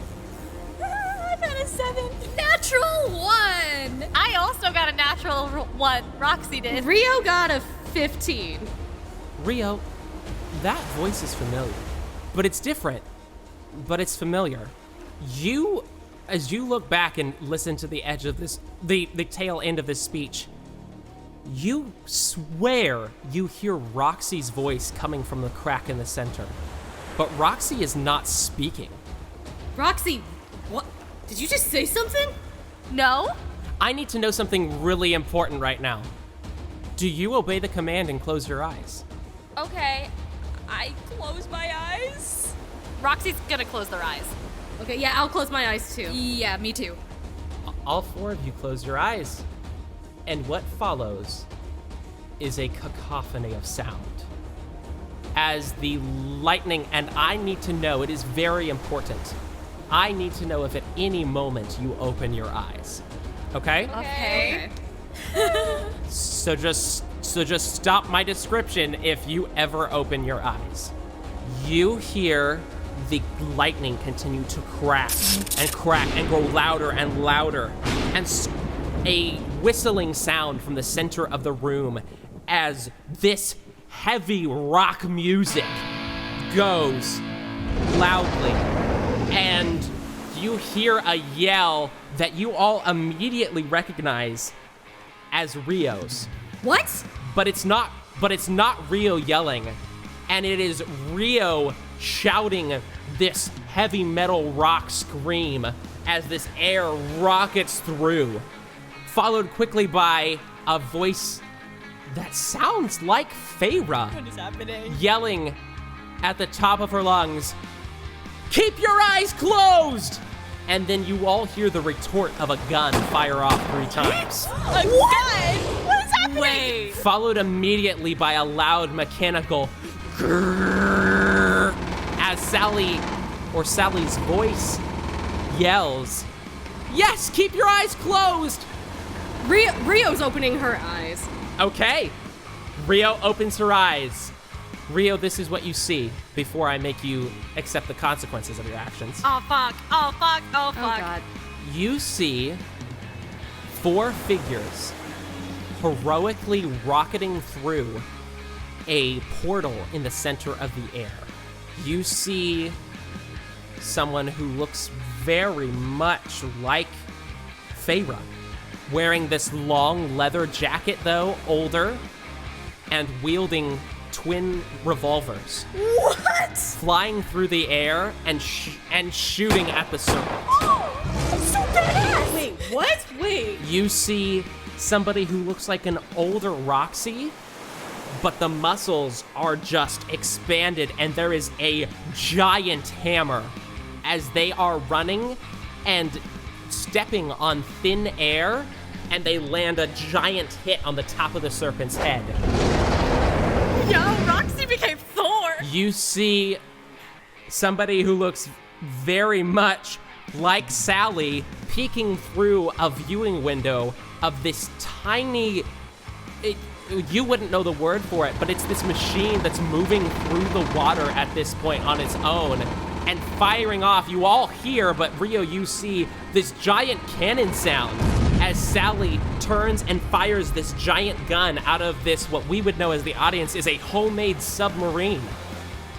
I got a 7. Natural 1. I also got a natural 1. Roxie did. Rio got a 15. Rio, that voice is familiar, but it's different, but it's familiar. You, as you look back and listen to the edge of this, the tail end of this speech, you swear you hear Roxie's voice coming from the crack in the center, but Roxie is not speaking. Roxie, what? Did you just say something? No? I need to know something really important right now. Do you obey the command and close your eyes? Okay, I close my eyes. Roxy's gonna close their eyes. Okay, yeah, I'll close my eyes too. Yeah, me too. All 4 of you close your eyes. And what follows is a cacophony of sound. As the lightning, and I need to know, it is very important. I need to know if at any moment you open your eyes. Okay? Okay. So just stop my description if you ever open your eyes. You hear the lightning continue to crack and grow louder and louder, and a whistling sound from the center of the room as this heavy rock music goes loudly, and you hear a yell that you all immediately recognize as Rio's. What? But it's not Rio yelling. and it is Rio shouting this heavy metal rock scream as this air rockets through, followed quickly by a voice that sounds like Feyre. What is happening? Yelling at the top of her lungs, "Keep your eyes closed!" And then you all hear the retort of a gun fire off 3 times. What? What is happening? Wait. Followed immediately by a loud mechanical grrr as Sally's voice yells, "Yes, keep your eyes closed!" Rio's opening her eyes. Okay. Rio opens her eyes. Rio, this is what you see before I make you accept the consequences of your actions. Oh, fuck. Oh, fuck. Oh, Oh, fuck. God. You see 4 figures heroically rocketing through a portal in the center of the air. You see someone who looks very much like Feyre, wearing this long leather jacket though, older, and wielding twin revolvers. What? Flying through the air and shooting at the serpent. So badass. Wait, what? Wait. You see somebody who looks like an older Roxie, but the muscles are just expanded, and there is a giant hammer as they are running and stepping on thin air, and they land a giant hit on the top of the serpent's head. Yo, Roxie became Thor. You see somebody who looks very much like Sally peeking through a viewing window of this tiny, you wouldn't know the word for it, but it's this machine that's moving through the water at this point on its own and firing off. You all hear, but Rio, you see this giant cannon sound as Sally turns and fires this giant gun out of this, what we would know as the audience is a homemade submarine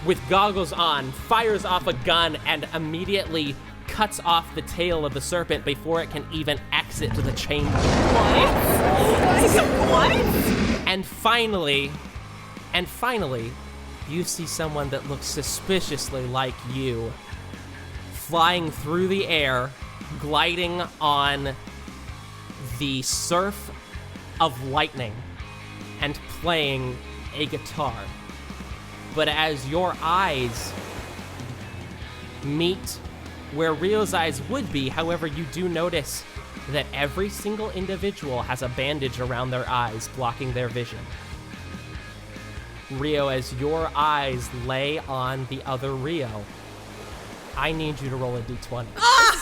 with goggles on, fires off a gun and immediately cuts off the tail of the serpent before it can even exit to the chamber. What? And finally, you see someone that looks suspiciously like you, flying through the air, gliding on the surf of lightning, and playing a guitar. But as your eyes meet where Rio's eyes would be, however, you do notice that every single individual has a bandage around their eyes, blocking their vision. Rio, as your eyes lay on the other Rio, I need you to roll a d20.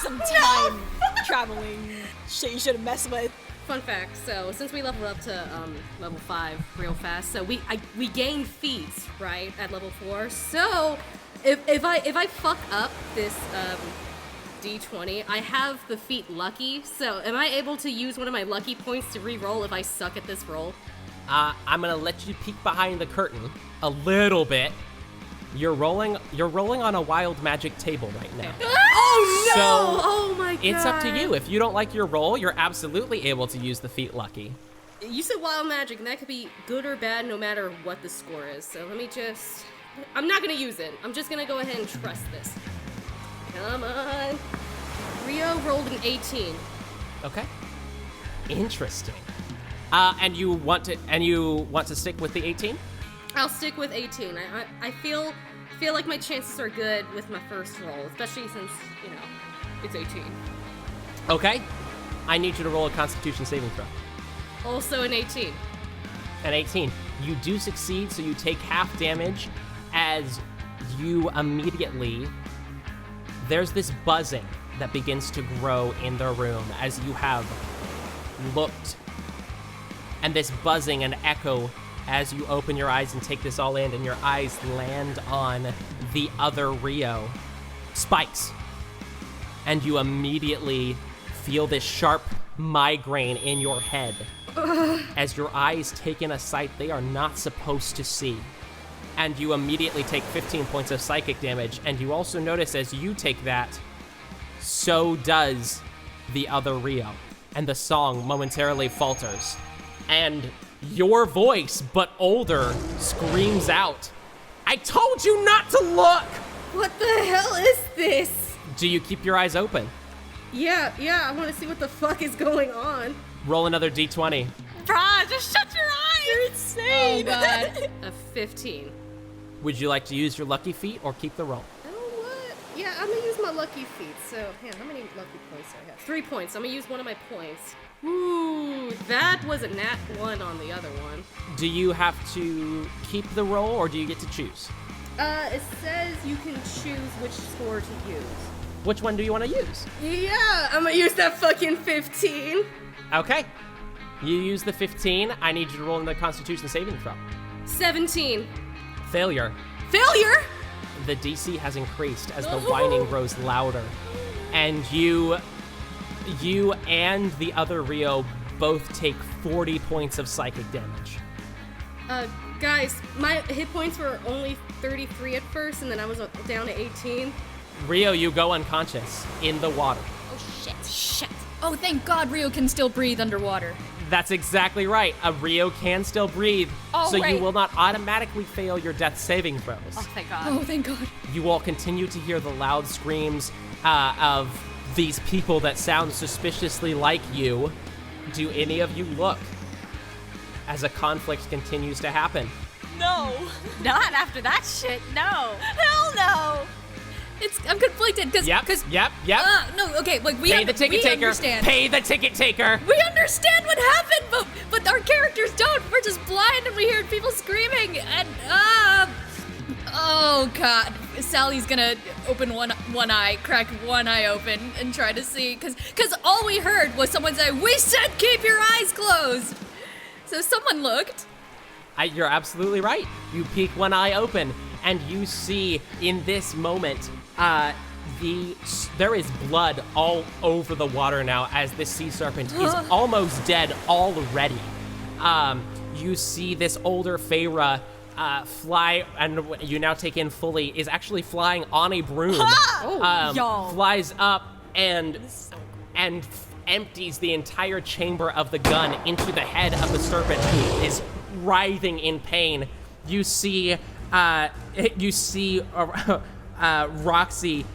Some time traveling shit you shouldn't mess with. Fun fact, so since we leveled up to level 5 real fast, so we gain feats, right, at level 4. So if I fuck up this D20, I have the feat lucky. So am I able to use one of my lucky points to re-roll if I suck at this roll? I'm gonna let you peek behind the curtain a little bit. You're rolling on a wild magic table right now. Oh no! So, oh my god! It's up to you. If you don't like your roll, you're absolutely able to use the feat lucky. You said wild magic, and that could be good or bad no matter what the score is. So let me just... I'm not gonna use it. I'm just gonna go ahead and trust this. Come on. Rio rolled an 18. Okay. Interesting. And you want to stick with the 18? I'll stick with 18. I feel like my chances are good with my first roll, especially since, it's 18. Okay. I need you to roll a Constitution saving throw. Also an 18. An 18. You do succeed, so you take half damage as you immediately... There's this buzzing that begins to grow in the room as you have looked. And this buzzing and echo as you open your eyes and take this all in, and your eyes land on the other Rio. Spikes. And you immediately feel this sharp migraine in your head as your eyes take in a sight they are not supposed to see. And you immediately take 15 points of psychic damage, and you also notice as you take that, so does the other Rio. And the song momentarily falters. And your voice, but older, screams out, "I I told you not to look! What the hell is this? Do you keep your eyes open? Yeah, I want to see what the fuck is going on. Roll another d20. Brah, just shut your eyes. You're insane. Oh god. A 15. Would you like to use your lucky feet or keep the roll? You know what? Yeah, I'm gonna use my lucky feet. So, how many lucky points do I have? 3 points. I'm gonna use one of my points. Ooh, that was a nat 1 on the other one. Do you have to keep the roll or do you get to choose? It says you can choose which score to use. Which one do you want to use? Yeah, I'm gonna use that fucking 15. Okay. You use the 15. I need you to roll in the Constitution saving throw. 17. Failure. Failure? The DC has increased as the whining grows louder. And you and the other Rio both take 40 points of psychic damage. Guys, my hit points were only 33 at first, and then I was down to 18. Rio, you go unconscious in the water. Oh, shit. Oh, thank God Rio can still breathe underwater. That's exactly right. A Rio can still breathe, Oh, so right. you will not automatically fail your death saving throws. Oh, thank God. Oh, thank God. You all continue to hear the loud screams of these people that sound suspiciously like you. Do any of you look as a conflict continues to happen? No. Not after that shit. No. Hell no. I'm conflicted because Yep. no, okay, like Pay the ticket taker. Understand. Pay the ticket taker. We understand what happened, but our characters don't. We're just blind and we hear people screaming and oh God. Sally's gonna open one eye, crack one eye open and try to see cause all we heard was someone say, "We said keep your eyes closed." So someone looked. You're absolutely right. You peek one eye open and you see in this moment there is blood all over the water now as the sea serpent is almost dead already. You see this older Feyre fly, and you now take in fully, is actually flying on a broom. Y'all. Flies up and empties the entire chamber of the gun into the head of the serpent, who is writhing in pain. You see Roxie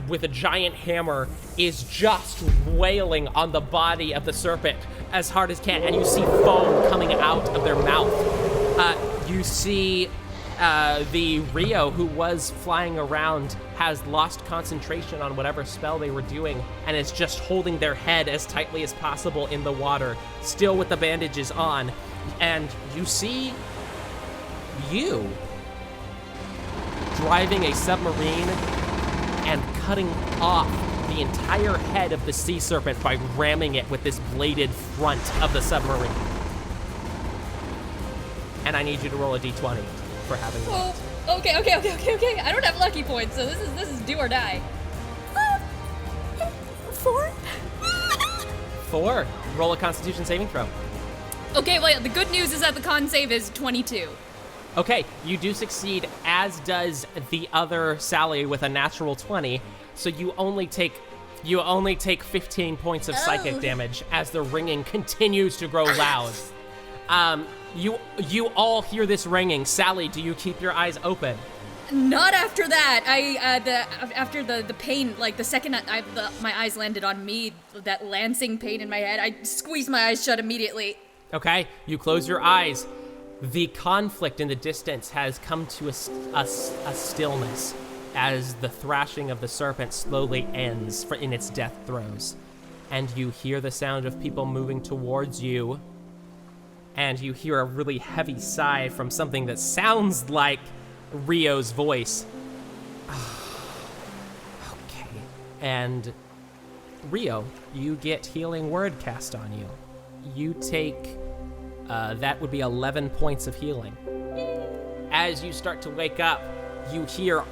with a giant hammer is just wailing on the body of the serpent as hard as can, and you see foam coming out of their mouth. You see the Rio, who was flying around, has lost concentration on whatever spell they were doing and is just holding their head as tightly as possible in the water, still with the bandages on. And you see you driving a submarine and cutting off the entire head of the sea serpent by ramming it with this bladed front of the submarine. And I need you to roll a d20 for having that. Oh, okay. I don't have lucky points, so this is do or die. 4? 4. Roll a Constitution saving throw. Okay, well, the good news is that the con save is 22. Okay, you do succeed, as does the other Sally with a natural 20. So you only take 15 points of psychic damage as the ringing continues to grow loud. You all hear this ringing. Sally, do you keep your eyes open? Not after that. After the pain, like the second my eyes landed on me, that lancing pain in my head, I squeezed my eyes shut immediately. Okay, you close your eyes. The conflict in the distance has come to a stillness as the thrashing of the serpent slowly ends in its death throes. And you hear the sound of people moving towards you. And you hear a really heavy sigh from something that sounds like Rio's voice. Okay. And Rio, you get healing word cast on you. You take, that would be 11 points of healing. As you start to wake up, you hear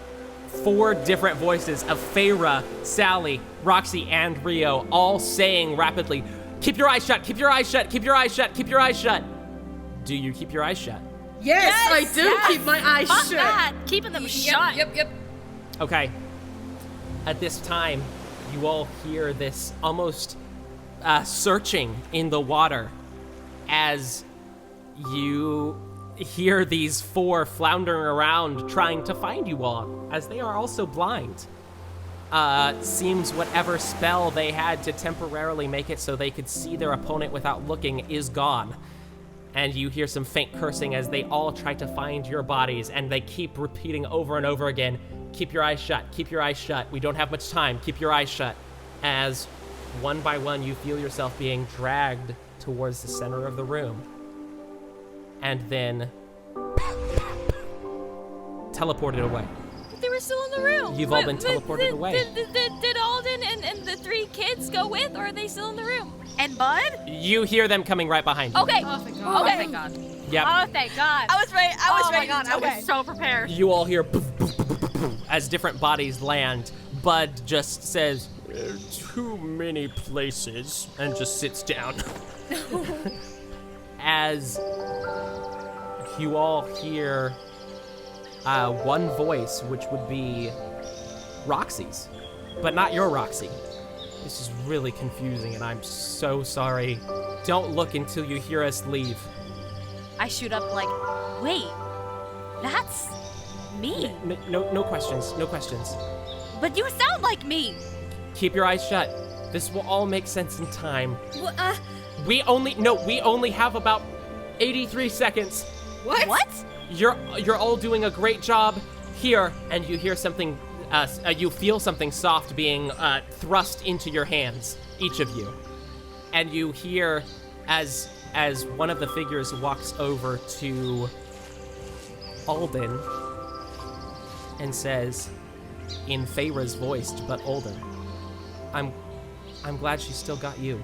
4 different voices of Feyre, Sally, Roxie, and Rio all saying rapidly, "Keep your eyes shut, keep your eyes shut, keep your eyes shut, keep your eyes shut." Do you keep your eyes shut? Yes, I do keep my eyes Fuck shut. that. Keeping them shut. Yep. Okay. At this time, you all hear this almost searching in the water as you hear these 4 floundering around trying to find you all, as they are also blind. Seems whatever spell they had to temporarily make it so they could see their opponent without looking is gone. And you hear some faint cursing as they all try to find your bodies, and they keep repeating over and over again, keep your eyes shut, keep your eyes shut, we don't have much time, keep your eyes shut. As one by one you feel yourself being dragged towards the center of the room. And then teleported away. They were still in the room. You've all been teleported away. Did Aldon and the 3 kids go with, or are they still in the room? And Bud? You hear them coming right behind you. Okay. Oh, thank Okay. God. Oh, thank God. Yep. Oh, thank God. I was ready. Oh my ready. God, I okay. was so prepared. You all hear poof, poof, poof, poof, poof, as different bodies land. Bud just says, too many places, and just sits down. As you all hear one voice, which would be Roxie's, but not your Roxie. This is really confusing, and I'm so sorry. Don't look until you hear us leave. I shoot up like, wait, that's me. No questions, no questions. But you sound like me. Keep your eyes shut. This will all make sense in time. Well, We only have about 83 seconds. What? You're all doing a great job here, and you hear something. You feel something soft being thrust into your hands, each of you, and you hear as one of the figures walks over to Aldon and says, in Feyre's voice, but older, I'm glad she still got you.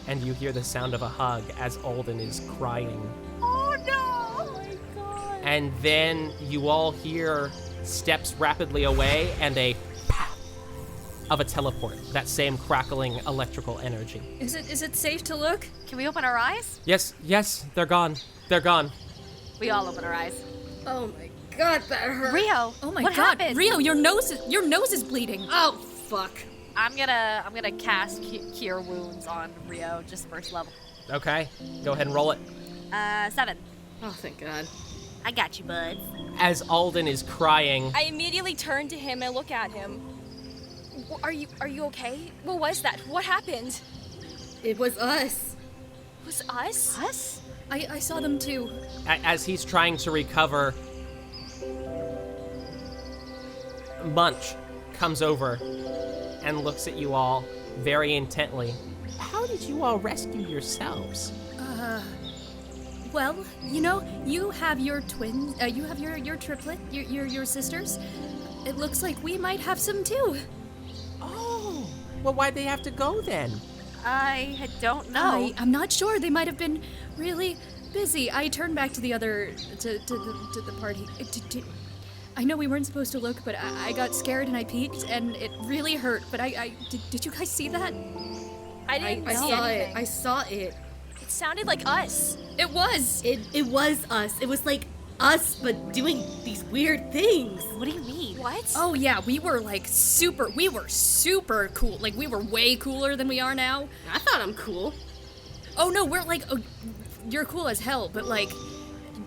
And you hear the sound of a hug as Aldon is crying. Oh no! Oh my God. And then you all hear steps rapidly away and a pow of a teleport, that same crackling electrical energy. is it safe to look? Can we open our eyes? Yes, they're gone. They're gone. We all open our eyes. Oh my God, that hurt. Rio. Oh my what God, happened? Rio, your nose is bleeding. Oh, fuck. I'm gonna cast Cure Wounds on Rio, just first level. Okay, go ahead and roll it. 7. Oh, thank God. I got you, bud. As Aldon is crying, I immediately turn to him and look at him. Are you okay? What was that? What happened? It was us. It was us? Us? I saw them too. as he's trying to recover, Munch comes over and looks at you all very intently. How did you all rescue yourselves? Well, you have your twins, you have your triplet, your sisters. It looks like we might have some too. Oh, well, why'd they have to go then? I don't know. I'm not sure. They might have been really busy. I turned back to the other, to the party. I know we weren't supposed to look, but I got scared and I peeked and it really hurt. But did you guys see that? I didn't I see saw anything. it. I saw it. It sounded like us. It was. It was us. It was like us, but doing these weird things. What do you mean? What? Oh yeah, we were super cool. Like we were way cooler than we are now. I thought I'm cool. Oh no, you're cool as hell, but like,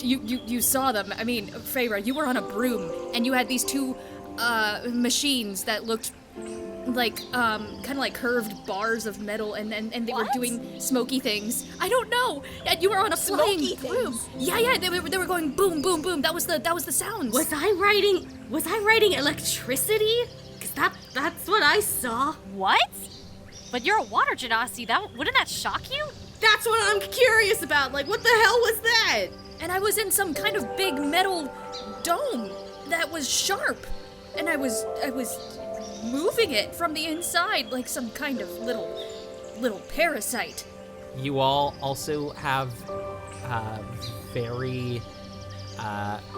you saw them. I mean, Feyre, you were on a broom, and you had these 2 machines that looked like kind of like curved bars of metal, and they were What? doing smoky things. I don't know. And you were on a flying Smoky broom. things? Yeah, they were going boom, boom, boom. That was the sounds. Was I writing electricity? Cause that's what I saw. What? But you're a water genasi. Wouldn't that shock you? That's what I'm curious about. Like, what the hell was that? And I was in some kind of big metal dome that was sharp, and I was moving it from the inside like some kind of little parasite. You all also have very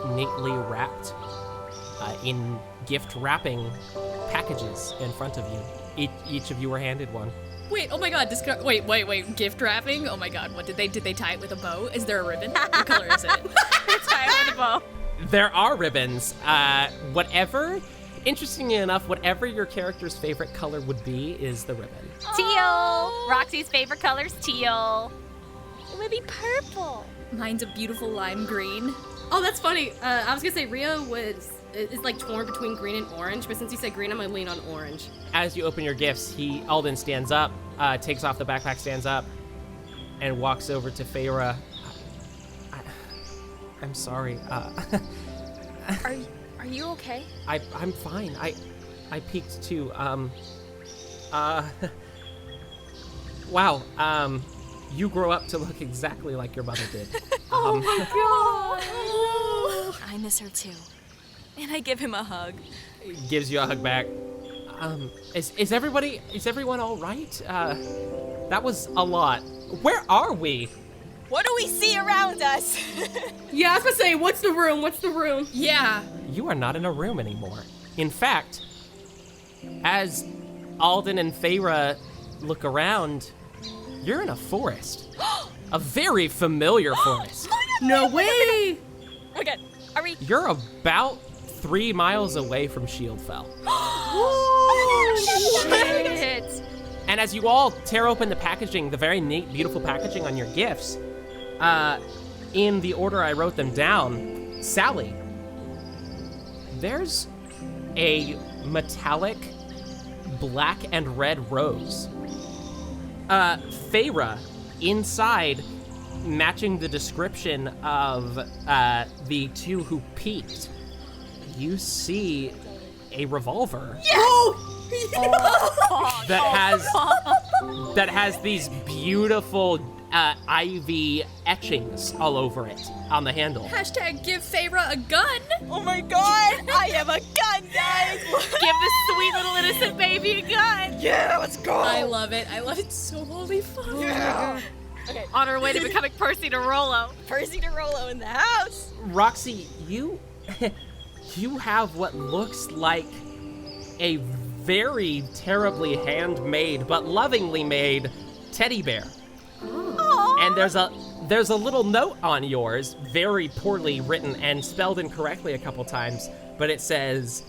neatly wrapped in gift wrapping packages in front of you. Each of you were handed one. Wait, oh my God, wait, gift wrapping? Oh my God, what did they tie it with a bow? Is there a ribbon? What color is it? Tie it with a bow. There are ribbons. Interestingly enough, whatever your character's favorite color would be is the ribbon. Teal. Roxie's favorite color's teal. would be purple. Mine's a beautiful lime green. Oh, that's funny. I was gonna say Rio is like torn between green and orange, but since you said green, I'm gonna lean on orange. As you open your gifts, Aldon stands up, takes off the backpack, stands up, and walks over to Feyre. I'm sorry. Are you okay? I'm fine. I peeked too. Wow. You grow up to look exactly like your mother did. I miss her too. And I give him a hug. Gives you a hug back. Is everyone all right? That was a lot. Where are we? What do we see around us? Yeah, I was gonna say, what's the room? What's the room? Yeah. You are not in a room anymore. In fact, as Aldon and Feyre look around, you're in a forest. A very familiar forest. No way! Oh my god, are we? You're about 3 miles away from Shieldfell. Oh, shit! And as you all tear open the packaging, the very neat, beautiful packaging on your gifts, in the order I wrote them down, Sally, there's a metallic black and red rose. Feyre, inside, matching the description of the two who peeked, you see a revolver. Yes! that has these beautiful ivy etchings all over it on the handle. Hashtag give Feyre a gun. Oh my god! I have a gun, guys! Give this sweet little innocent baby a gun. Yeah, let's go! I love it. I love it so holy fun. Yeah! Okay, On her way to becoming Percy de Rollo. Percy de Rollo in the house! Roxie, you have what looks like a very terribly handmade but lovingly made teddy bear. And there's a little note on yours, very poorly written and spelled incorrectly a couple times, but it says,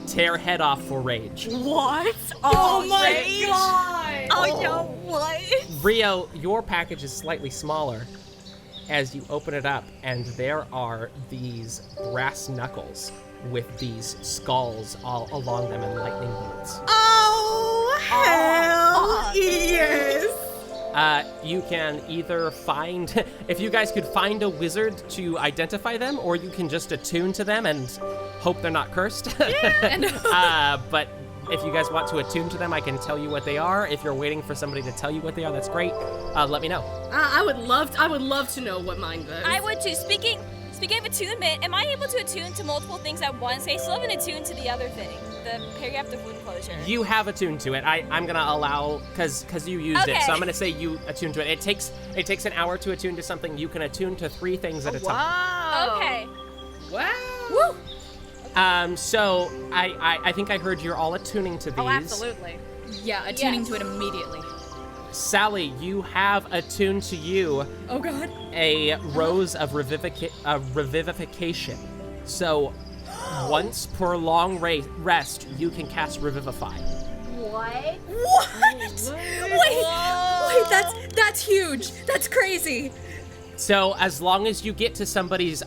"Tear head off for rage." What? Oh my god! Oh no, what? Rio, your package is slightly smaller as you open it up, and there are these brass knuckles with these skulls all along them and lightning bolts. Oh, hell yes! You can either find, if you guys could find a wizard to identify them, or you can just attune to them and hope they're not cursed. But if you guys want to attune to them, I can tell you what they are. If you're waiting for somebody to tell you what they are, that's great. Let me know. I would love to know what mine does. I would too. Speaking of attunement, am I able to attune to multiple things at once? I still haven't attuned to the other thing, the paragraph of wound closure. You have attuned to it. I'm gonna allow, cause you used it, so I'm gonna say you attune to it. It takes an hour to attune to something. You can attune to 3 things at a time. Wow. Okay. Wow. Woo! So I think I heard you're all attuning to these. Oh, absolutely. Yeah, attuning Yes. to it immediately. Sally, you have attuned to you Oh god. a rose of revivification. So once per long rest, you can cast Revivify. What? Wait, that's huge. That's crazy. So as long as you get to somebody's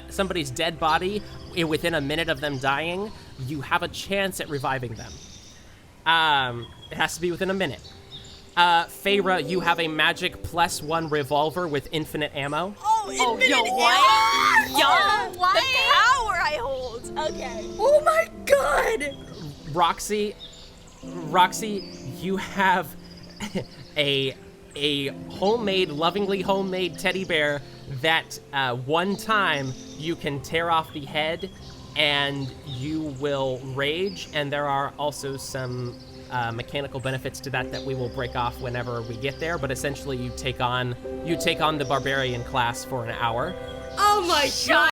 somebody's dead body within a minute of them dying, you have a chance at reviving them. It has to be within a minute. Feyre, you have a magic +1 revolver with infinite ammo. Oh, Yo, what? Yo, what? The power I hold. Okay. Oh my god. Roxie, you have a lovingly homemade teddy bear that one time you can tear off the head and you will rage, and there are also some mechanical benefits to that we will break off whenever we get there, but essentially you take on the barbarian class for an hour. Oh my god!